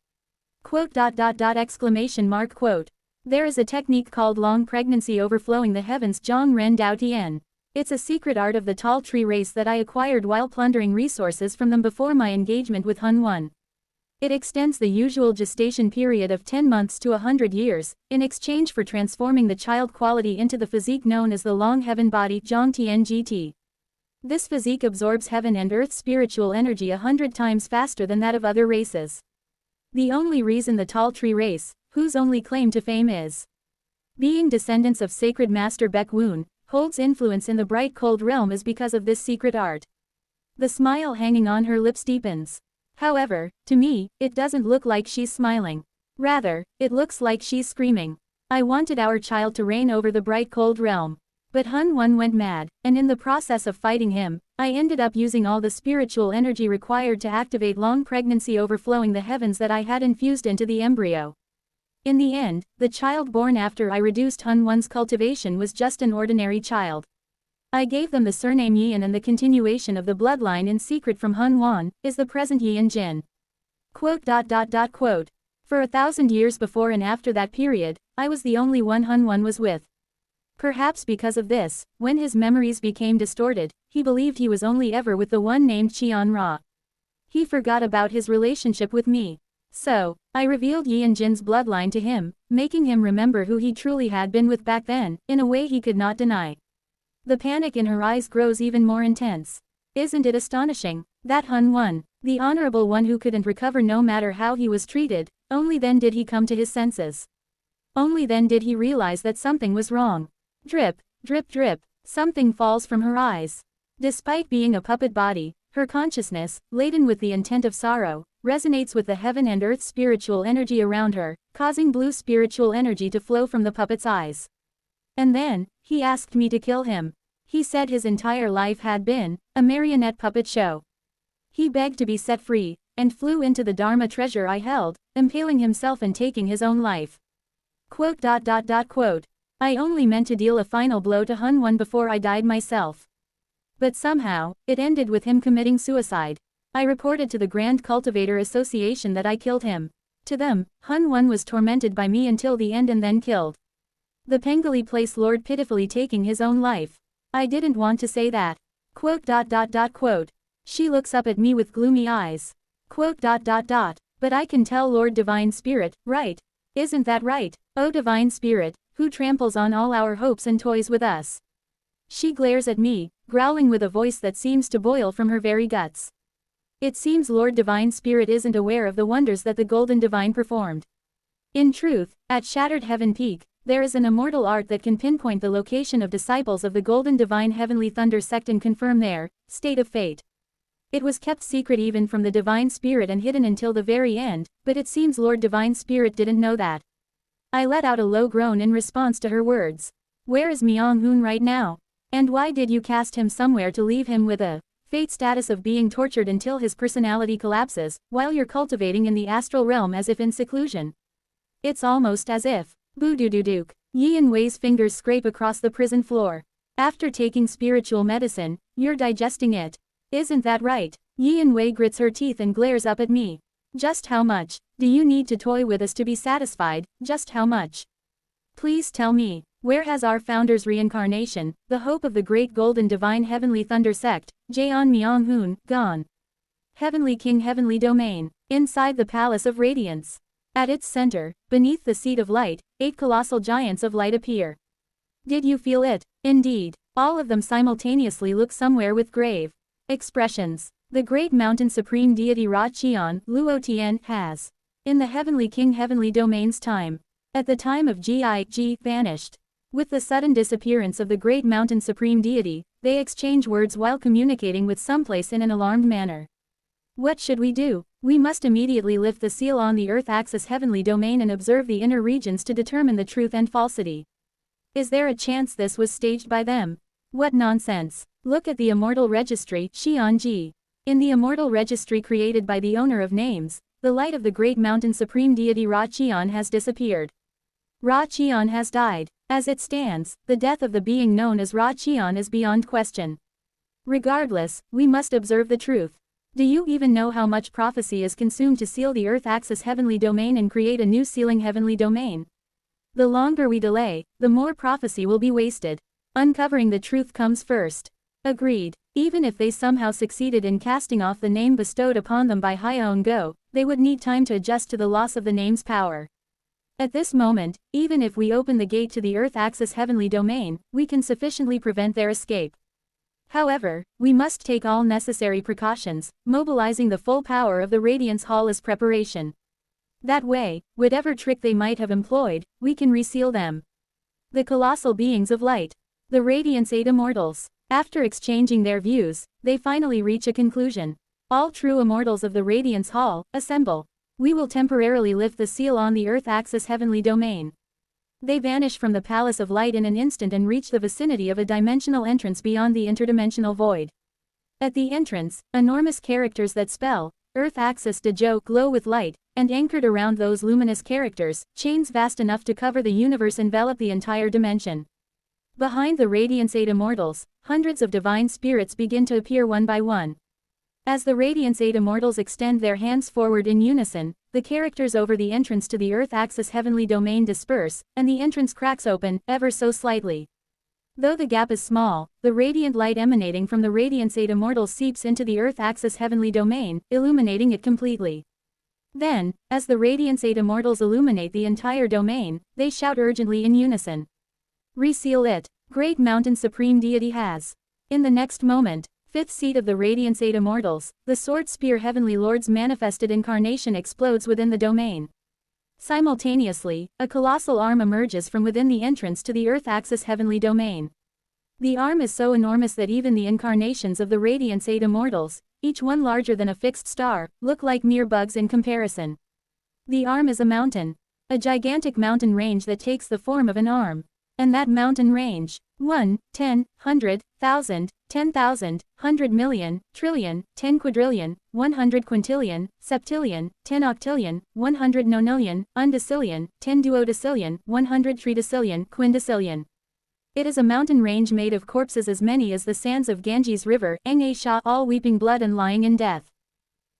Quote. Exclamation mark quote. There is a technique called long pregnancy overflowing the heavens Zhang Ren Dao Tian. It's a secret art of the tall tree race that I acquired while plundering resources from them before my engagement with Hun Won. It extends the usual gestation period of 10 months to 100 years, in exchange for transforming the child quality into the physique known as the long heaven body Zhang Tian GT. This physique absorbs heaven and earth's spiritual energy 100 times faster than that of other races. The only reason the tall tree race, whose only claim to fame is being descendants of sacred master Baek Woon, holds influence in the bright cold realm is because of this secret art. The smile hanging on her lips deepens. However, to me, it doesn't look like she's smiling. Rather, it looks like she's screaming. I wanted our child to reign over the bright cold realm. But Hun Won went mad, and in the process of fighting him, I ended up using all the spiritual energy required to activate long pregnancy overflowing the heavens that I had infused into the embryo. In the end, the child born after I reduced Hun Won's cultivation was just an ordinary child. I gave them the surname Yian, and the continuation of the bloodline in secret from Hun Won is the present Yian Jin. Quote. For 1,000 years before and after that period, I was the only one Hun Won was with. Perhaps because of this, when his memories became distorted, he believed he was only ever with the one named Qian Ra. He forgot about his relationship with me. So, I revealed Yian Jin's bloodline to him, making him remember who he truly had been with back then, in a way he could not deny. The panic in her eyes grows even more intense. Isn't it astonishing? That Hun Won, the honorable one who couldn't recover no matter how he was treated, only then did he come to his senses. Only then did he realize that something was wrong. Drip, drip, drip, something falls from her eyes. Despite being a puppet body, her consciousness, laden with the intent of sorrow, resonates with the heaven and earth spiritual energy around her, causing blue spiritual energy to flow from the puppet's eyes. And then, he asked me to kill him. He said his entire life had been a marionette puppet show. He begged to be set free, and flew into the Dharma treasure I held, impaling himself and taking his own life. Quote. I only meant to deal a final blow to Hun Won before I died myself. But somehow, it ended with him committing suicide. I reported to the Grand Cultivator Association that I killed him. To them, Hun Won was tormented by me until the end and then killed. The Pengali Place Lord pitifully taking his own life. I didn't want to say that. Quote. She looks up at me with gloomy eyes. Quote. But I can tell Lord Divine Spirit, right? Isn't that right, oh Divine Spirit, who tramples on all our hopes and toys with us? She glares at me, growling with a voice that seems to boil from her very guts. It seems Lord Divine Spirit isn't aware of the wonders that the Golden Divine performed. In truth, at Shattered Heaven Peak, there is an immortal art that can pinpoint the location of disciples of the Golden Divine Heavenly Thunder sect and confirm their state of fate. It was kept secret even from the Divine Spirit and hidden until the very end, but it seems Lord Divine Spirit didn't know that. I let out a low groan in response to her words. Where is Myung-hoon right now? And why did you cast him somewhere to leave him with a fate status of being tortured until his personality collapses, while you're cultivating in the astral realm as if in seclusion? It's almost as if Boo-doo-doo-dook. Yian Wei's fingers scrape across the prison floor. After taking spiritual medicine, you're digesting it. Isn't that right? Yian Wei grits her teeth and glares up at me. Just how much do you need to toy with us to be satisfied? Just how much? Please tell me, where has our founder's reincarnation, the hope of the great Golden Divine Heavenly Thunder sect, Jaeon Myung-hoon, gone? Heavenly King Heavenly Domain. Inside the Palace of Radiance. At its center, beneath the seat of light, 8 colossal giants of light appear. Did you feel it? Indeed. All of them simultaneously look somewhere with grave expressions. The great mountain supreme deity Ra Qian, Luo Tian, has, in the Heavenly King Heavenly Domain's time, at the time of Gi, vanished. With the sudden disappearance of the great mountain supreme deity, they exchange words while communicating with someplace in an alarmed manner. What should we do? We must immediately lift the seal on the Earth axis heavenly domain and observe the inner regions to determine the truth and falsity. Is there a chance this was staged by them? What nonsense. Look at the Immortal Registry, Xianji. In the Immortal Registry created by the owner of names, the light of the great mountain supreme deity Ra Qian has disappeared. Ra Qian has died. As it stands, the death of the being known as Ra Qian is beyond question. Regardless, we must observe the truth. Do you even know how much prophecy is consumed to seal the Earth axis heavenly domain and create a new sealing heavenly domain? The longer we delay, the more prophecy will be wasted. Uncovering the truth comes first. Agreed. Even if they somehow succeeded in casting off the name bestowed upon them by Hyeon Go, they would need time to adjust to the loss of the name's power. At this moment, even if we open the gate to the Earth axis heavenly domain, we can sufficiently prevent their escape. However, we must take all necessary precautions, mobilizing the full power of the Radiance Hall as preparation. That way, whatever trick they might have employed, we can reseal them. The colossal beings of light. The Radiance 8 Immortals. After exchanging their views, they finally reach a conclusion. All true immortals of the Radiance Hall, assemble. We will temporarily lift the seal on the Earth axis heavenly domain. They vanish from the Palace of Light in an instant and reach the vicinity of a dimensional entrance beyond the interdimensional void. At the entrance, enormous characters that spell, Earth axis Dejo glow with light, and anchored around those luminous characters, chains vast enough to cover the universe envelop the entire dimension. Behind the Radiance 8 Immortals, hundreds of divine spirits begin to appear one by one. As the Radiance 8 Immortals extend their hands forward in unison, the characters over the entrance to the Earth axis heavenly domain disperse, and the entrance cracks open, ever so slightly. Though the gap is small, the radiant light emanating from the Radiance 8 Immortals seeps into the Earth axis heavenly domain, illuminating it completely. Then, as the Radiance 8 Immortals illuminate the entire domain, they shout urgently in unison. Reseal it. Great Mountain Supreme Deity has. In the next moment, fifth seat of the Radiance 8 Immortals, the Sword Spear Heavenly Lord's manifested incarnation explodes within the domain. Simultaneously, a colossal arm emerges from within the entrance to the Earth axis heavenly domain. The arm is so enormous that even the incarnations of the Radiance 8 Immortals, each one larger than a fixed star, look like mere bugs in comparison. The arm is a mountain. A gigantic mountain range that takes the form of an arm. And that mountain range, 1, 10, 100, 1,000, 10,000, 100 million, trillion, 10 quadrillion, 100 quintillion, septillion, 10 octillion, 100 nonillion, undecillion, 10 duodecillion, 100 tridecillion, quindecillion. It is a mountain range made of corpses as many as the sands of Ganges River, Eng Sha, all weeping blood and lying in death.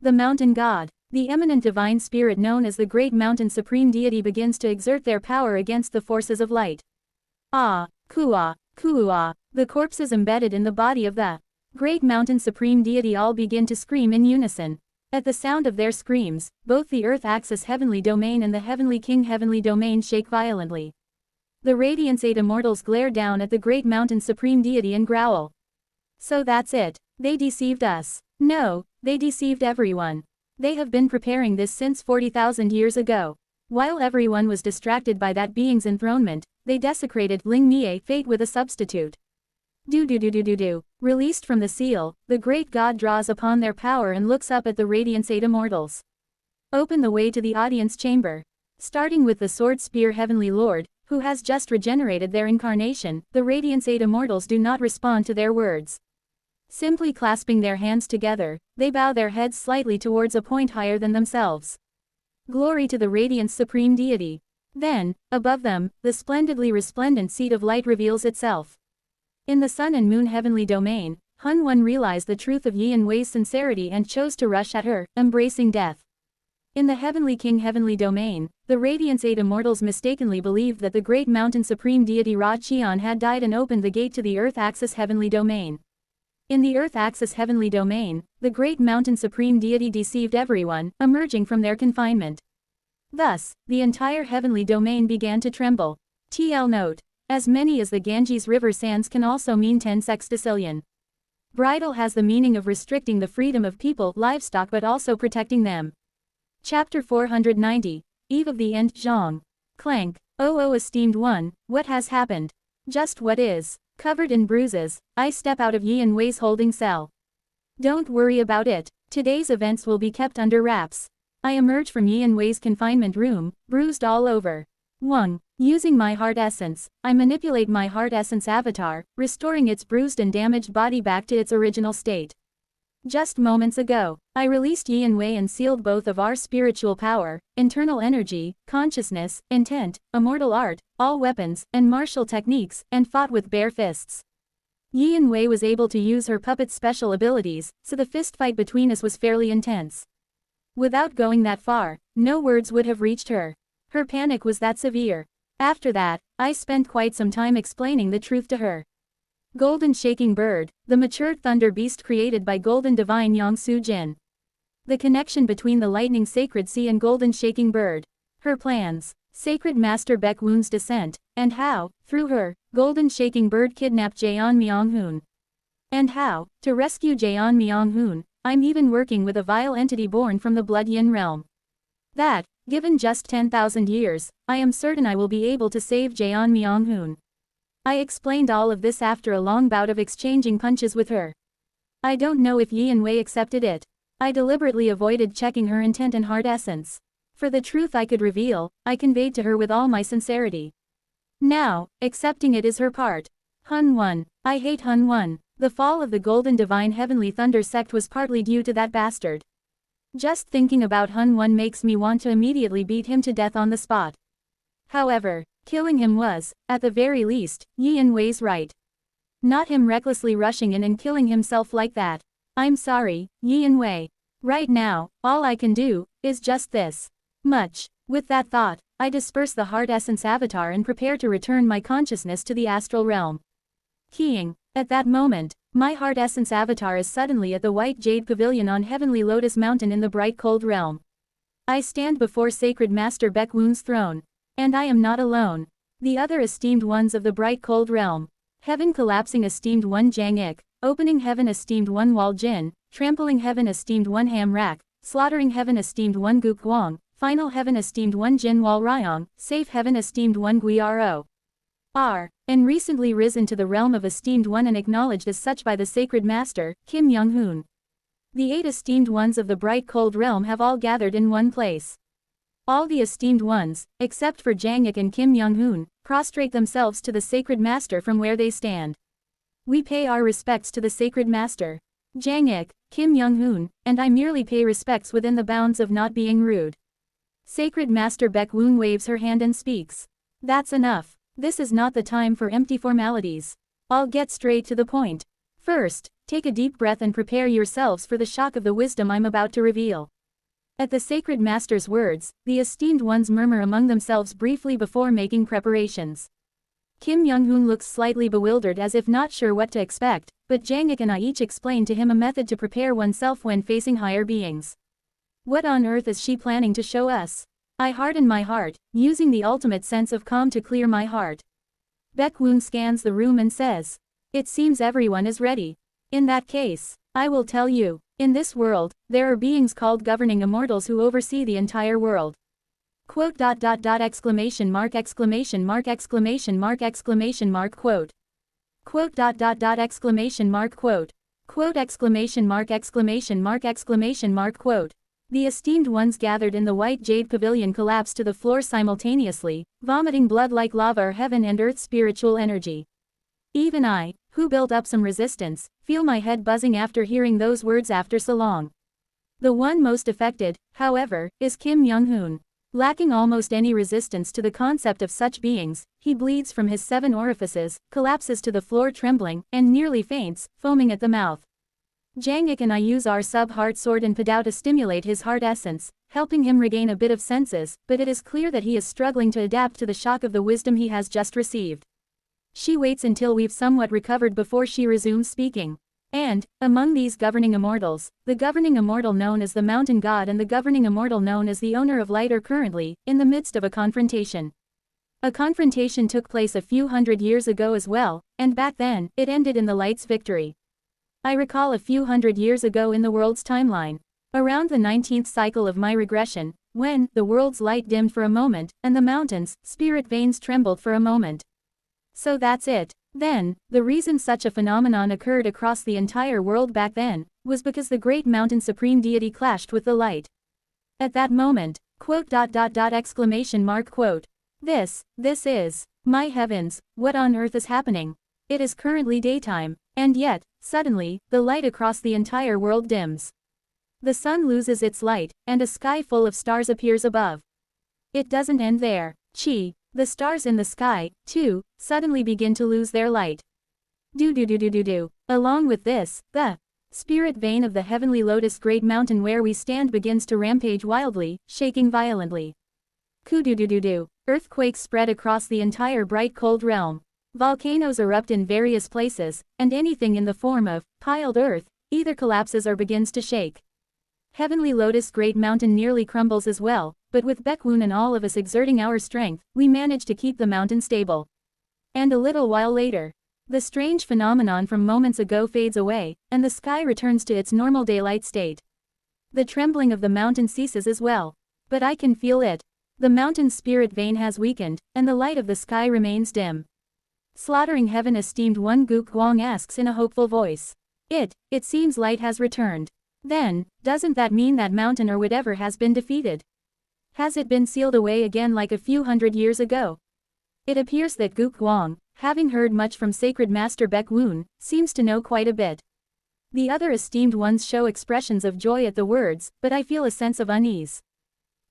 The mountain god, the eminent divine spirit known as the Great Mountain Supreme Deity begins to exert their power against the forces of light. Ah, Kua, Kuua, the corpses embedded in the body of the Great Mountain Supreme Deity all begin to scream in unison. At the sound of their screams, both the Earth axis heavenly domain and the Heavenly King heavenly domain shake violently. The Radiance 8 Immortals glare down at the Great Mountain Supreme Deity and growl. So that's it. They deceived us. No, they deceived everyone. They have been preparing this since 40,000 years ago. While everyone was distracted by that being's enthronement, they desecrated Ling Mie fate with a substitute. Released from the seal, the great god draws upon their power and looks up at the Radiance 8 Immortals. Open the way to the audience chamber. Starting with the Sword Spear Heavenly Lord, who has just regenerated their incarnation, the Radiance 8 Immortals do not respond to their words. Simply clasping their hands together, they bow their heads slightly towards a point higher than themselves. Glory to the Radiance Supreme Deity. Then, above them, the splendidly resplendent seat of light reveals itself. In the Sun and Moon heavenly domain, Hun Wen realized the truth of Yi and Wei's sincerity and chose to rush at her, embracing death. In the Heavenly King heavenly domain, the Radiance 8 Immortals mistakenly believed that the Great Mountain Supreme Deity Ra Qian had died and opened the gate to the Earth axis heavenly domain. In the Earth axis heavenly domain, the Great Mountain Supreme Deity deceived everyone, emerging from their confinement. Thus, the entire heavenly domain began to tremble. TL note. As many as the Ganges River sands can also mean 10 sextillion. Bridle has the meaning of restricting the freedom of people, livestock but also protecting them. Chapter 490. Eve of the End, Zhang. Clank. Oh esteemed one, what has happened? Just what is? Covered in bruises, I step out of Yi and Wei's holding cell. Don't worry about it. Today's events will be kept under wraps. I emerge from Yi and Wei's confinement room, bruised all over. 1. Using my heart essence, I manipulate my heart essence avatar, restoring its bruised and damaged body back to its original state. Just moments ago, I released Yi and Wei and sealed both of our spiritual power, internal energy, consciousness, intent, immortal art, all weapons, and martial techniques, and fought with bare fists. Yi and Wei was able to use her puppet's special abilities, so the fist fight between us was fairly intense. Without going that far, no words would have reached her. Her panic was that severe. After that, I spent quite some time explaining the truth to her. Golden Shaking Bird, the matured thunder beast created by Golden Divine Yangsu Jin. The connection between the Lightning Sacred Sea and Golden Shaking Bird. Her plans, Sacred Master Baek Woon's descent, and how, through her, Golden Shaking Bird kidnapped Jaeon Myung-hoon. And how, to rescue Jaeon Myung-hoon, I'm even working with a vile entity born from the Blood Yin realm. That, given just 10,000 years, I am certain I will be able to save Jaeon Myung-hoon. I explained all of this after a long bout of exchanging punches with her. I don't know if Yi and Wei accepted it. I deliberately avoided checking her intent and heart essence. For the truth I could reveal, I conveyed to her with all my sincerity. Now, accepting it is her part. Hun 1. I hate Hun 1. The fall of the Golden Divine Heavenly Thunder sect was partly due to that bastard. Just thinking about Hun 1 makes me want to immediately beat him to death on the spot. However, killing him was, at the very least, Yi and Wei's right. Not him recklessly rushing in and killing himself like that. I'm sorry, Yi and Wei. Right now, all I can do, is just this much. With that thought, I disperse the heart essence avatar and prepare to return my consciousness to the astral realm. Keying. At that moment, my heart essence avatar is suddenly at the White Jade Pavilion on Heavenly Lotus Mountain in the bright cold realm. I stand before Sacred Master Baek Woon's throne. And I am not alone. The other esteemed ones of the bright cold realm. Heaven collapsing esteemed one Jang Ik, opening heaven esteemed one Wal Jin, trampling heaven esteemed one Ham Rak, slaughtering heaven esteemed one Guk Kwang, final heaven esteemed one Jin Wal Ryong, safe heaven esteemed one Gui Ro. R. And recently risen to the realm of esteemed one and acknowledged as such by the sacred master, Kim Young-hoon. The 8 esteemed ones of the bright cold realm have all gathered in one place. All the esteemed ones, except for Jang Ik and Kim Young-hoon, prostrate themselves to the sacred master from where they stand. We pay our respects to the sacred master. Jang Ik, Kim Young-hoon, and I merely pay respects within the bounds of not being rude. Sacred Master Baek Woon waves her hand and speaks. That's enough. This is not the time for empty formalities. I'll get straight to the point. First, take a deep breath and prepare yourselves for the shock of the wisdom I'm about to reveal. At the sacred master's words, the esteemed ones murmur among themselves briefly before making preparations. Kim Young-hoon looks slightly bewildered as if not sure what to expect, but Jang Ik and I each explain to him a method to prepare oneself when facing higher beings. What on earth is she planning to show us? I harden my heart, using the ultimate sense of calm to clear my heart. Baek Woon scans the room and says, "It seems everyone is ready. In that case, I will tell you. In this world, there are beings called governing immortals who oversee the entire world." Quote exclamation mark exclamation mark exclamation mark exclamation mark quote. Quote exclamation mark quote. Quote exclamation mark exclamation mark exclamation mark quote. The esteemed ones gathered in the White Jade Pavilion collapse to the floor simultaneously, vomiting blood like lava or heaven and earth spiritual energy. Even I, who built up some resistance, feel my head buzzing after hearing those words after so long. The one most affected, however, is Kim Young-hoon. Lacking almost any resistance to the concept of such beings, he bleeds from his 7 orifices, collapses to the floor trembling, and nearly faints, foaming at the mouth. Jang Ik and I use our sub-heart sword and Padao to stimulate his heart essence, helping him regain a bit of senses, but it is clear that he is struggling to adapt to the shock of the wisdom he has just received. She waits until we've somewhat recovered before she resumes speaking. And, among these governing immortals, the governing immortal known as the Mountain God and the governing immortal known as the Owner of Light are currently, in the midst of a confrontation. A confrontation took place a few hundred years ago as well, and back then, it ended in the Light's victory. I recall a few hundred years ago in the world's timeline. Around the 19th cycle of my regression, when, the world's light dimmed for a moment, and the mountain's, spirit veins trembled for a moment. So that's it. Then, the reason such a phenomenon occurred across the entire world back then, was because the great mountain supreme deity clashed with the light. At that moment, quote, exclamation mark, quote. This is, my heavens, what on earth is happening? It is currently daytime, and yet, suddenly, the light across the entire world dims. The sun loses its light, and a sky full of stars appears above. It doesn't end there. The stars in the sky, too, suddenly begin to lose their light. Along with this, the spirit vein of the heavenly lotus great mountain where we stand begins to rampage wildly, shaking violently. Earthquakes spread across the entire bright cold realm. Volcanoes erupt in various places, and anything in the form of piled earth either collapses or begins to shake. Heavenly Lotus Great Mountain nearly crumbles as well, but with Baekwoon and all of us exerting our strength, we manage to keep the mountain stable. And a little while later, the strange phenomenon from moments ago fades away, and the sky returns to its normal daylight state. The trembling of the mountain ceases as well. But I can feel it. The mountain's spirit vein has weakened, and the light of the sky remains dim. Slaughtering Heaven esteemed one Guk Guang asks in a hopeful voice. It seems light has returned. Then, doesn't that mean that mountain or whatever has been defeated? Has it been sealed away again like a few hundred years ago? It appears that Guk Guang, having heard much from Sacred Master Baekwoon, seems to know quite a bit. The other esteemed ones show expressions of joy at the words, but I feel a sense of unease.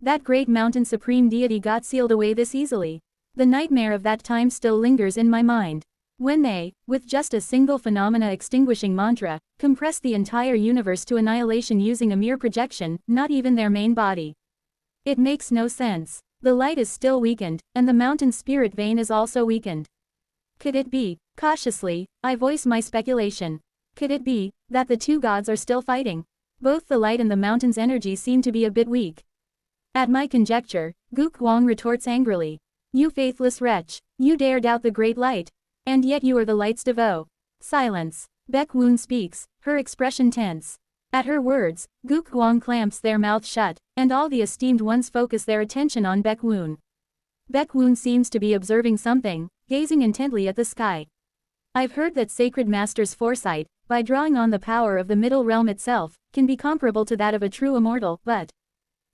That great mountain supreme deity got sealed away this easily. The nightmare of that time still lingers in my mind. When they, with just a single phenomena extinguishing mantra, compressed the entire universe to annihilation using a mere projection, not even their main body. It makes no sense. The light is still weakened, and the mountain spirit vein is also weakened. Could it be, cautiously, I voice my speculation. Could it be, that the two gods are still fighting? Both the light and the mountain's energy seem to be a bit weak. At my conjecture, Guk Guang retorts angrily. You faithless wretch, you dare doubt the great light. And yet you are the light's devote. Silence. Baekwoon speaks, her expression tense. At her words, Guk Guang clamps their mouth shut, and all the esteemed ones focus their attention on Baekwoon. Baekwoon seems to be observing something, gazing intently at the sky. I've heard that Sacred Master's foresight, by drawing on the power of the middle realm itself, can be comparable to that of a true immortal, but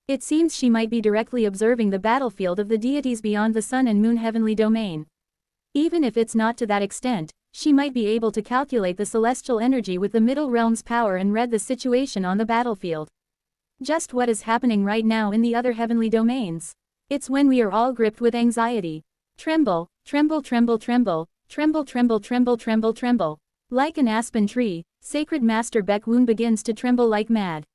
it seems she might be directly observing the battlefield of the deities beyond the sun and moon heavenly domain. Even if it's not to that extent, she might be able to calculate the celestial energy with the middle realm's power and read the situation on the battlefield. Just what is happening right now in the other heavenly domains. It's when we are all gripped with anxiety. Tremble, tremble, tremble, tremble, tremble, tremble, tremble, tremble, tremble. Like an aspen tree, Sacred Master Baekwoon begins to tremble like mad.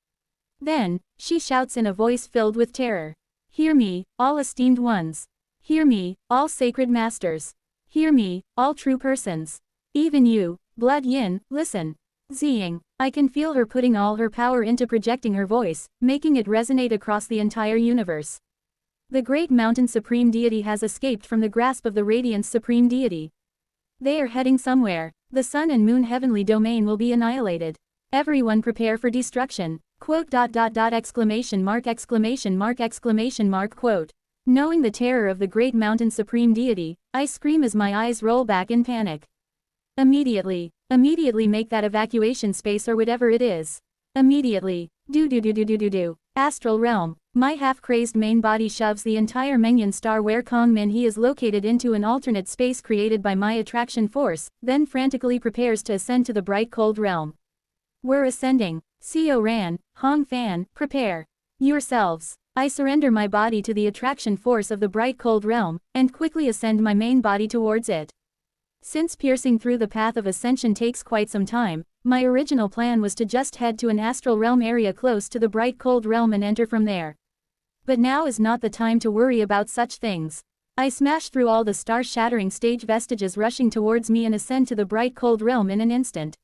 Then, she shouts in a voice filled with terror. Hear me, all esteemed ones. Hear me, all sacred masters. Hear me, all true persons. Even you, Blood Yin, listen. Ziying, I can feel her putting all her power into projecting her voice, making it resonate across the entire universe. The great mountain supreme deity has escaped from the grasp of the radiance supreme deity. They are heading somewhere. The sun and moon heavenly domain will be annihilated. Everyone prepare for destruction. Quote, exclamation mark, exclamation mark, exclamation mark, quote. Knowing the terror of the great mountain supreme deity, I scream as my eyes roll back in panic. Immediately make that evacuation space or whatever it is. Immediately. Astral realm. My half-crazed main body shoves the entire Mengyan star where Kong Min He is located into an alternate space created by my attraction force, then frantically prepares to ascend to the bright cold realm. We're ascending. Seo Ran, Hong Fan, prepare yourselves. I surrender my body to the attraction force of the bright cold realm, and quickly ascend my main body towards it. Since piercing through the path of ascension takes quite some time, my original plan was to just head to an astral realm area close to the bright cold realm and enter from there. But now is not the time to worry about such things. I smash through all the star-shattering stage vestiges rushing towards me and ascend to the bright cold realm in an instant.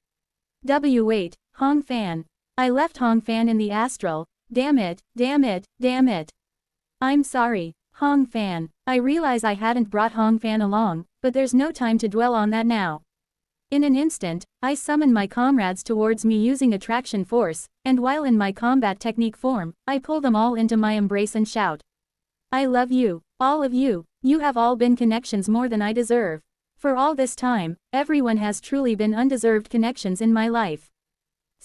Wait, Hong Fan. I left Hong Fan in the astral. Damn it, damn it, damn it. I'm sorry, Hong Fan. I realize I hadn't brought Hong Fan along, but there's no time to dwell on that now. In an instant, I summon my comrades towards me using attraction force, and while in my combat technique form, I pull them all into my embrace and shout. I love you, all of you. You have all been connections more than I deserve. For all this time, everyone has truly been undeserved connections in my life.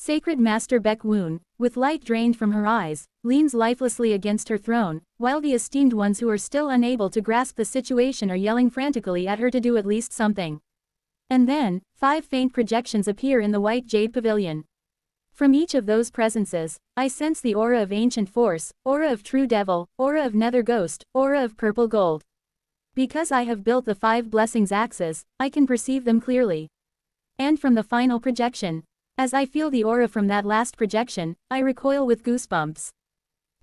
Sacred Master Baek Woon, with light drained from her eyes, leans lifelessly against her throne, while the esteemed ones who are still unable to grasp the situation are yelling frantically at her to do at least something. And then, 5 faint projections appear in the white jade pavilion. From each of those presences, I sense the aura of ancient force, aura of true devil, aura of nether ghost, aura of purple gold. Because I have built the 5 blessings axes, I can perceive them clearly. And from the final projection, as I feel the aura from that last projection, I recoil with goosebumps.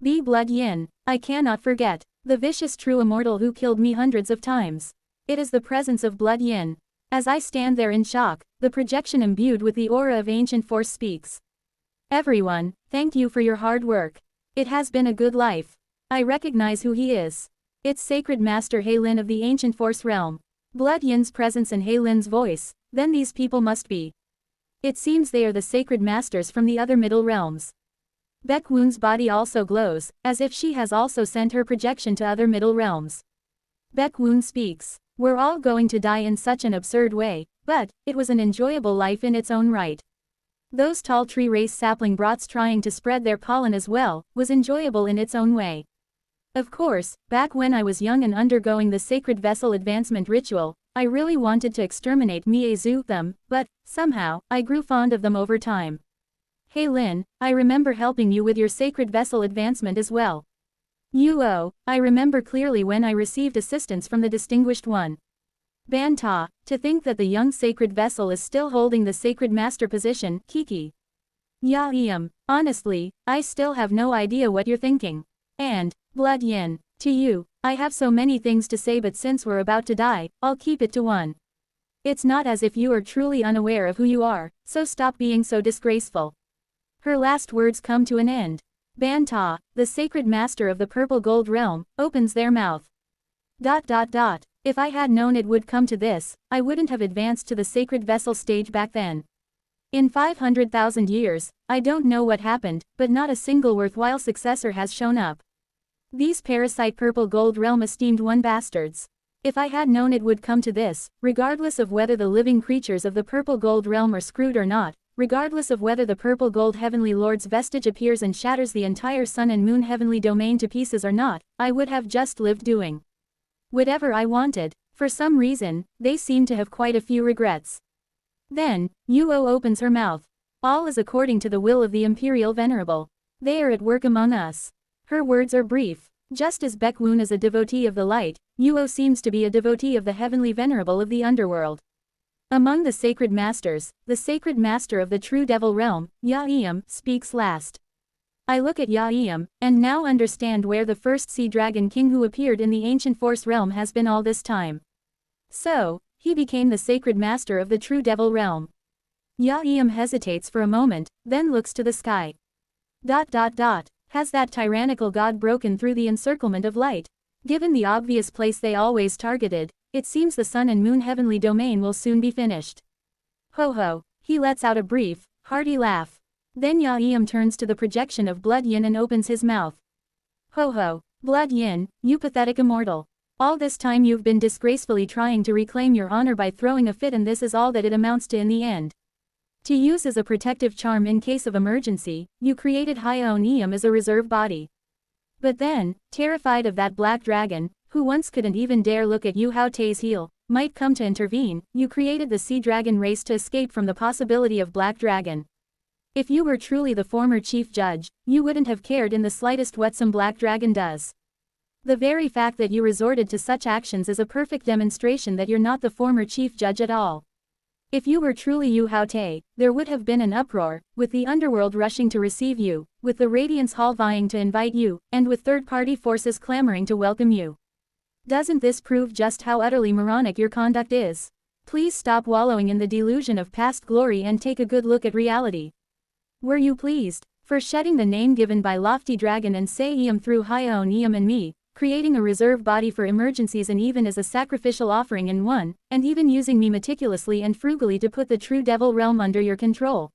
The Blood Yin, I cannot forget, the vicious true immortal who killed me hundreds of times. It is the presence of Blood Yin. As I stand there in shock, the projection imbued with the aura of ancient force speaks. Everyone, thank you for your hard work. It has been a good life. I recognize who he is. It's Sacred Master He Lin of the ancient force realm. Blood Yin's presence and He Lin's voice, then these people must be. It seems they are the sacred masters from the other middle realms. Baek Woon's body also glows, as if she has also sent her projection to other middle realms. Baek Woon speaks. We're all going to die in such an absurd way, but it was an enjoyable life in its own right. Those tall tree race sapling brots trying to spread their pollen as well, was enjoyable in its own way. Of course, back when I was young and undergoing the sacred vessel advancement ritual, I really wanted to exterminate them, but, somehow, I grew fond of them over time. Hey Lin, I remember helping you with your sacred vessel advancement as well. I remember clearly when I received assistance from the Distinguished One. Ban Ta, to think that the young sacred vessel is still holding the sacred master position, Kiki. Honestly, I still have no idea what you're thinking. And, Blood Yin, to you, I have so many things to say, but since we're about to die, I'll keep it to one. It's not as if you are truly unaware of who you are, so stop being so disgraceful. Her last words come to an end. Ban Ta, the sacred master of the purple gold realm, opens their mouth. If I had known it would come to this, I wouldn't have advanced to the sacred vessel stage back then. In 500,000 years, I don't know what happened, but not a single worthwhile successor has shown up. These parasite purple gold realm esteemed one bastards. If I had known it would come to this, regardless of whether the living creatures of the purple gold realm are screwed or not, regardless of whether the purple gold heavenly lord's vestige appears and shatters the entire sun and moon heavenly domain to pieces or not, I would have just lived doing whatever I wanted. For some reason, they seem to have quite a few regrets. Then, Yuo opens her mouth. All is according to the will of the Imperial Venerable. They are at work among us. Her words are brief. Just as Baek Woon is a devotee of the light, Yuo seems to be a devotee of the heavenly venerable of the underworld. Among the sacred masters, the sacred master of the true devil realm, Ya-Eum, speaks last. I look at Ya-Eum, and now understand where the first sea dragon king who appeared in the ancient force realm has been all this time. So, he became the sacred master of the true devil realm. Ya-Eum hesitates for a moment, then looks to the sky. Has that tyrannical god broken through the encirclement of light? Given the obvious place they always targeted, it seems the sun and moon heavenly domain will soon be finished. Ho ho, he lets out a brief, hearty laugh. Then Ya-Eum turns to the projection of Blood Yin and opens his mouth. Ho ho, Blood Yin, you pathetic immortal. All this time you've been disgracefully trying to reclaim your honor by throwing a fit, and this is all that it amounts to in the end. To use as a protective charm in case of emergency, you created Hyeon-Eum as a reserve body. But then, terrified of that black dragon, who once couldn't even dare look at Yu Hao Tei's heel, might come to intervene, you created the sea dragon race to escape from the possibility of black dragon. If you were truly the former chief judge, you wouldn't have cared in the slightest what some black dragon does. The very fact that you resorted to such actions is a perfect demonstration that you're not the former chief judge at all. If you were truly Yu Hao Tei, there would have been an uproar, with the underworld rushing to receive you, with the Radiance Hall vying to invite you, and with third-party forces clamoring to welcome you. Doesn't this prove just how utterly moronic your conduct is? Please stop wallowing in the delusion of past glory and take a good look at reality. Were you pleased? For shedding the name given by Lofty Dragon and Se-Eum through Hyeon-Eum and me, creating a reserve body for emergencies and even as a sacrificial offering in one, and even using me meticulously and frugally to put the true devil realm under your control.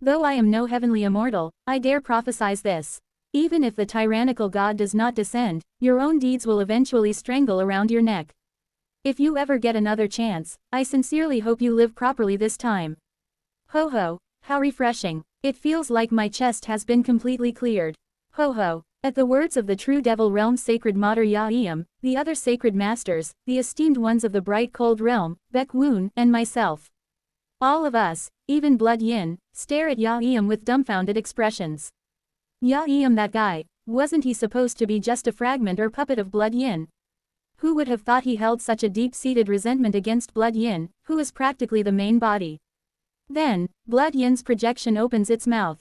Though I am no heavenly immortal, I dare prophesize this. Even if the tyrannical god does not descend, your own deeds will eventually strangle around your neck. If you ever get another chance, I sincerely hope you live properly this time. Ho ho, how refreshing. It feels like my chest has been completely cleared. Ho ho. At the words of the true devil realm's sacred Mater Yaeum, the other sacred masters, the esteemed ones of the bright cold realm, Baek Woon, and myself. All of us, even Blood Yin, stare at Yaeum with dumbfounded expressions. Yaeum, that guy, wasn't he supposed to be just a fragment or puppet of Blood Yin? Who would have thought he held such a deep-seated resentment against Blood Yin, who is practically the main body? Then, Blood Yin's projection opens its mouth.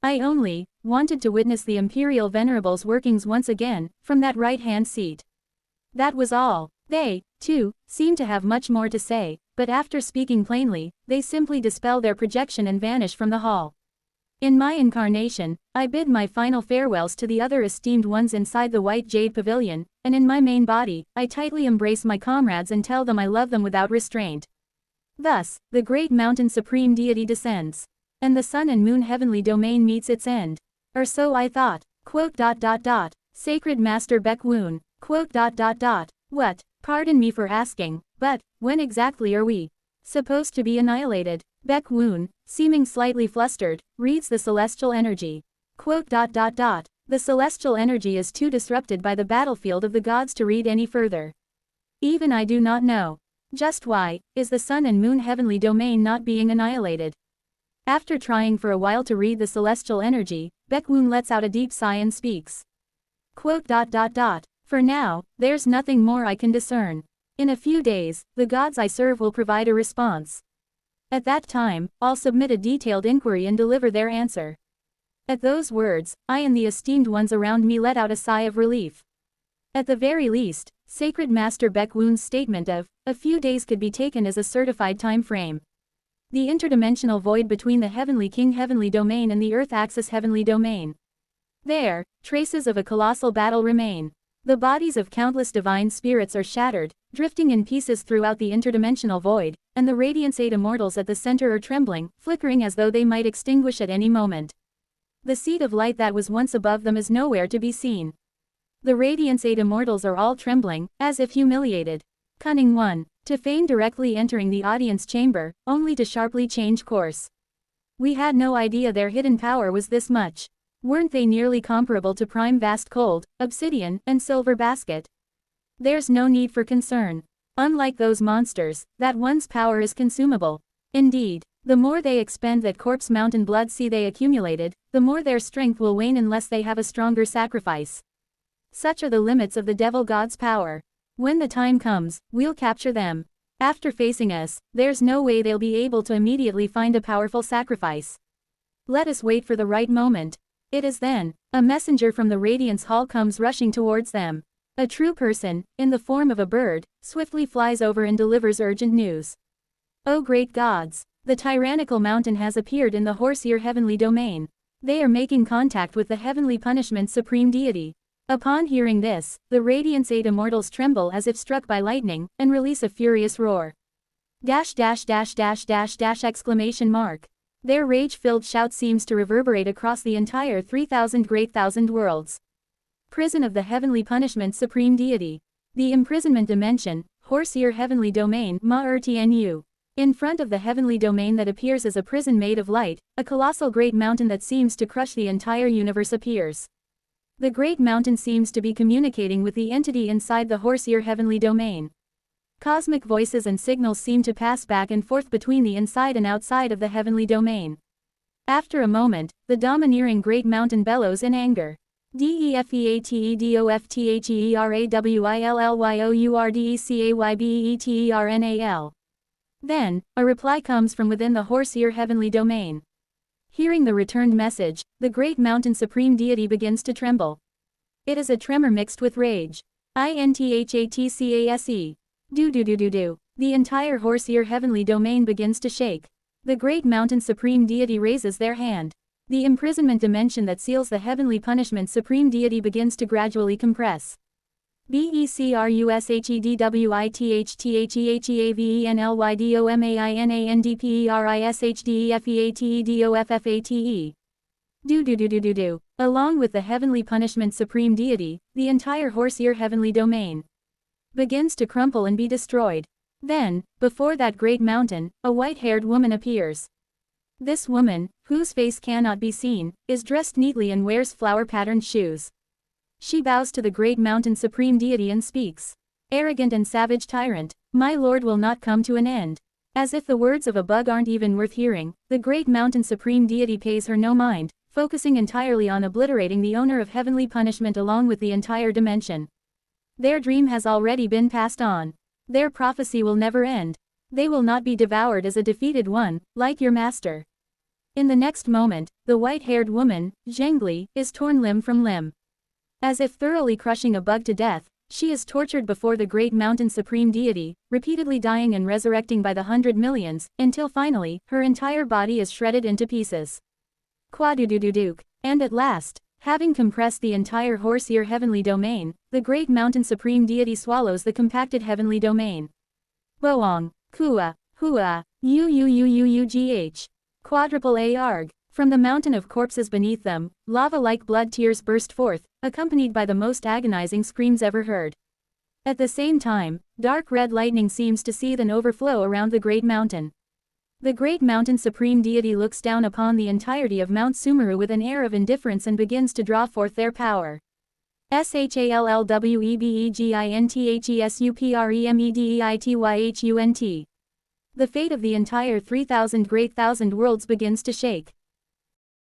I only wanted to witness the Imperial Venerable's workings once again, from that right-hand seat. That was all. They, too, seem to have much more to say, but after speaking plainly, they simply dispel their projection and vanish from the hall. In my incarnation, I bid my final farewells to the other esteemed ones inside the White Jade Pavilion, and in my main body, I tightly embrace my comrades and tell them I love them without restraint. Thus, the great mountain supreme deity descends. And the sun and moon heavenly domain meets its end. Or so I thought. Sacred Master Baek Woon. What? Pardon me for asking, but, when exactly are we supposed to be annihilated? Baek Woon, seeming slightly flustered, reads the celestial energy. The celestial energy is too disrupted by the battlefield of the gods to read any further. Even I do not know. Just why, is the sun and moon heavenly domain not being annihilated? After trying for a while to read the celestial energy, Baek Woon lets out a deep sigh and speaks. For now, there's nothing more I can discern. In a few days, the gods I serve will provide a response. At that time, I'll submit a detailed inquiry and deliver their answer. At those words, I and the esteemed ones around me let out a sigh of relief. At the very least, Sacred Master Baek Woon's statement of a few days could be taken as a certified time frame. The interdimensional void between the Heavenly King heavenly domain and the Earth axis heavenly domain. There, traces of a colossal battle remain. The bodies of countless divine spirits are shattered, drifting in pieces throughout the interdimensional void, and the Radiance 8 immortals at the center are trembling, flickering as though they might extinguish at any moment. The seat of light that was once above them is nowhere to be seen. The Radiance 8 immortals are all trembling, as if humiliated. Cunning one, to feign directly entering the audience chamber, only to sharply change course. We had no idea their hidden power was this much. Weren't they nearly comparable to Prime Vast Cold, Obsidian, and Silver Basket? There's no need for concern. Unlike those monsters, that one's power is consumable. Indeed, the more they expend that corpse mountain blood sea they accumulated, the more their strength will wane unless they have a stronger sacrifice. Such are the limits of the devil god's power. When the time comes, we'll capture them. After facing us, there's no way they'll be able to immediately find a powerful sacrifice. Let us wait for the right moment. It is then, a messenger from the Radiance Hall comes rushing towards them. A true person, in the form of a bird, swiftly flies over and delivers urgent news. O great gods! The tyrannical mountain has appeared in the Horseear heavenly domain. They are making contact with the heavenly punishment supreme deity. Upon hearing this, the Radiance 8 immortals tremble as if struck by lightning, and release a furious roar. .. Exclamation mark. Their rage-filled shout seems to reverberate across the entire 3,000 great thousand worlds. Prison of the heavenly punishment supreme deity. The imprisonment dimension, Horseear heavenly domain, Ma-er-tnu. In front of the heavenly domain that appears as a prison made of light, a colossal great mountain that seems to crush the entire universe appears. The great mountain seems to be communicating with the entity inside the Horseear heavenly domain. Cosmic voices and signals seem to pass back and forth between the inside and outside of the heavenly domain. After a moment, the domineering great mountain bellows in anger. Defeatedewillyourdecaybyellydecaybenal. Then, a reply comes from within the Horseear heavenly domain. Hearing the returned message, the great mountain supreme deity begins to tremble. It is a tremor mixed with rage. Inthatcase. Do. The entire Horseear heavenly domain begins to shake. The great mountain supreme deity raises their hand. The imprisonment dimension that seals the heavenly punishment supreme deity begins to gradually compress. Becrushedheavenlydomaindeperisanandperisadefeatedofffate. Do. Along with the heavenly punishment supreme deity, the entire Horseear heavenly domain begins to crumple and be destroyed. Then, before that great mountain, a white-haired woman appears. This woman, whose face cannot be seen, is dressed neatly and wears flower-patterned shoes. She bows to the great mountain supreme deity and speaks. Arrogant and savage tyrant, my lord will not come to an end. As if the words of a bug aren't even worth hearing, the great mountain supreme deity pays her no mind, focusing entirely on obliterating the owner of heavenly punishment along with the entire dimension. Their dream has already been passed on. Their prophecy will never end. They will not be devoured as a defeated one, like your master. In the next moment, the white-haired woman, Zhengli, is torn limb from limb. As if thoroughly crushing a bug to death, she is tortured before the great mountain supreme deity, repeatedly dying and resurrecting by the 100 millions, until finally, her entire body is shredded into pieces. Quadudududuke. And at last, having compressed the entire horse-ear heavenly domain, the great mountain supreme deity swallows the compacted heavenly domain. Boong. Kua. Hua. Uuugh. Quadruple A arg. From the mountain of corpses beneath them, lava-like blood tears burst forth, accompanied by the most agonizing screams ever heard. At the same time, dark red lightning seems to seethe and overflow around the great mountain. The great mountain supreme deity looks down upon the entirety of Mount Sumeru with an air of indifference and begins to draw forth their power. Shallwebeginthetsupremedeityhunt. The fate of the entire 3,000 great thousand worlds begins to shake.